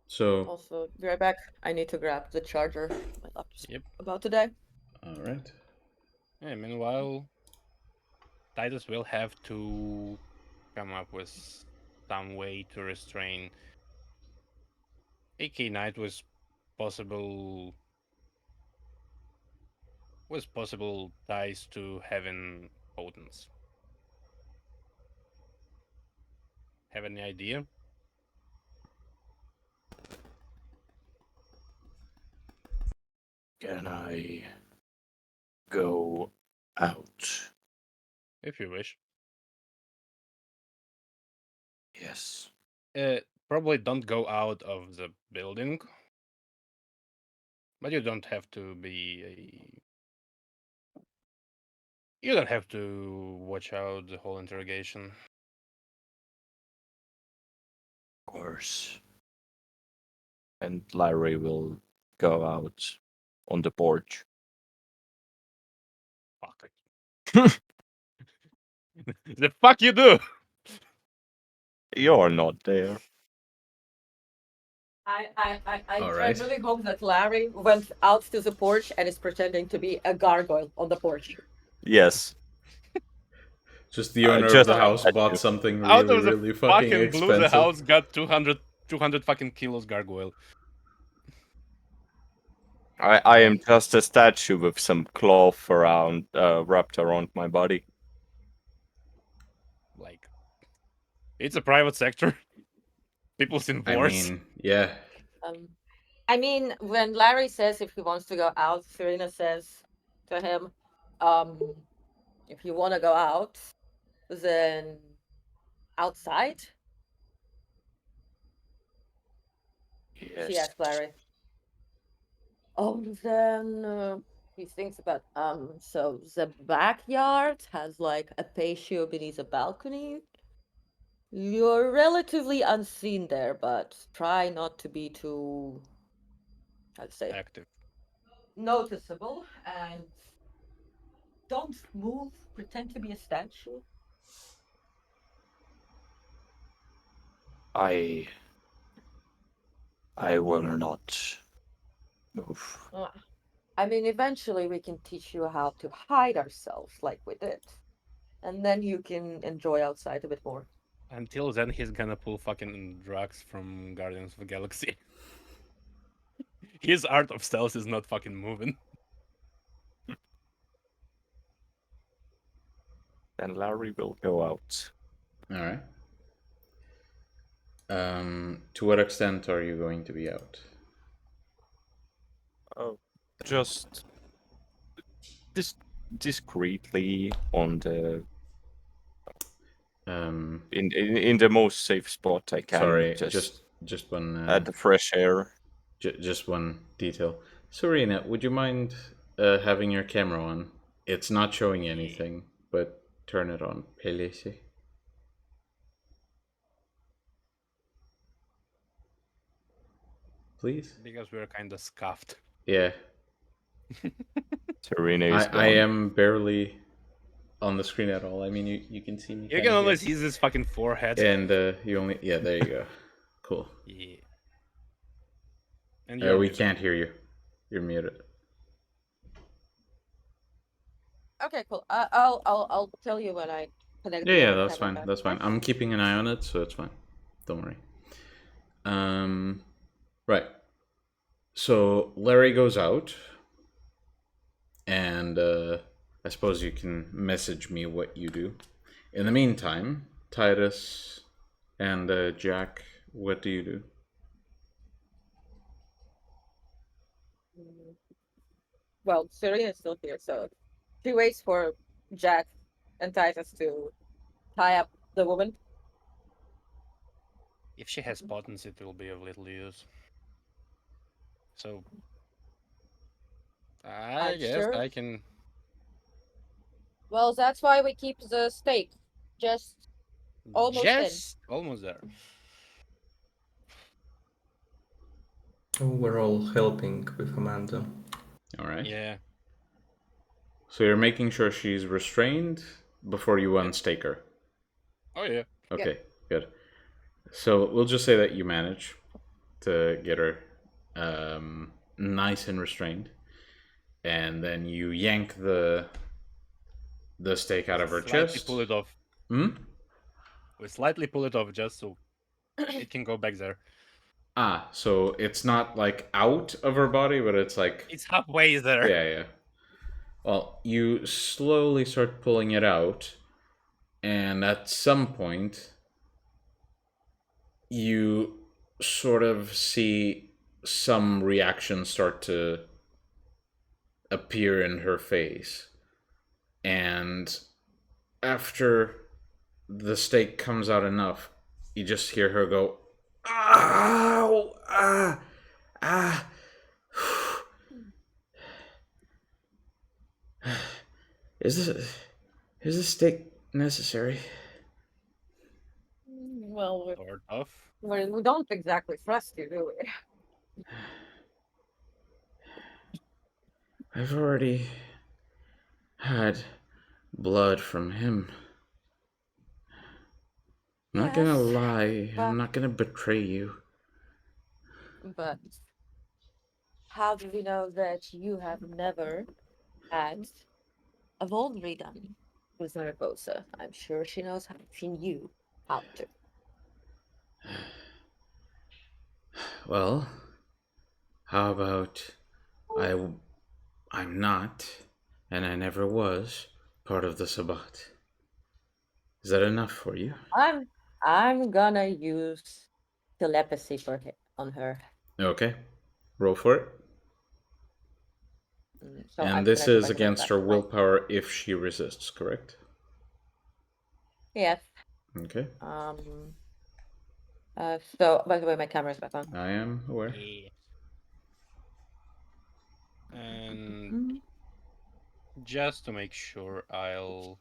So. Also, be right back. I need to grab the charger. My laptop's about to die. All right. Yeah, meanwhile, Titus will have to come up with some way to restrain a Cainite with possible ties to heaven potence. Have any idea? Can I go out? If you wish. Yes. Probably don't go out of the building. But you don't have to You don't have to watch out the whole interrogation. Of course. And Larry will go out on the porch. The fuck you do? You're not there. I Alright. really hope that Larry went out to the porch and is pretending to be a gargoyle on the porch. Yes. Just the owner of Just the house at bought you. something Out really, of the really fucking fucking blue, the expensive. house got 200 fucking kilos gargoyle. I am just a statue with some cloth around, wrapped around my body. Like, it's a private sector. People's in I wars. mean, yeah. I mean, when Larry says if he wants to go out, Serena says to him, if you want to go out, then outside? She Yes. asked Larry. Oh, then he thinks about, so the backyard has like a patio beneath a balcony. You're relatively unseen there, but try not to be too, I'd say, Active. noticeable, and don't move, pretend to be a statue. I will not move. I mean, eventually we can teach you how to hide ourselves like we did. And then you can enjoy outside a bit more. Until then, he's gonna pull fucking drugs from Guardians of the Galaxy. His art of stealth is not fucking moving. Then Larry will go out. Alright. To what extent are you going to be out? Oh, just discreetly on the in the most safe spot I can. Sorry, just one at the fresh air. just one detail. Serena, would you mind having your camera on? It's not showing anything, but turn it on. Pelesi. Please? Because we're kind of scuffed. Yeah. Serena is I am barely on the screen at all. I mean, you can see me. You can only see his fucking forehead. And you only... Yeah, there you go. Cool. Yeah. And we muted. can't hear you. You're muted. Okay, cool. I'll tell you when I connect. Yeah, that's fine. That's fine. I'm keeping an eye on it, so it's fine. Don't worry. Right. So Larry goes out, and I suppose you can message me what you do. In the meantime, Titus and Jack, what do you do? Well, Serena is still here, so she waits for Jack and Titus to tie up the woman. If she has buttons, it will be of little use. So, I guess sure. I can. Well, that's why we keep the stake. Just almost almost there. We're all helping with Amanda. All right. Yeah. So you're making sure she's restrained before you unstake her. Oh yeah. Okay, good. So we'll just say that you manage to get her nice and restrained, and then you yank the stake out of her chest. Pull it off. Hmm? We slightly pull it off just so it can go back there. Ah, so it's not like out of her body, but it's like... It's halfway there. Yeah. Well, you slowly start pulling it out, and at some point, you sort of see some reaction start to appear in her face. And after the stake comes out enough, you just hear her go, "Ow! Ah! Is this stake necessary?" well, Sort of. we don't exactly trust you, do we? I've already had blood from him. I'm not gonna Yes, lie. I'm but not gonna betray you. but how do we know that you have never had a vold redone with Mariposa? I'm sure she knows how. She knew how to. Well, how about I? I'm not, and I never was part of the Sabbat. Is that enough for you? I'm gonna use telepathy on her. Okay, roll for it. So And can this I go is back to my against her class, right? willpower if she resists, correct? Yes. Okay, Um. So by the way, my camera's back on. I am aware. Yeah. And Mm. just to make sure, I'll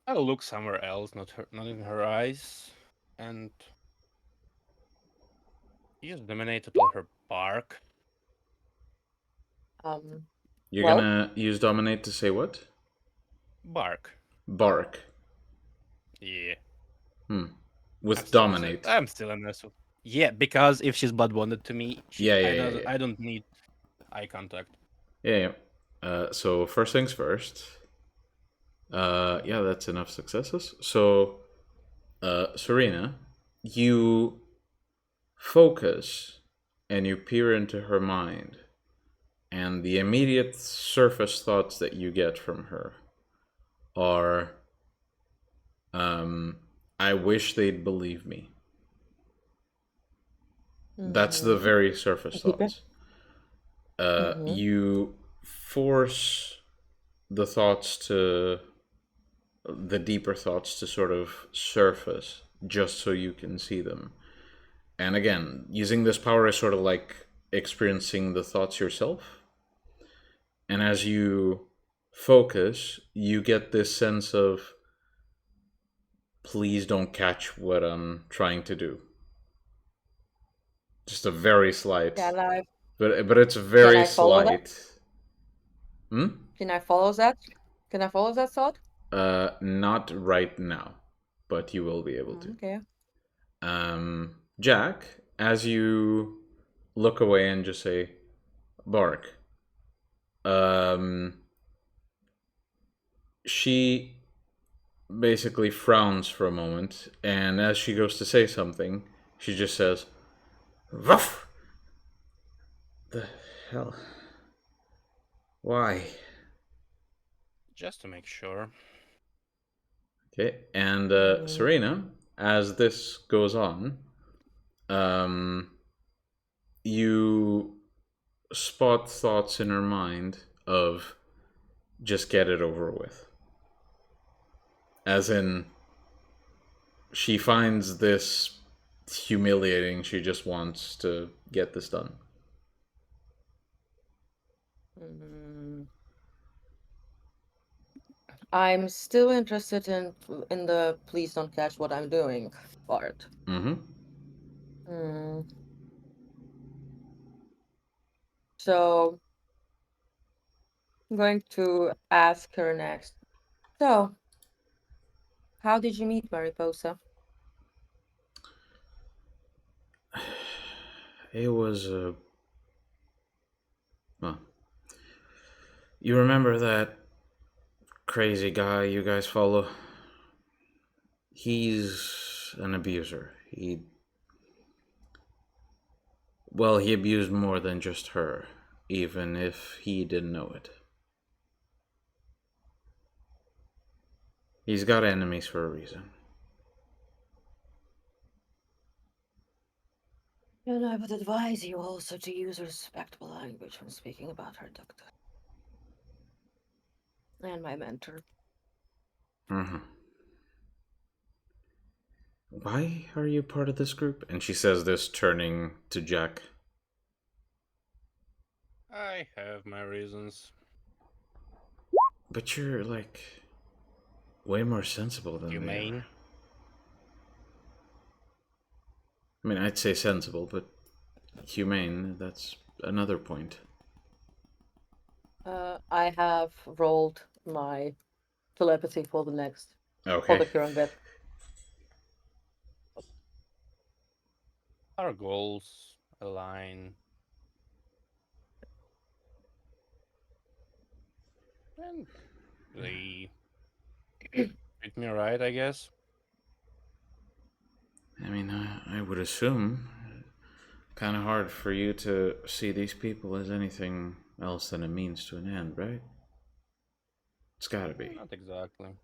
look somewhere else, not in her eyes, and use dominate to tell her bark. You're Well, gonna use dominate to say what? Bark. Bark. Yeah. With dominate. I'm still in this. Yeah, because if she's blood bonded to me, Yeah. I don't need eye contact. Yeah. So first things first. Yeah, that's enough successes. So, Serena, you focus and you peer into her mind, and the immediate surface thoughts that you get from her are, I wish they'd believe me. That's the very surface deeper. thoughts. You force the thoughts to, the deeper thoughts to sort of surface just so you can see them. And again, using this power is sort of like experiencing the thoughts yourself. And as you focus, you get this sense of, please don't catch what I'm trying to do. Just a very slight, Can I but it's can very I follow that? slight. Hmm? Can I follow that? Can I follow that thought? Not right now, but you will be able to. Okay. Jack, as you look away and just say, bark, she basically frowns for a moment, and as she goes to say something, she just says, "Ruff! The hell? Why?" Just to make sure. Okay, and Serena, as this goes on, you spot thoughts in her mind of just get it over with. As in, she finds this humiliating, she just wants to get this done. I'm still interested in the please don't catch what I'm doing part. Mm-hmm. So I'm going to ask her next. So, how did you meet Mariposa? It was well, you remember that crazy guy you guys follow? He's an abuser. He abused more than just her, even if he didn't know it. He's got enemies for a reason. And I would advise you also to use respectful language when speaking about her doctor and my mentor. Mm-hmm. Why are you part of this group? And she says this, turning to Jack. I have my reasons. But you're, like, way more sensible than they Humane. are. I mean, I'd say sensible, but humane, that's another point. I have rolled my telepathy for the Okay. current bit. Our goals align. And they treat me right, I guess. I mean, I would assume kind of hard for you to see these people as anything else than a means to an end, right? It's gotta be. Not exactly.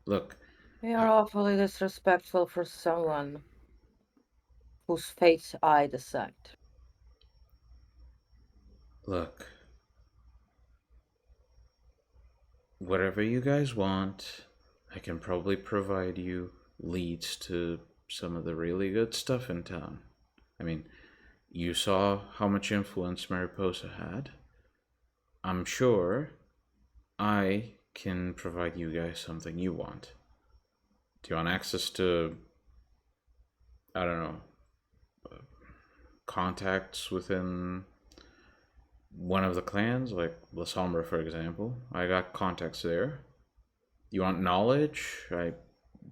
Look, You are awfully disrespectful for someone whose fate I decide. look. Whatever you guys want, I can probably provide you leads to some of the really good stuff in town. I mean, you saw how much influence Mariposa had. I'm sure I can provide you guys something you want. Do you want access to, I don't know, contacts within one of the clans, like La Sombra, for example? I got contacts there. You want knowledge? I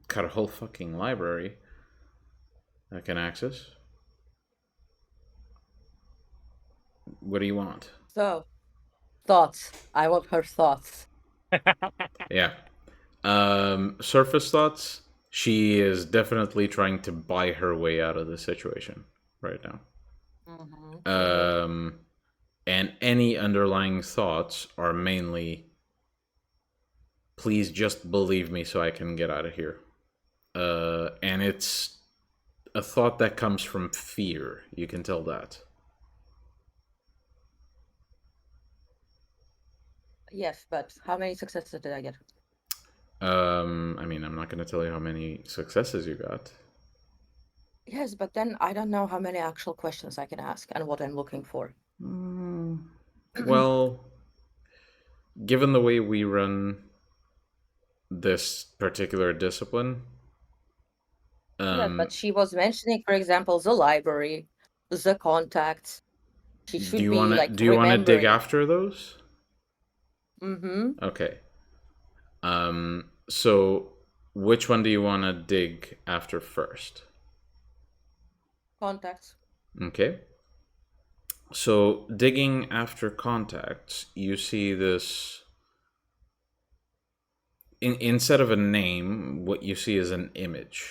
got a whole fucking library I can access. What do you want? So, thoughts. I want her thoughts. Yeah. Surface thoughts. She is definitely trying to buy her way out of the situation right now. Mm-hmm. And any underlying thoughts are mainly, please just believe me so I can get out of here. And it's a thought that comes from fear. You can tell that. Yes, but how many successes did I get? I mean, I'm not going to tell you how many successes you got. Yes, but then I don't know how many actual questions I can ask and what I'm looking for. Well, given the way we run this particular discipline, Yes, but she was mentioning, for example, the library, the contacts. She do should you be want to like do you want to dig remembering. after those? Mm-hmm. Okay. So which one do you want to dig after first? Contacts. Okay. So digging after contacts, you see this instead of a name, what you see is an image.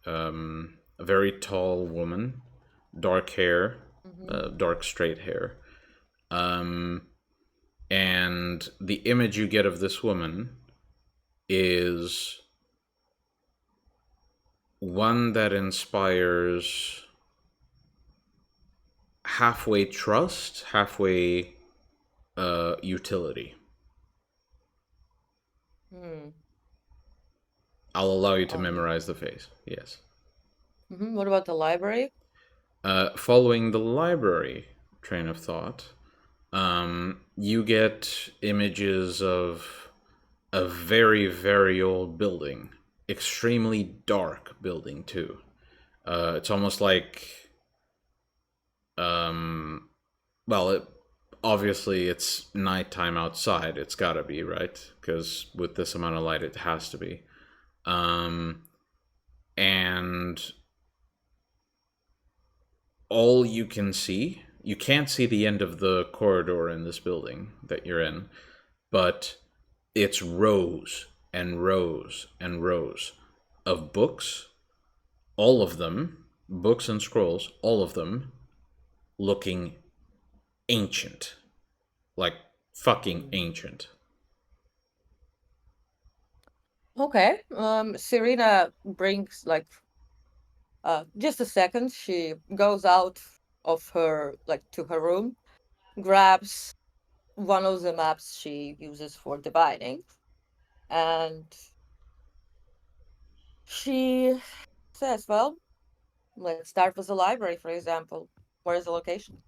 A very tall woman, dark hair, dark straight hair. And the image you get of this woman is one that inspires halfway trust, halfway utility. I'll allow you to memorize the face. Yes. What about the library? Following the library train of thought, you get images of a very, very old building, extremely dark building too. It's almost like, well, obviously it's nighttime outside. It's gotta be, right? Because with this amount of light, it has to be. And all you can see, you can't see the end of the corridor in this building that you're in, but it's rows and rows and rows of books, all of them, books and scrolls, all of them looking ancient. Like fucking ancient. Okay. Serena brings like just a second. She goes out of her to her room, grabs one of the maps she uses for dividing, and she says, "Well, let's start with the library, for example. Where is the location?"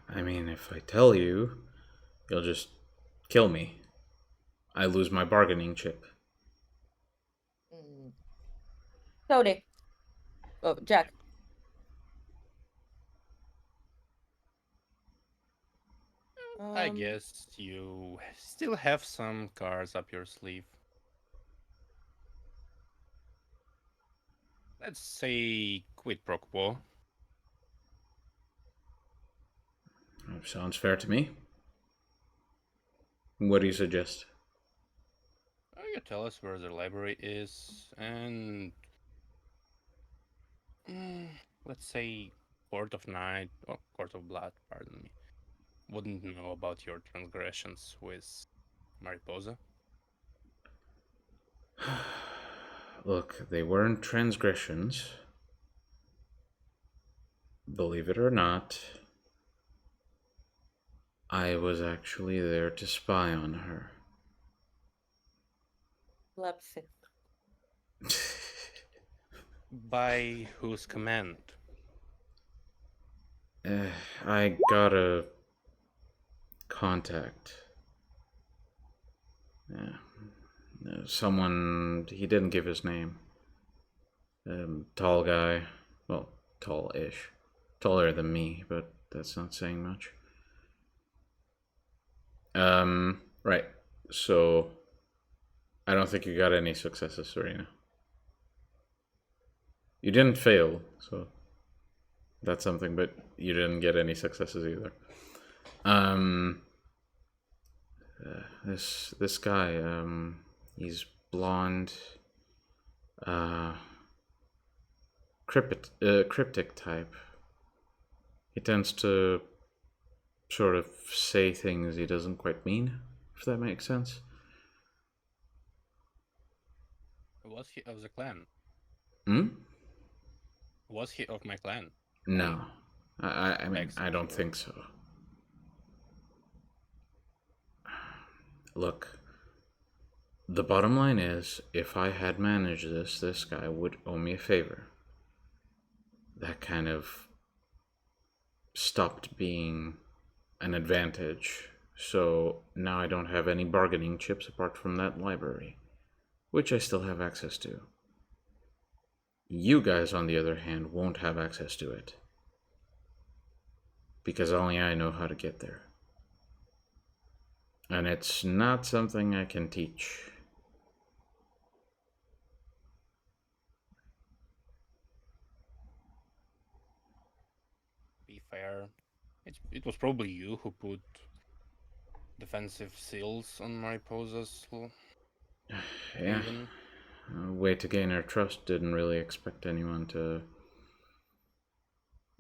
I mean, if I tell you, you'll just kill me. I lose my bargaining chip. Tony. Oh, Jack. I guess you still have some cards up your sleeve. Let's say quid pro quo. Sounds fair to me. What do you suggest? You tell us where the library is, and let's say Court of Night or Court of Blood, pardon me, wouldn't know about your transgressions with Mariposa. Look, they weren't transgressions. Believe it or not, I was actually there to spy on her. Lepsy. By whose command? I got a contact. Someone, he didn't give his name. Tall guy. Well, tall-ish. Taller than me, but that's not saying much. Right. So, I don't think you got any successes, Serena. You didn't fail, so that's something, but you didn't get any successes either. This guy, he's blonde, cryptic type. He tends to sort of say things he doesn't quite mean, if that makes sense. Was he of the clan? Hmm? Was he of my clan? No. I mean, I Excellent. don't think so. Look, the bottom line is, if I had managed this guy would owe me a favor. That kind of stopped being an advantage, so now I don't have any bargaining chips apart from that library, which I still have access to. You guys, on the other hand, won't have access to it, because only I know how to get there. And it's not something I can teach. Be fair, it was probably you who put defensive seals on Mariposa's Yeah. haven. Way to gain her trust. Didn't really expect anyone to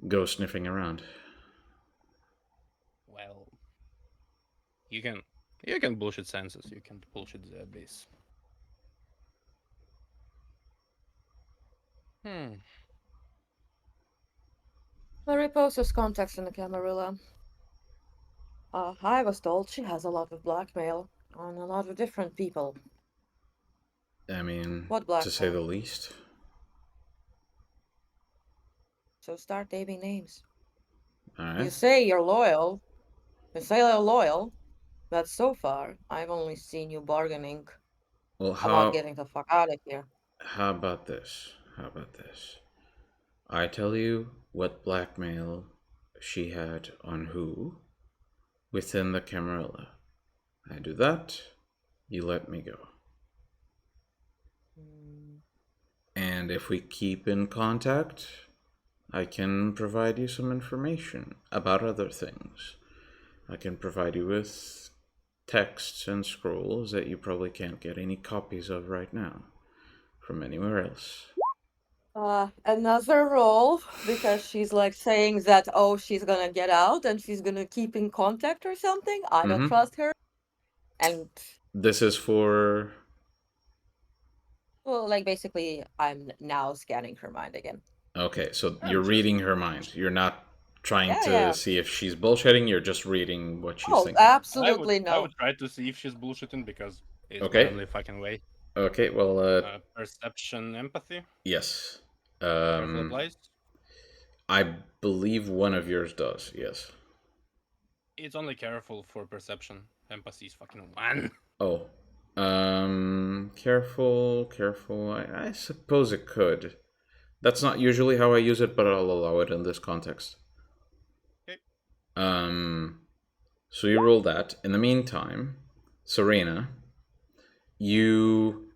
go sniffing around. Well, you can bullshit census. You can bullshit the abyss. Mariposa's contacts in the Camarilla. I was told she has a lot of blackmail on a lot of different people. I mean, What to say the blackmail? least. So start naming names. You Alright. say you're loyal. You say you're loyal, but so far I've only seen you bargaining Well, about getting the fuck out of here. how about this? How about this? I tell you what blackmail she had on who within the Camarilla. I do that, you let me go. And if we keep in contact, I can provide you some information about other things. I can provide you with texts and scrolls that you probably can't get any copies of right now from anywhere else. Another role, because she's like saying that, oh, she's gonna get out and she's gonna keep in contact or something. I don't trust her. And, This is for... well, like, basically, I'm now scanning her mind again. Okay, so you're reading her mind. You're not trying to Yeah. see if she's bullshitting, you're just reading what she's Oh, thinking. absolutely I no. would try to see if she's bullshitting because it's Okay. the only fucking way. Okay, well, Perception, empathy. yes. Careful applies. I believe one of yours does, yes. It's only careful for perception. Empathy is fucking one. Oh. Careful. I suppose it could. That's not usually how I use it, but I'll allow it in this context. Okay. So you roll that. In the meantime, Serena, you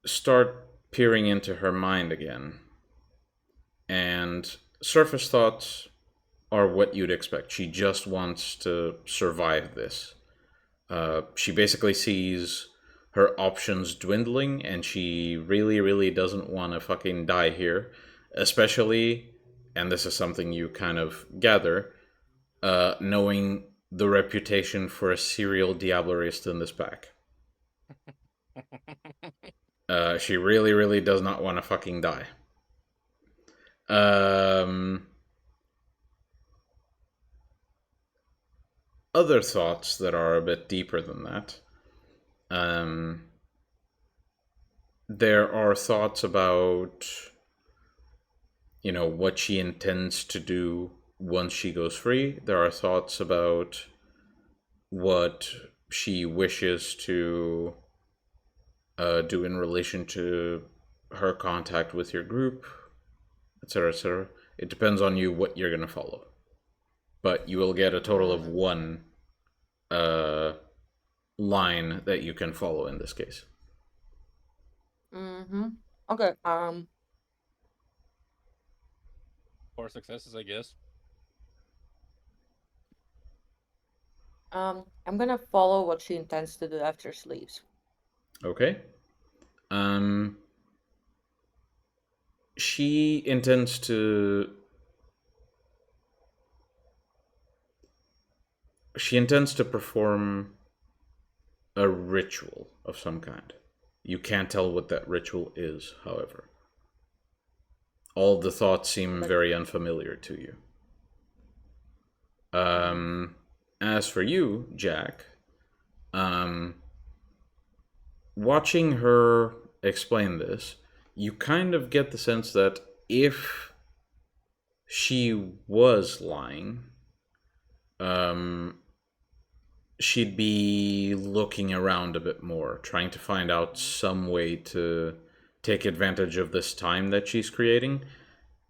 start peering into her mind again. And surface thoughts are what you'd expect. She just wants to survive this. She basically sees her options dwindling, and she really, really doesn't want to fucking die here. Especially, and this is something you kind of gather, knowing the reputation for a serial Diablerist in this pack. She really, really does not want to fucking die. Other thoughts that are a bit deeper than that. There are thoughts about, what she intends to do once she goes free. There are thoughts about what she wishes to do in relation to her contact with your group, etc., etc. It depends on you what you're going to follow. But you will get a total of one line that you can follow in this case. Okay. 4 successes, I guess. I'm gonna follow what she intends to do after she leaves. Okay. She intends to perform a ritual of some kind. You can't tell what that ritual is, however. All of the thoughts seem very unfamiliar to you. As for you, Jack, watching her explain this, you kind of get the sense that if she was lying, she'd be looking around a bit more, trying to find out some way to take advantage of this time that she's creating.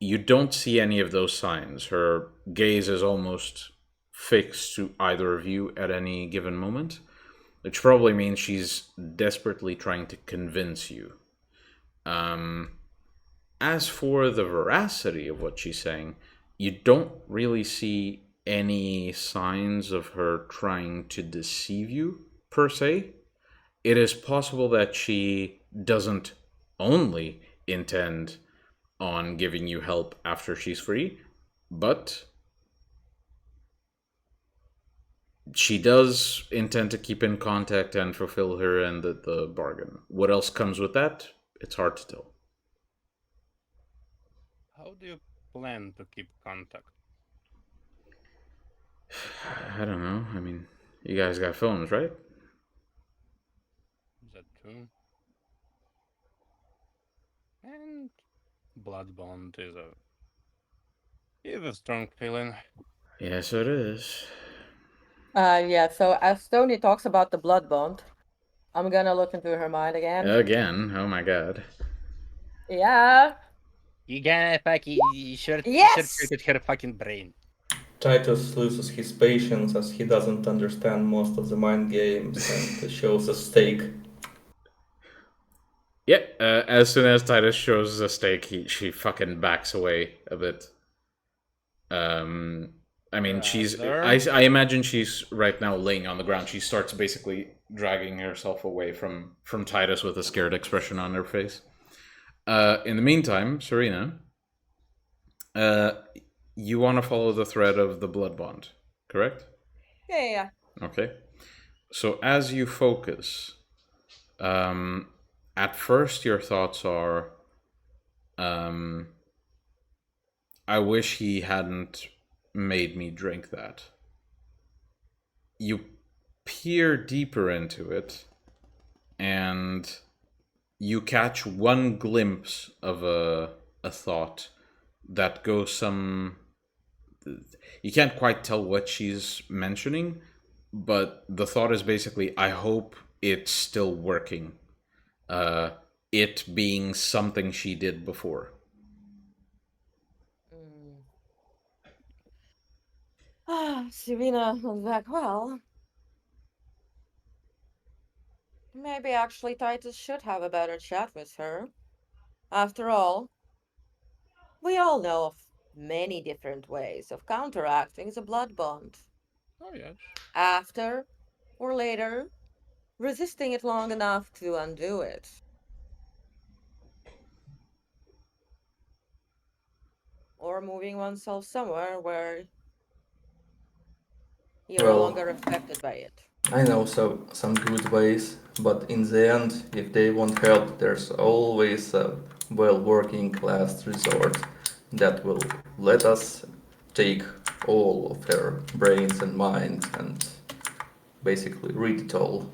You don't see any of those signs. Her gaze is almost fixed to either of you at any given moment, which probably means she's desperately trying to convince you. As for the veracity of what she's saying, you don't really see any signs of her trying to deceive you, per se. It is possible that she doesn't only intend on giving you help after she's free, but she does intend to keep in contact and fulfill her end of the bargain. What else comes with that? It's hard to tell. How do you plan to keep contact? I don't know. I mean, you guys got phones, right? That too. And blood bond is a strong feeling. Yes, it is. Yeah, so as Tony talks about the blood bond, I'm gonna look into her mind again. Again, oh my god. Yeah. You gonna fucking short Yes! circuit her fucking brain. Titus loses his patience as he doesn't understand most of the mind games and shows a stake. Yeah, as soon as Titus shows the stake, she fucking backs away a bit. I mean, I imagine she's right now laying on the ground. She starts basically dragging herself away from Titus with a scared expression on her face. In the meantime, Serena, you want to follow the thread of the blood bond, correct? Yeah. Okay. So as you focus, at first your thoughts are, I wish he hadn't made me drink that. You peer deeper into it, and you catch one glimpse of a thought that goes some... You can't quite tell what she's mentioning, but the thought is basically, I hope it's still working. It being something she did before. Serena was back. Well, maybe actually Titus should have a better chat with her. After all, we all know of many different ways of counteracting the blood bond. Oh yes. After or later, resisting it long enough to undo it. Or moving oneself somewhere where you're no Well, longer affected by it. I know some good ways, but in the end, if they won't help, there's always a well-working last resort that will let us take all of her brains and mind and basically read it all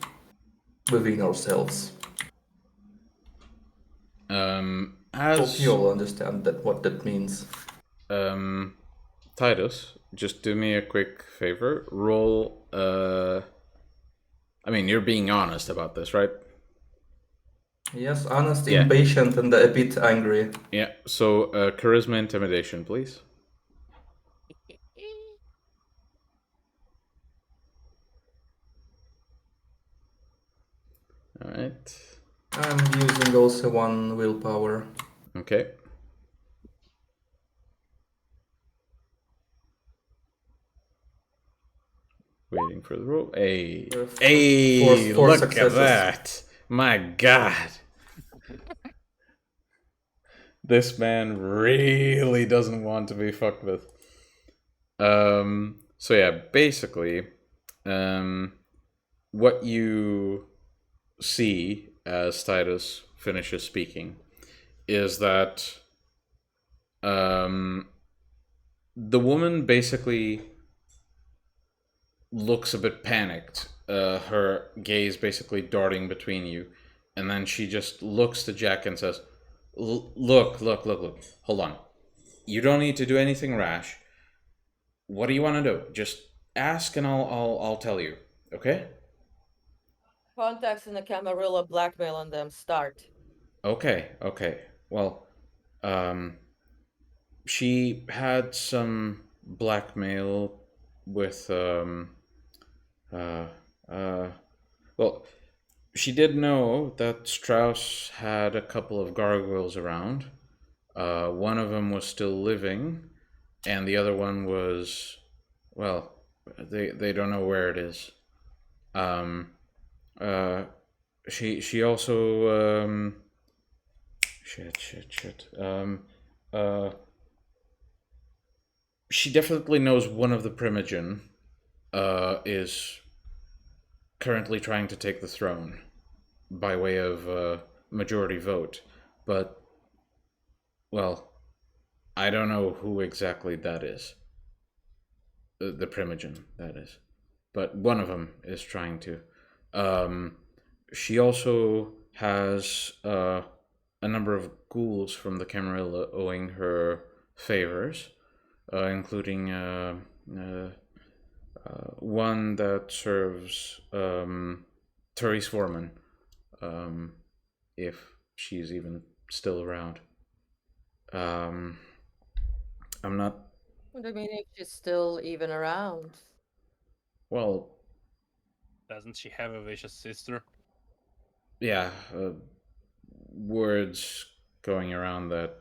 within ourselves. Hope you As all understand that what that means. Titus, just do me a quick favor. Roll. I mean, you're being honest about this, right? Yes, honest, Yeah. impatient, and a bit angry. Yeah. So, charisma intimidation, please. All right. I'm using also one willpower. Okay. Waiting for the roll. Hey, Four look successes. at that! My God, this man really doesn't want to be fucked with. So yeah, basically, what you see as Titus finishes speaking is that the woman basically looks a bit panicked, her gaze basically darting between you, and then she just looks to Jack and says, look, hold on. You don't need to do anything rash. What do you want to do? Just ask and I'll tell you, okay? Contacts in the Camarilla blackmailing them start. Okay. Well, she had some blackmail with, well, she did know that Strauss had a couple of gargoyles around. One of them was still living, and the other one was, well, they don't know where it is. Uh, she also shit. Uh, she definitely knows one of the Primogen is currently trying to take the throne by way of majority vote, but, well, I don't know who exactly that is. The Primogen, that is. But one of them is trying to. She also has a number of ghouls from the Camarilla owing her favors, including one that serves Therese Foreman, if she's even still around. I'm not. What do you mean if she's still even around? Well, Doesn't she have a vicious sister? yeah, words going around that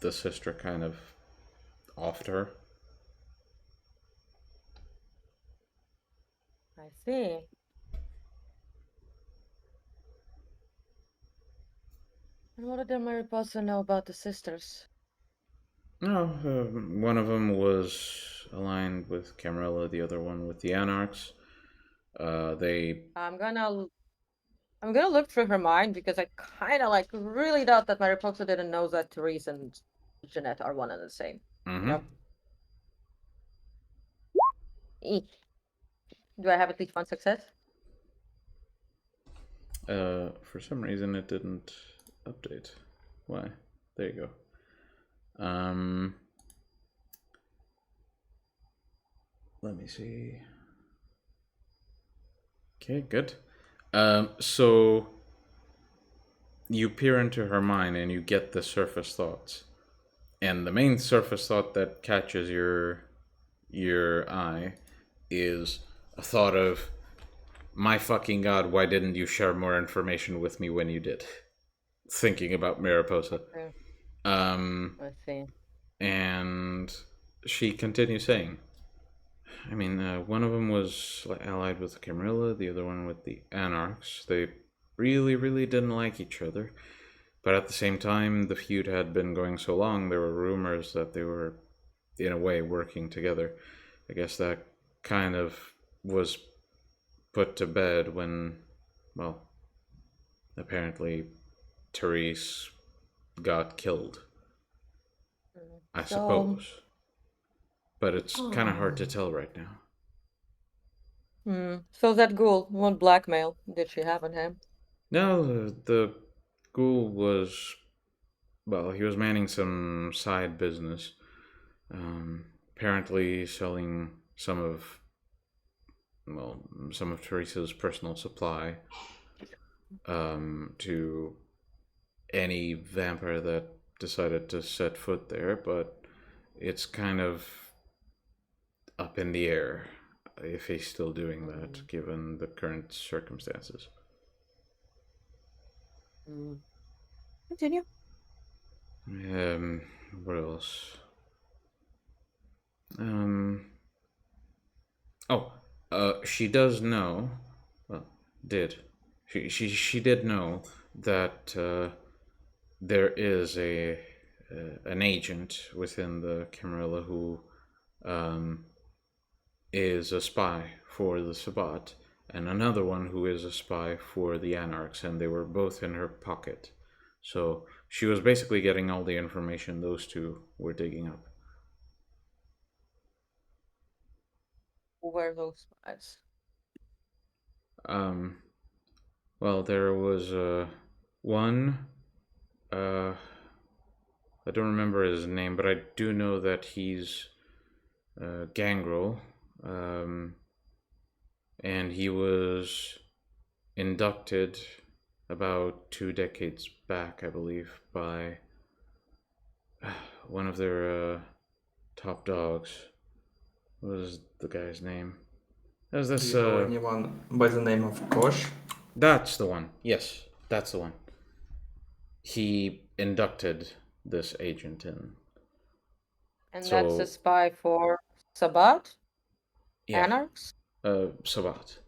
the sister kind of offed her. I see. And what did Mariposa know about the sisters? No, one of them was aligned with Camarilla, the other one with the Anarchs. They. I'm gonna look through her mind because I kind of like really doubt that Mariposa didn't know that Therese and Jeanette are one and the same. Mm-hmm. You know? Do I have at least one success? For some reason it didn't update. Why? There you go. Let me see. Okay, good. So you peer into her mind and you get the surface thoughts. And the main surface thought that catches your eye is a thought of, my fucking god, why didn't you share more information with me when you did? Thinking about Mariposa. Okay, I see. And she continues saying, I mean, one of them was allied with the Camarilla, the other one with the Anarchs. They really, really didn't like each other. But at the same time, the feud had been going so long, there were rumors that they were, in a way, working together. I guess that kind of was put to bed when, well, apparently Therese got killed, I suppose. But it's kind of hard to tell right now. So that ghoul, what blackmail did she have on him? No, the ghoul was, well, he was manning some side business. Apparently selling some of Teresa's personal supply to any vampire that decided to set foot there, but it's kind of up in the air if he's still doing that, given the current circumstances. Continue. What else? She does know. Well, did she did know that there is an agent within the Camarilla who is a spy for the Sabbat, and another one who is a spy for the Anarchs, and they were both in her pocket. So she was basically getting all the information those two were digging up. Who were those spies? Well, there was one. I don't remember his name, but I do know that he's Gangrel, and he was inducted about 2 decades back, I believe, by one of their top dogs. What was the guy's name? There's this. Do you know anyone by the name of Kosh? That's the one. Yes, that's the one. He inducted this agent in. And So- that's a spy for Sabbat? Yeah, Anarchs? Sabbat.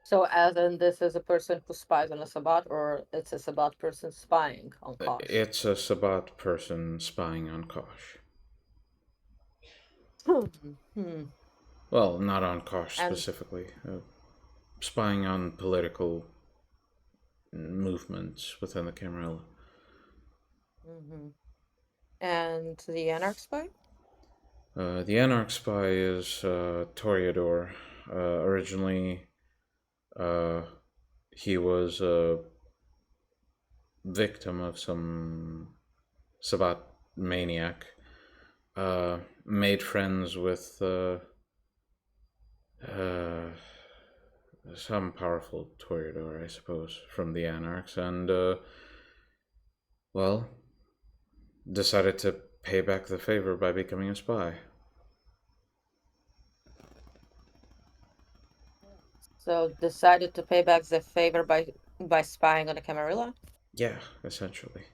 So as in this is a person who spies on a Sabbat, or it's a Sabbat person spying on Kosh? It's a Sabbat person spying on Kosh. Well, not on Kosh And- specifically. Spying on political movements within the Camarilla. And the Anarch spy? The Anarch spy is Toreador. Originally, he was a victim of some Sabbat maniac. Made friends with some powerful Toreador, I suppose, from the Anarchs, and well, decided to pay back the favor by becoming a spy. So decided to pay back the favor by spying on the Camarilla? Yeah, essentially.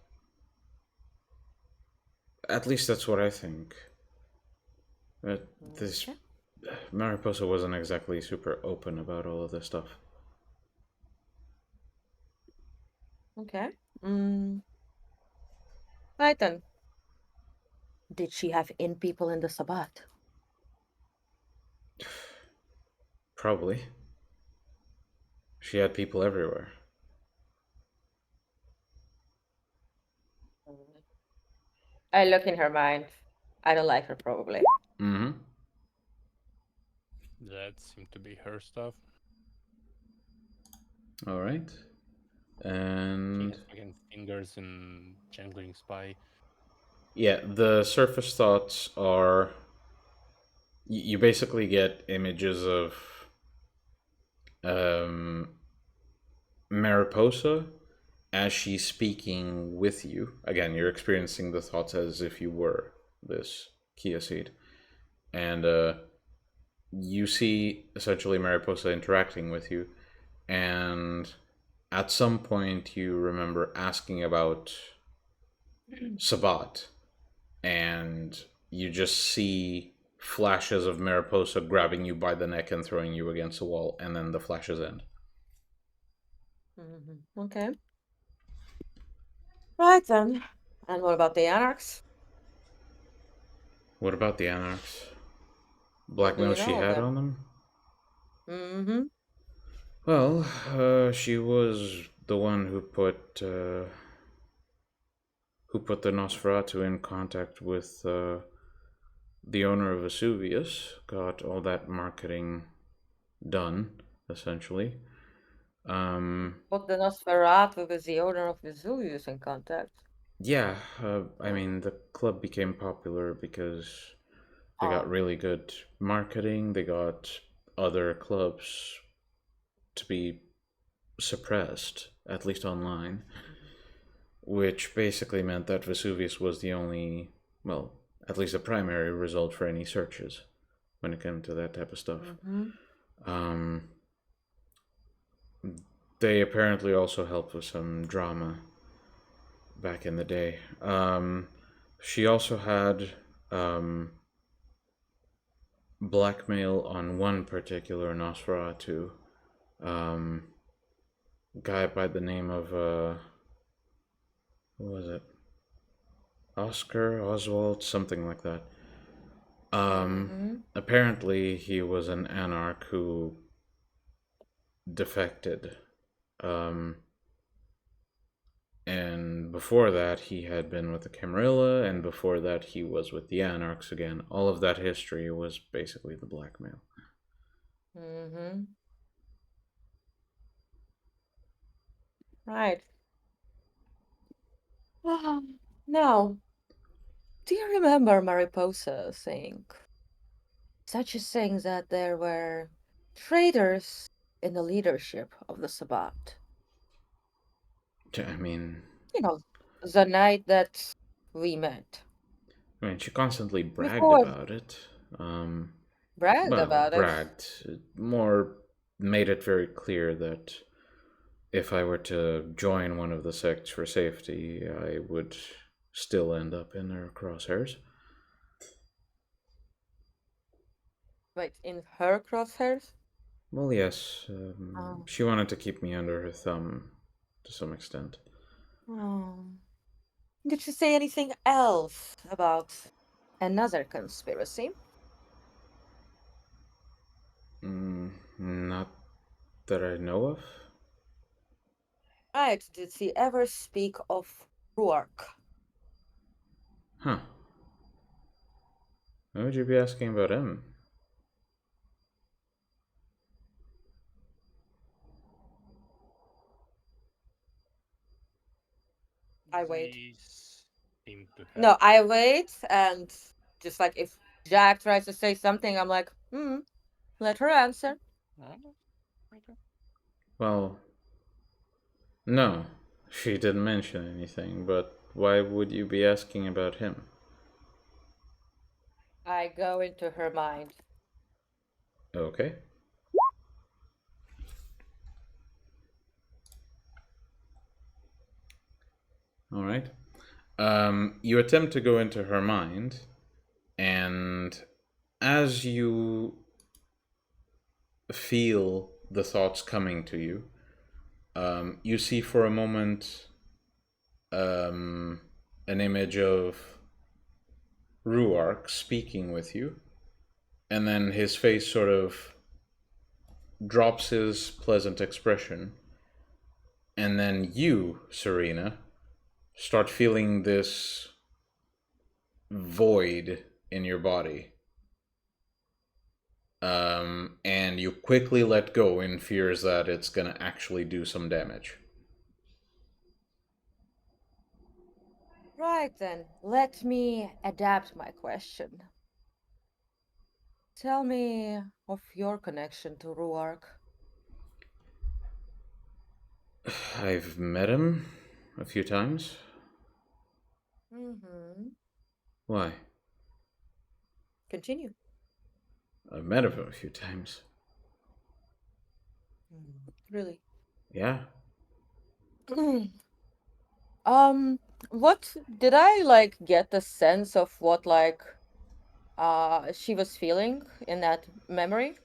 At least that's what I think. This Okay. Mariposa wasn't exactly super open about all of this stuff. Okay. Right then. Did she have in people in the Sabbat? Probably. She had people everywhere. I look in her mind. I don't like her, probably. Mm-hmm. That seemed to be her stuff. All right. She And has fucking fingers in jangling spy. yeah, the surface thoughts are you basically get images of Mariposa as she's speaking with you. Again, you're experiencing the thoughts as if you were this Kia seed. And you see essentially Mariposa interacting with you, and at some point you remember asking about Sabbat, and you just see flashes of Mariposa grabbing you by the neck and throwing you against the wall, and then the flashes end. Okay. Right then. And what about the Anarchs? What about the Anarchs? What do Blackmail you she know of had them? on them? Mm-hmm. Well, she was the one who put the Nosferatu in contact with the owner of Vesuvius, got all that marketing done, essentially. But the Nosferatu was the owner of Vesuvius in contact. Yeah, I mean, the club became popular because they got really good marketing. They got other clubs to be suppressed, at least online, which basically meant that Vesuvius was the only, well, at least the primary result for any searches when it came to that type of stuff. They apparently also helped with some drama back in the day. She also had blackmail on one particular Nosferatu, guy by the name of what was it? Oscar, Oswald, something like that. Apparently he was an anarch who defected. And before that, he had been with the Camarilla, and before that, he was with the Anarchs again. All of that history was basically the blackmail. Right. Now, do you remember Mariposa saying such a thing that there were traitors in the leadership of the Sabbat? I mean, You know, the night that we met. she constantly bragged Before about it. bragged Well, about it. bragged. More made it very clear that if I were to join one of the sects for safety, I would still end up in her crosshairs. Wait, in her crosshairs? Well, yes. Oh. She wanted to keep me under her thumb to some extent. Oh. Did she say anything else about another conspiracy? Not that I know of. Right, did she ever speak of Ruark? Huh. Why would you be asking about him? I wait. They seem to No, have. I wait, and just like if Jack tries to say something, I'm like, let her answer. Okay. Well, no. She didn't mention anything, but why would you be asking about him? I go into her mind. Okay. All right. You attempt to go into her mind, and as you feel the thoughts coming to you, you see for a moment an image of Ruark speaking with you, and then his face sort of drops his pleasant expression, and then you, Serena, start feeling this void in your body. And you quickly let go in fears that it's gonna actually do some damage. Right then, let me adapt my question. Tell me of your connection to Ruark. I've met him a few times. Mm-hmm. Why? Continue. I've met him a few times. Really? Yeah. What did I get the sense of what she was feeling in that memory?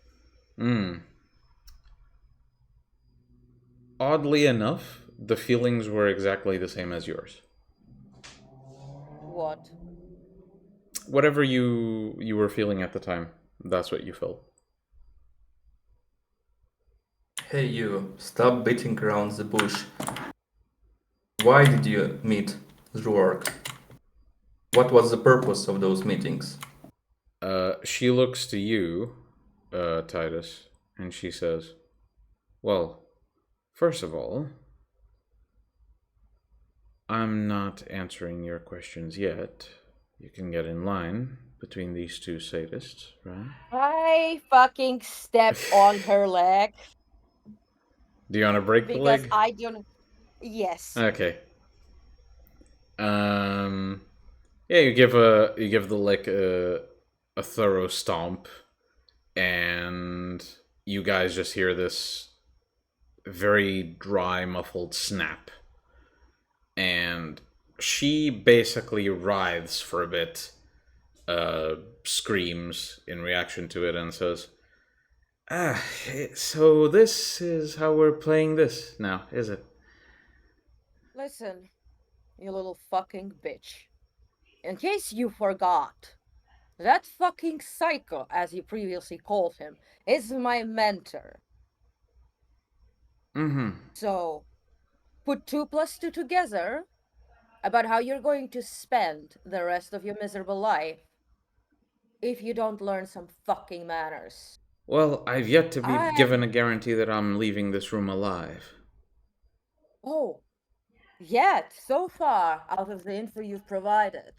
Oddly enough, the feelings were exactly the same as yours. What? Whatever you were feeling at the time, that's what you felt. Hey you, stop beating around the bush. Why did you meet Zruark? What was the purpose of those meetings? She looks to you, Titus, and she says, "Well, first of all, I'm not answering your questions yet. You can get in line between these two sadists, right?" I fucking step on her leg Do you want to break the because leg? I don't. Yes. Okay. Yeah, you give the leg a thorough stomp, and you guys just hear this very dry, muffled snap, and she basically writhes for a bit, screams in reaction to it, and says, "Ah, so this is how we're playing this now, is it?" Listen, you little fucking bitch. In case you forgot, that fucking psycho, as you previously called him, is my mentor. So, put 2 plus 2 together about how you're going to spend the rest of your miserable life if you don't learn some fucking manners. Well, I've yet to be I. given a guarantee that I'm leaving this room alive. Oh, yet, so far, out of the info you've provided,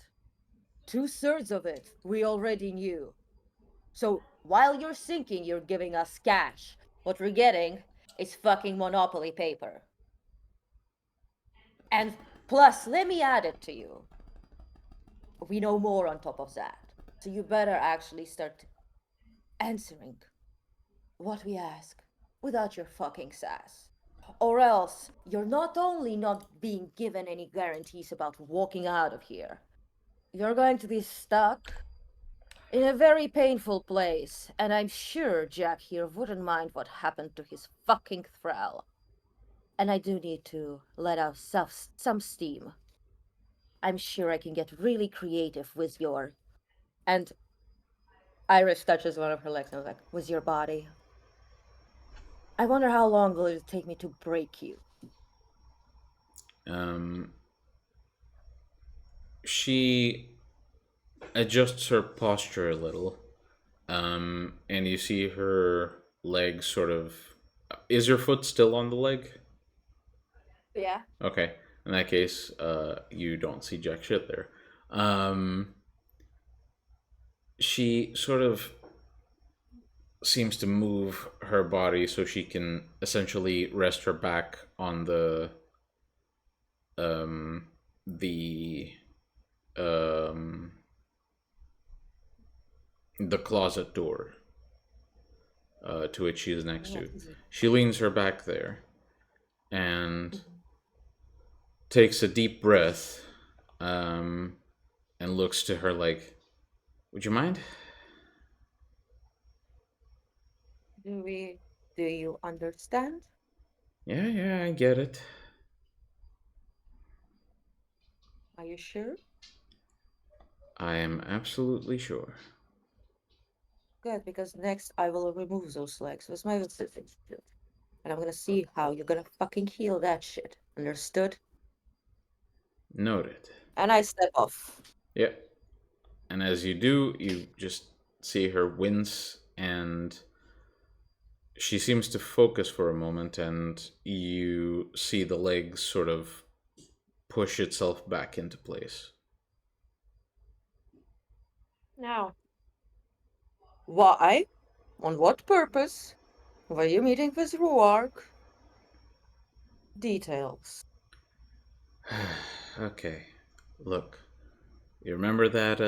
2/3 of it we already knew. So while you're thinking you're giving us cash, what we're getting is fucking Monopoly paper. And plus, let me add it to you. We know more on top of that. So you better actually start answering what we ask without your fucking sass. Or else you're not only not being given any guarantees about walking out of here, you're going to be stuck in a very painful place, and I'm sure Jack here wouldn't mind what happened to his fucking thrall. And I do need to let out some steam. I'm sure I can get really creative with your... And Iris touches one of her legs and was like, with your body. I wonder how long will it take me to break you? She adjusts her posture a little, and you see her leg sort of. Is your foot still on the leg? Yeah. Okay. In that case, you don't see jack shit there. She sort of seems to move her body so she can essentially rest her back on um the um the closet door, to which she is next to. She leans her back there and takes a deep breath, and looks to her like, "Would you mind?" Do you understand? Yeah, I get it. Are you sure? I am absolutely sure. Good, because next I will remove those legs with my visiting field. And I'm gonna see how you're gonna fucking heal that shit. Understood? Noted. And I step off. Yeah. And as you do, you just see her wince, and she seems to focus for a moment, and you see the legs sort of push itself back into place. Now, why? On what purpose? Were you meeting with Ruark? Details. Okay. Look, you remember that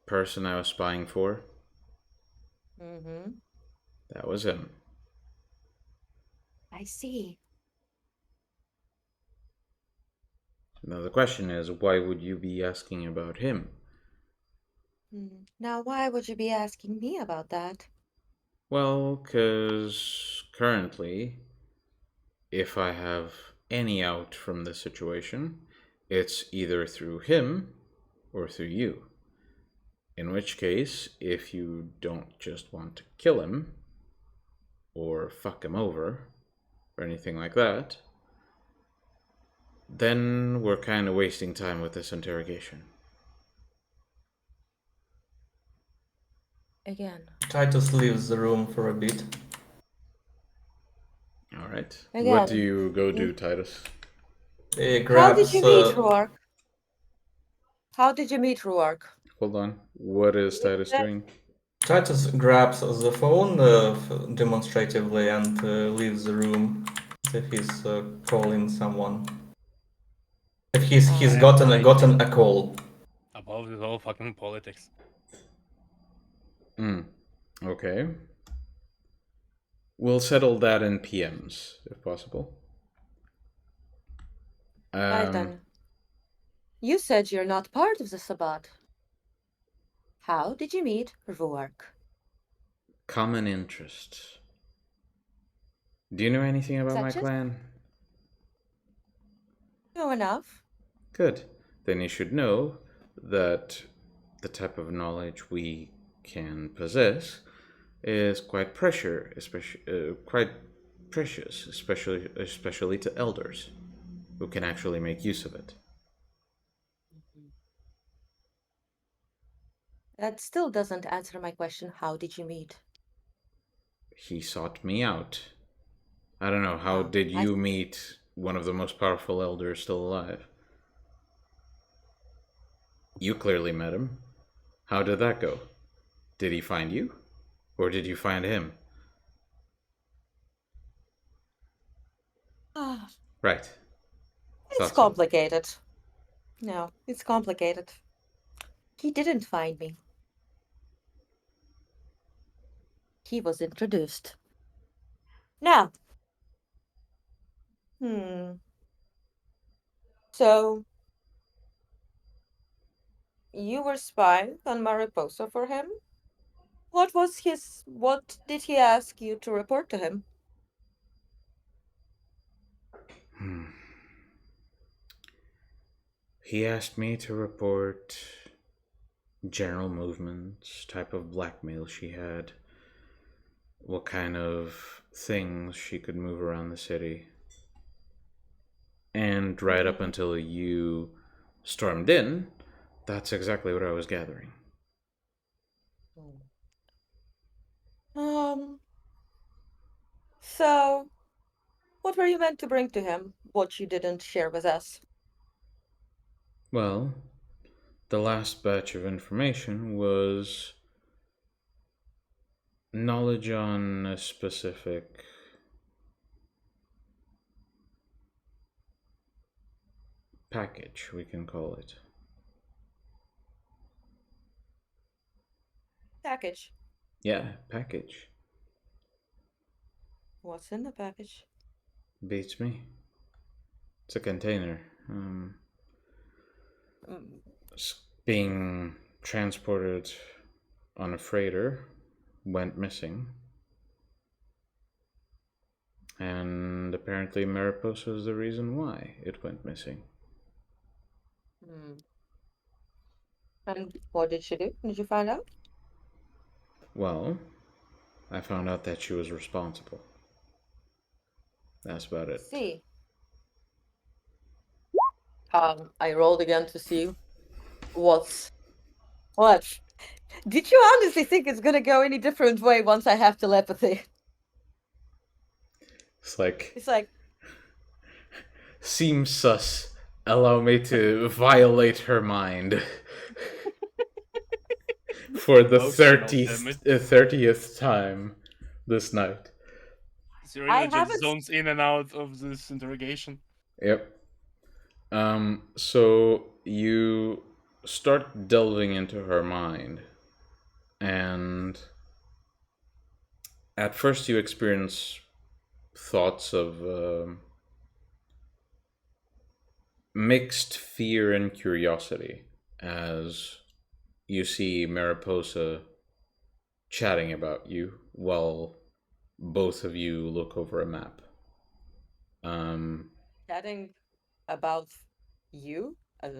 person I was spying for, Mm-hmm. that was him. I see. Now the question is, why would you be asking about him? Now, why would you be asking me about that? Well, because currently, if I have any out from this situation, it's either through him or through you. In which case, if you don't just want to kill him, or fuck him over, or anything like that, then we're kind of wasting time with this interrogation. Again. Titus leaves the room for a bit. All right. Again. What do you go do, Titus? He How grabs. did you meet Ruark? How did you meet Ruark? Hold on. What is Titus doing? Titus grabs the phone demonstratively and leaves the room. If he's calling someone. If he's gotten a call. Above this whole fucking politics. Okay. We'll settle that in PMs, if possible. Right then. You said you're not part of the Sabbat. How did you meet Ruark? Common interests. Do you know anything about my Such as? clan? No enough. Good. Then you should know that the type of knowledge we can possess is quite quite precious, especially to elders who can actually make use of it. That still doesn't answer my question. How did you meet? He sought me out. I don't know, how did you meet one of the most powerful elders still alive? You clearly met him. How did that go? Did he find you? Or did you find him? Right. It's complicated. No, it's complicated. He didn't find me. He was introduced. Now. So, you were spying on Mariposa for him? What did he ask you to report to him? He asked me to report general movements, type of blackmail she had, what kind of things she could move around the city. And right up until you stormed in, that's exactly what I was gathering. So, what were you meant to bring to him, what you didn't share with us? Well, the last batch of information was knowledge on a specific package, we can call it. Package. Yeah, package. What's in the package? Beats me. It's a container. Being transported on a freighter, went missing. And apparently Mariposa is the reason why it went missing. And what did she do? Did you find out? Well, I found out that she was responsible. That's about it. See. I rolled again to see what. Did you honestly think it's gonna go any different way once I have telepathy? It's like seems sus. Allow me to violate her mind for the 30th time this night. Serena just zones in and out of this interrogation. Yep. So you start delving into her mind, and at first you experience thoughts of mixed fear and curiosity as you see Mariposa chatting about you while both of you look over a map. Chatting about you, as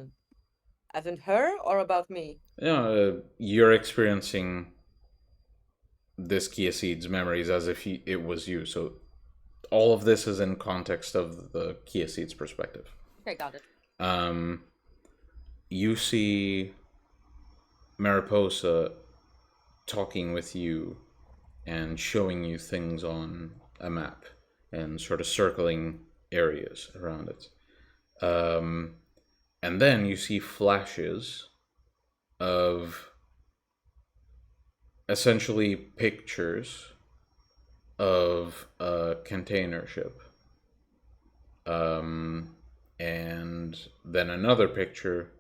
in her, or about me? You're experiencing this Kiasid's memories as if it was you. So all of this is in context of the Kiasid's perspective. Okay, got it. You see Mariposa talking with you and showing you things on a map and sort of circling areas around it. And then you see flashes of essentially pictures of a container ship. And then another picture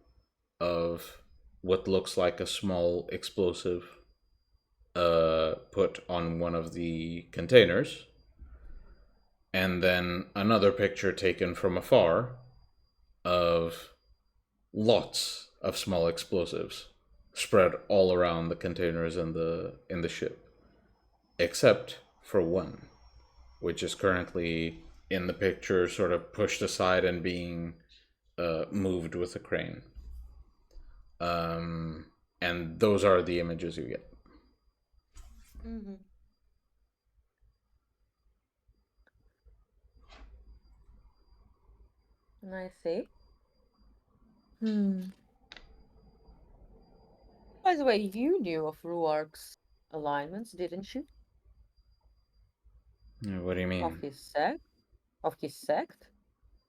of what looks like a small explosive put on one of the containers. And then another picture taken from afar of lots of small explosives spread all around the containers in the ship, except for one, which is currently in the picture, sort of pushed aside and being moved with a crane. And those are the images you get. Mm-hmm. I see. By the way, you knew of Ruark's alignments, didn't you? What do you mean? Of his sect? Of his sect?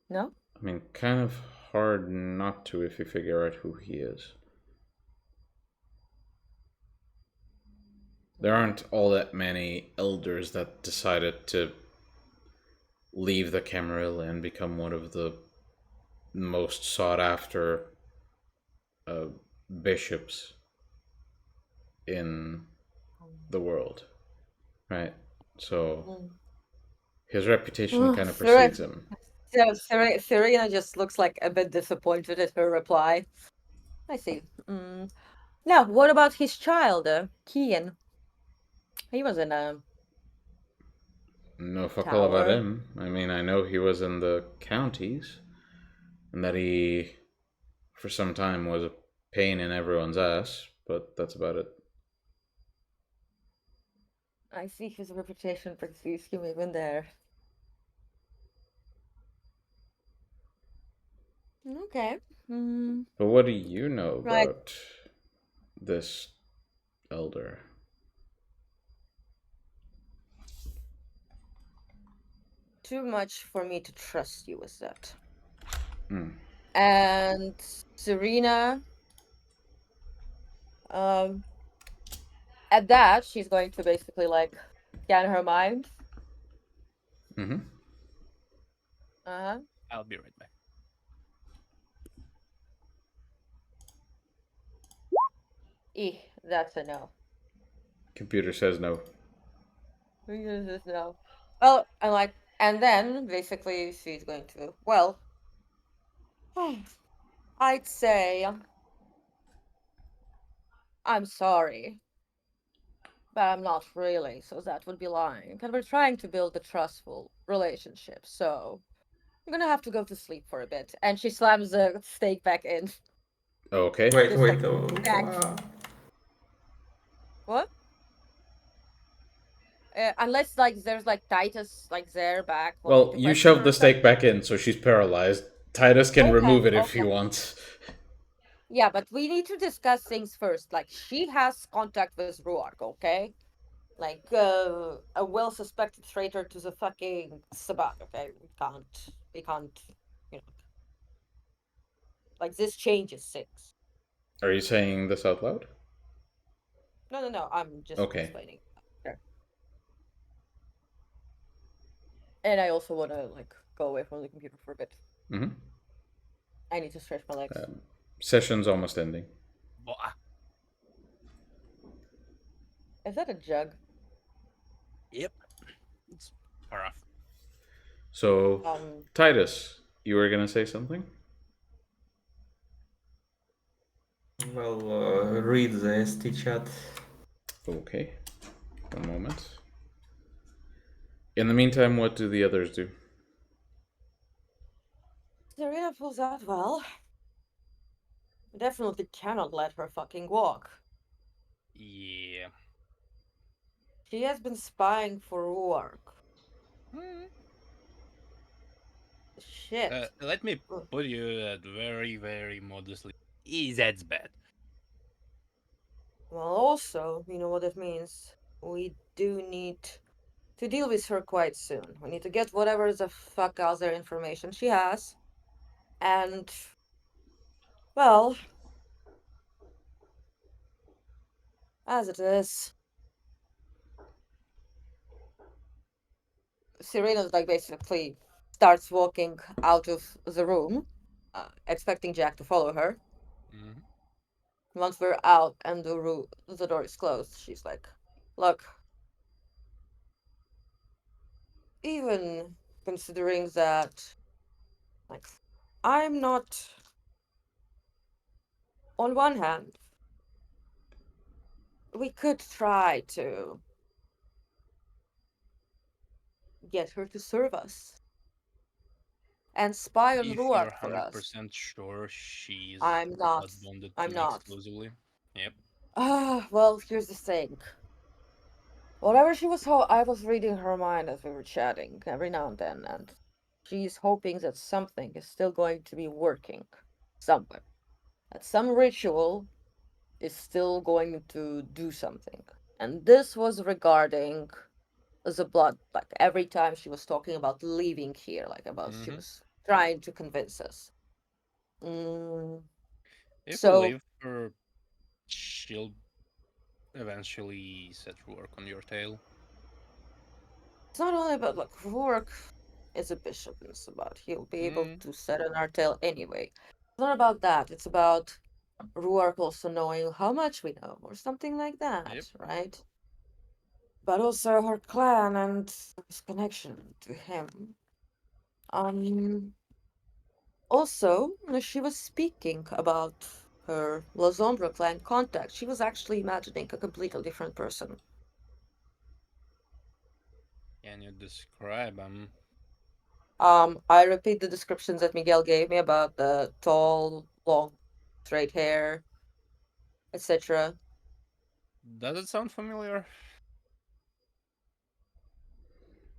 No? I mean, kind of hard not to if you figure out who he is. There aren't all that many elders that decided to leave the Camarilla and become one of the most sought after bishops in the world, right? So his reputation kind of precedes him. So Serena just looks like a bit disappointed at her reply. I see. Now, what about his child, Kian? He was in a No fuck all about tower. him. I mean, I know he was in the counties, and that he, for some time, was a pain in everyone's ass, but that's about it. I see his reputation precedes him even there. Okay. But what do you know Right. about this elder? Too much for me to trust you with that. Hmm. And Serena, at that, she's going to basically like scan her mind. Mm-hmm. I'll be right back. That's a no. Computer says no. Computer says no. Well, and then basically she's going to, well, I'd say, I'm sorry, but I'm not really, so that would be lying. And we're trying to build a trustful relationship, so I'm gonna have to go to sleep for a bit. And she slams the steak back in. Okay. Wait, Just wait. like, back. What? Unless like there's like Titus like there back. Well, you shoved the steak back in, so she's paralyzed. Titus can remove it if he wants. Yeah, but we need to discuss things first. Like, she has contact with Ruark, okay? Like, a well-suspected traitor to the fucking Sabbat, okay? We can't, you know. Like, this changes things. Are you saying this out loud? No, I'm just Okay. explaining. Sure. And I also want to, like, go away from the computer for a bit. Mm-hmm. I need to stretch my legs. Session's almost ending. Boah. Is that a jug? Yep. It's far off. So, Titus, you were gonna say something? Well, read the ST chat. Okay. One moment. In the meantime, what do the others do? Serena pulls out, well, definitely cannot let her fucking walk. Yeah. She has been spying for work. Shit. Let me put you that very, very modestly. That's bad. Well, also, you know what it means. We do need to deal with her quite soon. We need to get whatever the fuck other information she has. And, well, as it is, Serena's like basically starts walking out of the room, expecting Jack to follow her. Mm-hmm. Once we're out and the door is closed, she's like, look, even considering that, like, I'm not, on one hand, we could try to get her to serve us and spy on If you're Ruark for us. 100% sure she's I'm not. not bonded to I'm me not. exclusively. Yep. Well, here's the thing. Whatever she was, I was reading her mind as we were chatting every now and then, and she's hoping that something is still going to be working somewhere. That some ritual is still going to do something. And this was regarding the blood. Like every time she was talking about leaving here, like about she was trying to convince us. If we So leave her, she'll eventually set work on your tail. it's not only about like work is a bishop in Sabbat. He'll be able to set on our tail anyway. It's not about that. It's about Ruark also knowing how much we know, or something like that, Yep. right? But also her clan and his connection to him. Also, she was speaking about her La Zombra clan contact. She was actually imagining a completely different person. Can you describe them? I repeat the descriptions that Miguel gave me about the tall, long, straight hair, etc. Does it sound familiar?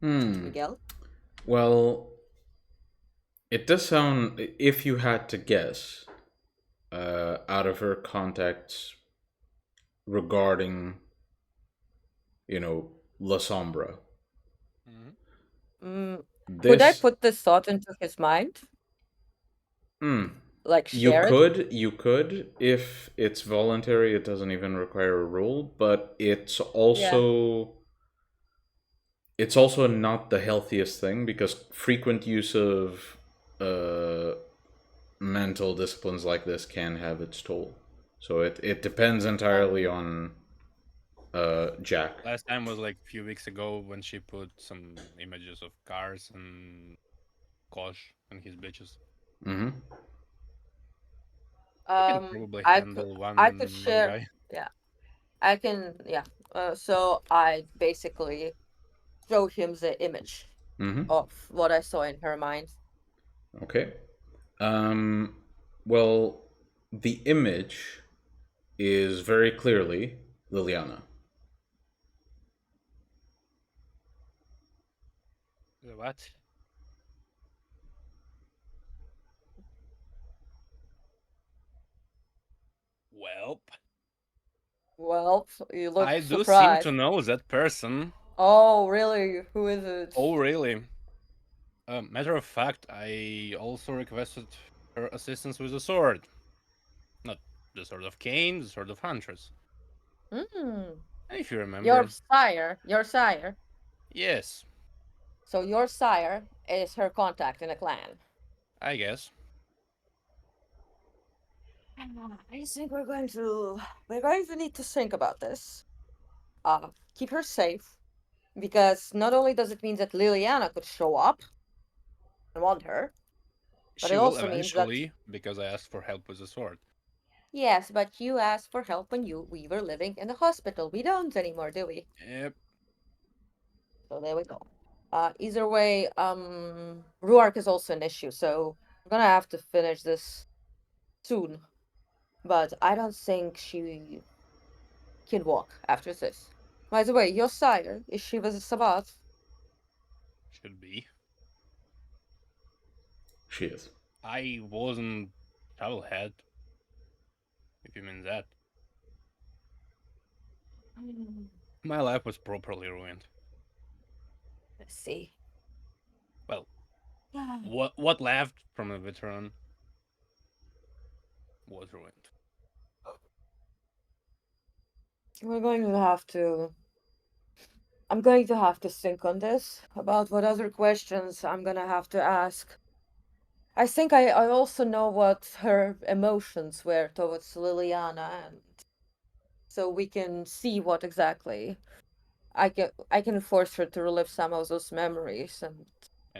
Miguel? Well, it does sound, if you had to guess, out of her contacts regarding, La Sombra. Could I This, put this thought into his mind? Like you share it? could, if it's voluntary, it doesn't even require a rule, but it's also not the healthiest thing because frequent use of mental disciplines like this can have its toll. So it depends entirely on Jack. Last time was like a few weeks ago when she put some images of cars and Kosh and his bitches. I can probably handle I could one share. guy. Yeah, I can. Yeah. So I basically show him the image of what I saw in her mind. Okay. Well, the image is very clearly Liliana. What? Welp. Well, you look I do seem to surprised. know that person. Oh, really? Who is it? Oh, really? Matter of fact, I also requested her assistance with a sword. Not the sword of Cain, the sword of Huntress. If you remember. Your sire. Yes, So your sire is her contact in a clan. I guess. I think we're going to need to think about this. Keep her safe, because not only does it mean that Liliana could show up and want her, but She it will also means that eventually, because I asked for help with the sword. yes, but you asked for help when we were living in the hospital. We don't anymore, do we? Yep. So there we go. Either way, Ruark is also an issue, so I'm gonna have to finish this soon. But I don't think she can walk after this. By the way, your sire, is she with a Sabbat? Should be. She is. I wasn't travelhead, if you mean that. My life was properly ruined. Let's see. Well, what left from a veteran was ruined. We're going to have to. I'm going to have to think on this about what other questions I'm gonna have to ask. I think I also know what her emotions were towards Liliana, and so we can see what exactly I can force her to relive some of those memories, and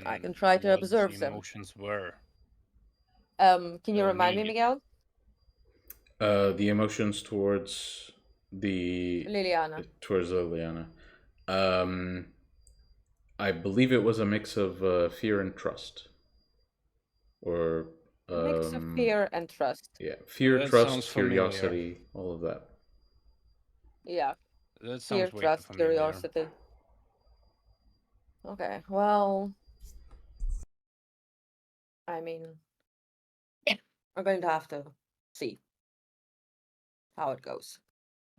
I can try to what the observe them. emotions were. Can you Tell remind me, me. Miguel? The emotions towards Liliana. Liliana. I believe it was a mix of fear and trust, or A mix of fear and trust. yeah, fear, That trust, sounds familiar. curiosity, all of that. Yeah, That fear, sounds way too trust, familiar. curiosity. Okay, well, I mean, we're going to have to see how it goes.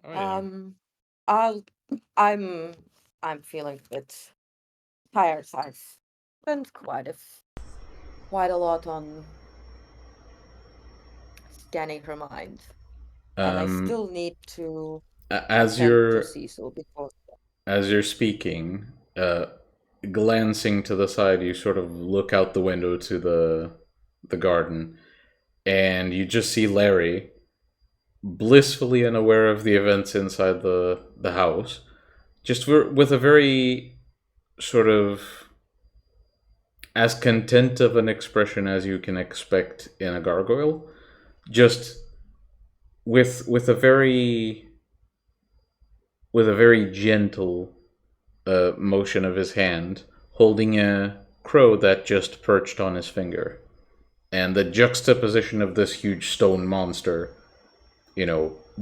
Oh yeah. I'll I'm feeling a bit tired. I've spent quite a lot on scanning her mind, and I still need to As attend to you're Cecil before. speaking, glancing to the side, you sort of look out the window to the garden, and you just see Larry, blissfully unaware of the events inside the house, just with a very sort of as content of an expression as you can expect in a gargoyle, just with a very gentle motion of his hand, holding a crow that just perched on his finger. And the juxtaposition of this huge stone monster,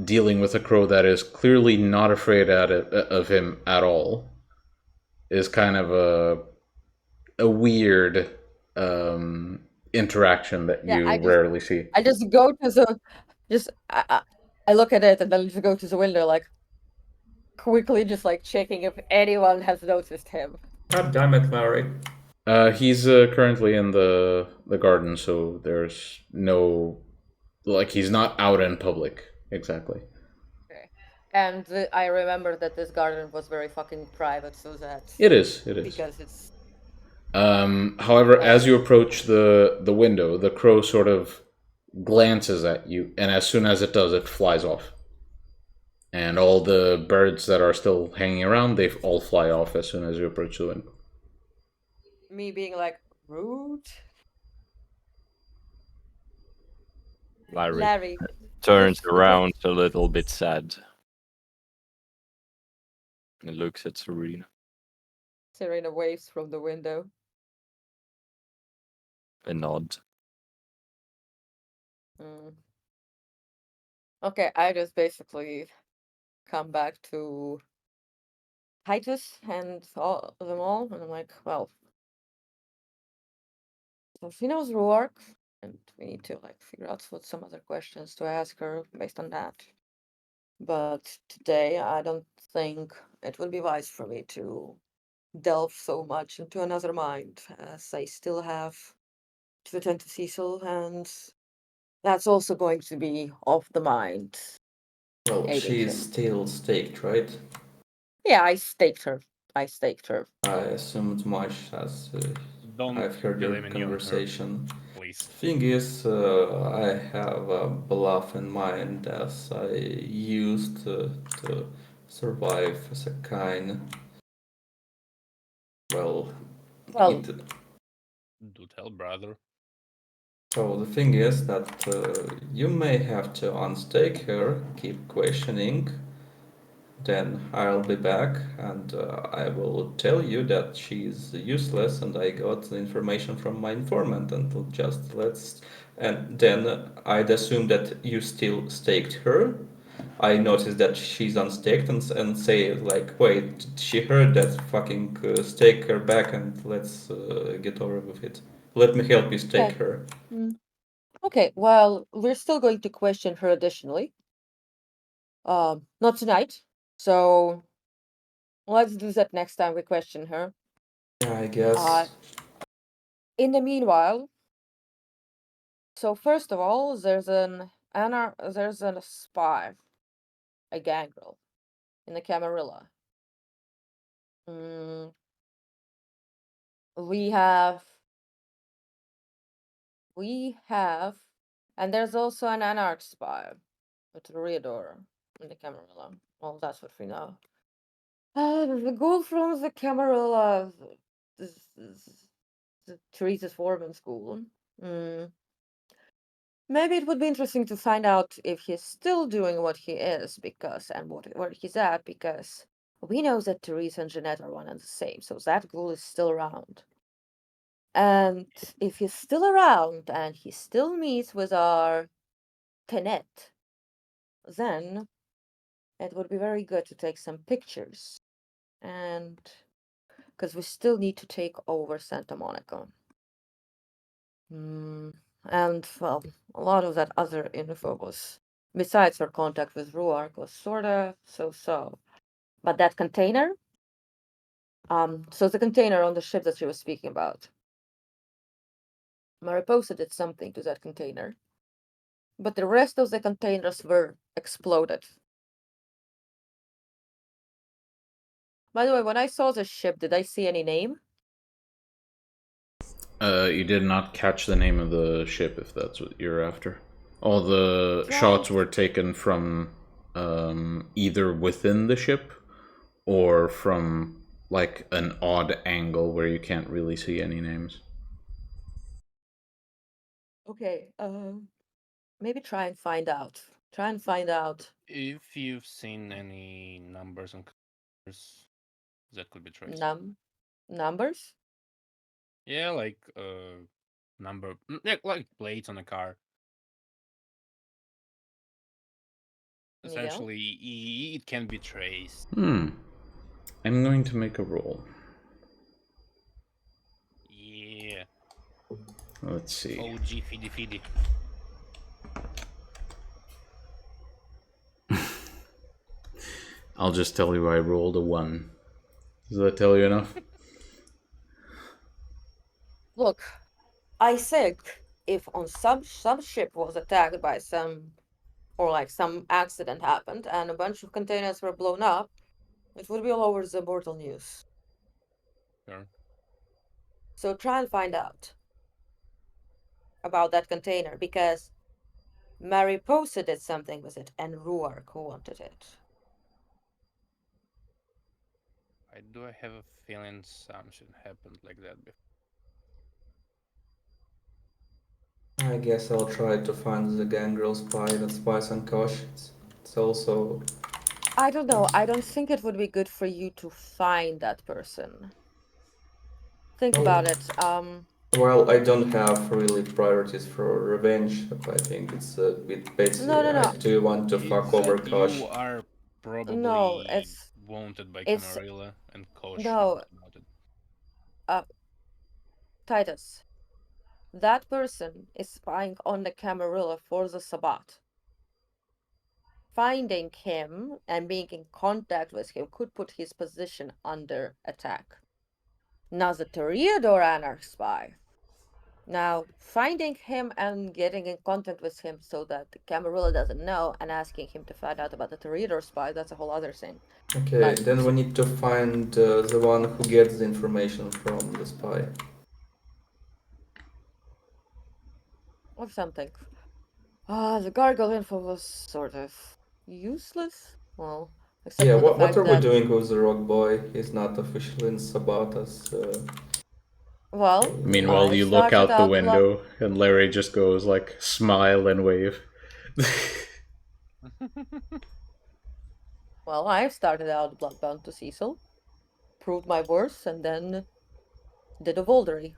dealing with a crow that is clearly not afraid of him at all, is kind of a weird interaction that Yeah, you rarely see. I just go to the just I look at it and then just go to the window, like quickly, just like checking if anyone has noticed him. God damn it, Larry. He's currently in the garden, so there's no, he's not out in public exactly. Okay. And I remember that this garden was very fucking private, so that It is. because it's However, as you approach the window, the crow sort of glances at you, and as soon as it does, it flies off. And all the birds that are still hanging around, they all fly off as soon as you approach the window. me being like rude. Larry turns just- around a little bit sad and looks at Serena. Serena waves from the window. A nod. Okay, I just basically come back to Titus and them all, and I'm like, well, so she knows Ruark, and we need to like figure out what some other questions to ask her based on that. But today, I don't think it would be wise for me to delve so much into another mind, as I still have to attend to Cecil, and that's also going to be off the mind. Well, aiding she's him. still staked, right? Yeah, I staked her. I assumed much as Don't I've heard your blame me on her, conversation. please. please. Thing is, I have a bluff in mind as I used to survive as a Cain. Well, Well, it. Do tell, brother. So the thing is that you may have to unstake her, keep questioning, then I'll be back and I will tell you that she's useless and I got the information from my informant and just let's. And then I'd assume that you still staked her. I notice that she's unstaked and say like, wait, she heard that fucking stake her back and let's get over with it. Let me help you stake okay. her. Okay, well, we're still going to question her additionally. Not tonight. So let's do that next time we question her. Yeah, I guess. In the meanwhile, so first of all, there's a spy, a gangrel, in the Camarilla. Mm, we have, and there's also an anarch spy, a Toreador, in the Camarilla. Well, that's what we know. The goal from the Camarilla, the Teresa's Foreman School. Maybe it would be interesting to find out if he's still doing what he is and where he's at, because we know that Teresa and Jeanette are one and the same, so that ghoul is still around. And if he's still around and he still meets with our Canet, then it would be very good to take some pictures. And because we still need to take over Santa Monica. And well, a lot of that other info was, besides her contact with Ruark, was sorta so. But that container, so the container on the ship that she was speaking about, Mariposa did something to that container, but the rest of the containers were exploded. By the way, when I saw the ship, did I see any name? You did not catch the name of the ship, if that's what you're after. All the Right. shots were taken from either within the ship or from like an odd angle where you can't really see any names. Okay, maybe try and find out. If you've seen any numbers on cars, that could be traced. Numbers? Yeah, like number, like plates on a car. Miguel? Essentially, it can be traced. I'm going to make a roll. Yeah. Let's see. OG feedy. I'll just tell you I rolled a 1. Does that tell you enough? Look, I think if on some ship was attacked by some, or like some accident happened and a bunch of containers were blown up, it would be all over the mortal news. Sure. So try and find out about that container, because Mariposa did something with it and Ruark wanted it. I have a feeling something happened like that before. I guess I'll try to find the gangrel spy that spies on Kosh. It's also. I don't know. I don't think it would be good for you to find that person. Think Oh. about it. Well, I don't have really priorities for revenge. I think it's a bit petty. No. I do want to fuck It's over that Kosh. you are probably No, wanted by it's Camarilla and Kosh no, not wanted. Titus. That person is spying on the Camarilla for the Sabbat. Finding him and being in contact with him could put his position under attack. Now the Toreador Anarch spy. Now, finding him and getting in contact with him so that the Camarilla doesn't know and asking him to find out about the Toreador spy, that's a whole other thing. Okay, But then we need to find the one who gets the information from the spy. of something. The gargle info was sort of useless. Well, except Yeah, for the what fact are we that, doing with the rock boy? He's not officially in Sabbat as well, Meanwhile, I you look started out the out window, and Larry just goes like, smile and wave. Well, I started out bloodbound to Cecil, proved my worth, and then did a Voldery.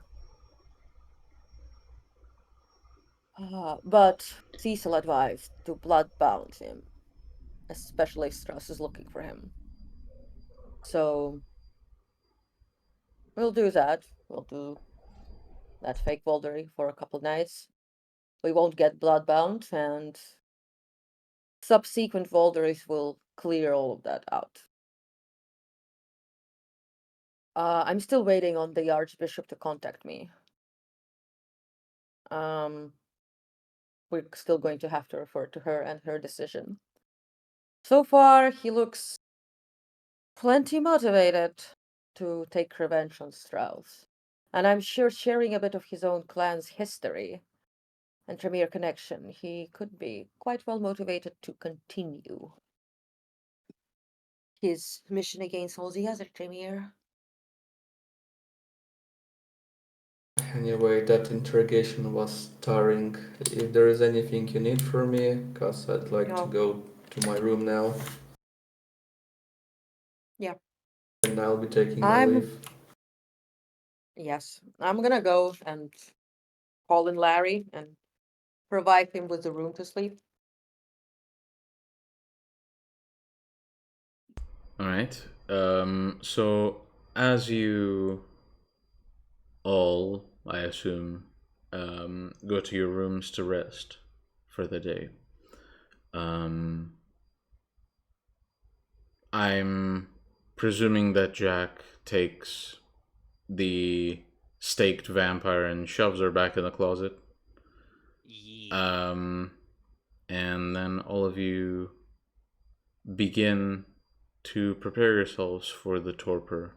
But Cecil advised to bloodbound him, especially if Strauss is looking for him. So we'll do that. We'll do that fake Voldery for a couple nights. We won't get bloodbound, and subsequent Volderies will clear all of that out. I'm still waiting on the Archbishop to contact me. We're still going to have to refer to her and her decision. So far, he looks plenty motivated to take revenge on Strauss. And I'm sure sharing a bit of his own clan's history and Tremere connection, he could be quite well motivated to continue his mission against all the other Tremere. Anyway, that interrogation was tiring. If there is anything you need from me, because I'd like to No. go to my room now. Yeah. And I'll be taking my leave. Yes, I'm gonna go and call in Larry and provide him with a room to sleep. All right. So as you all, I assume, go to your rooms to rest for the day, I'm presuming that Jack takes the staked vampire and shoves her back in the closet. Yeah. And then all of you begin to prepare yourselves for the torpor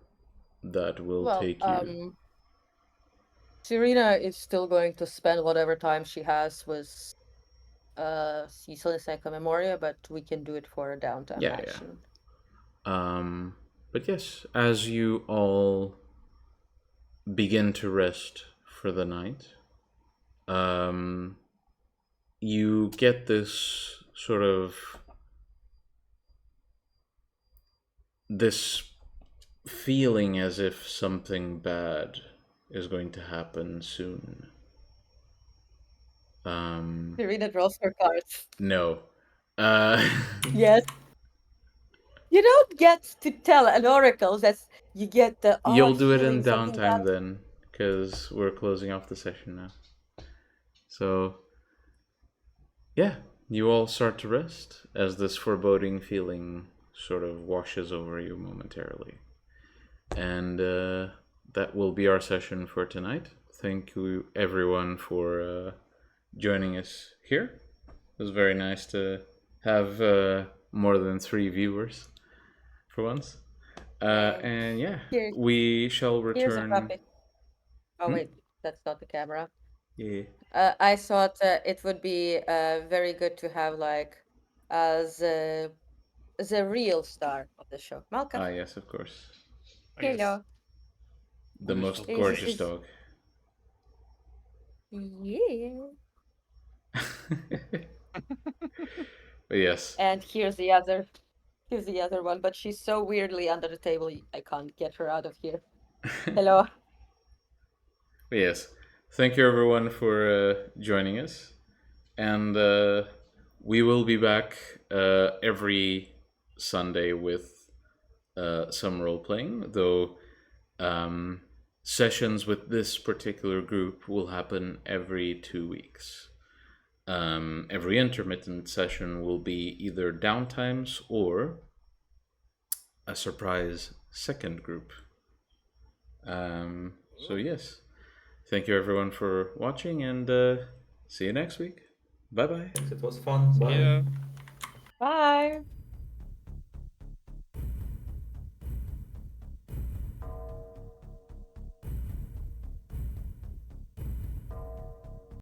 that will take you. Serena is still going to spend whatever time she has with Cecil and Seneca Memoria, but we can do it for a downtime Yeah. action. But yes, as you all begin to rest for the night, you get this sort of this feeling as if something bad is going to happen soon. Serena draws her cards. No. Yes. You don't get to tell an oracle that you get the You'll odd do it in feeling something downtime bad. then, because we're closing off the session now. So, yeah, you all start to rest as this foreboding feeling sort of washes over you momentarily. And that will be our session for tonight. Thank you, everyone, for joining us here. It was very nice to have more than 3 viewers for once. And yeah, we shall Here's a return. puppy. Oh, wait, that's not the camera. Yeah. I thought it would be very good to have like the real star of the show, Malcolm. Ah, yes, of course. Hello. The Who is most so gorgeous is- dog. Yeah. But yes. And here's the other one, but she's so weirdly under the table, I can't get her out of here. Hello. But yes. Thank you, everyone, for joining us. And we will be back every Sunday with some role playing, though sessions with this particular group will happen every 2 weeks. Every intermittent session will be either downtimes or a surprise second group. So yes, thank you everyone for watching, and see you next week. Bye bye. It was fun. Bye. Yeah. Bye.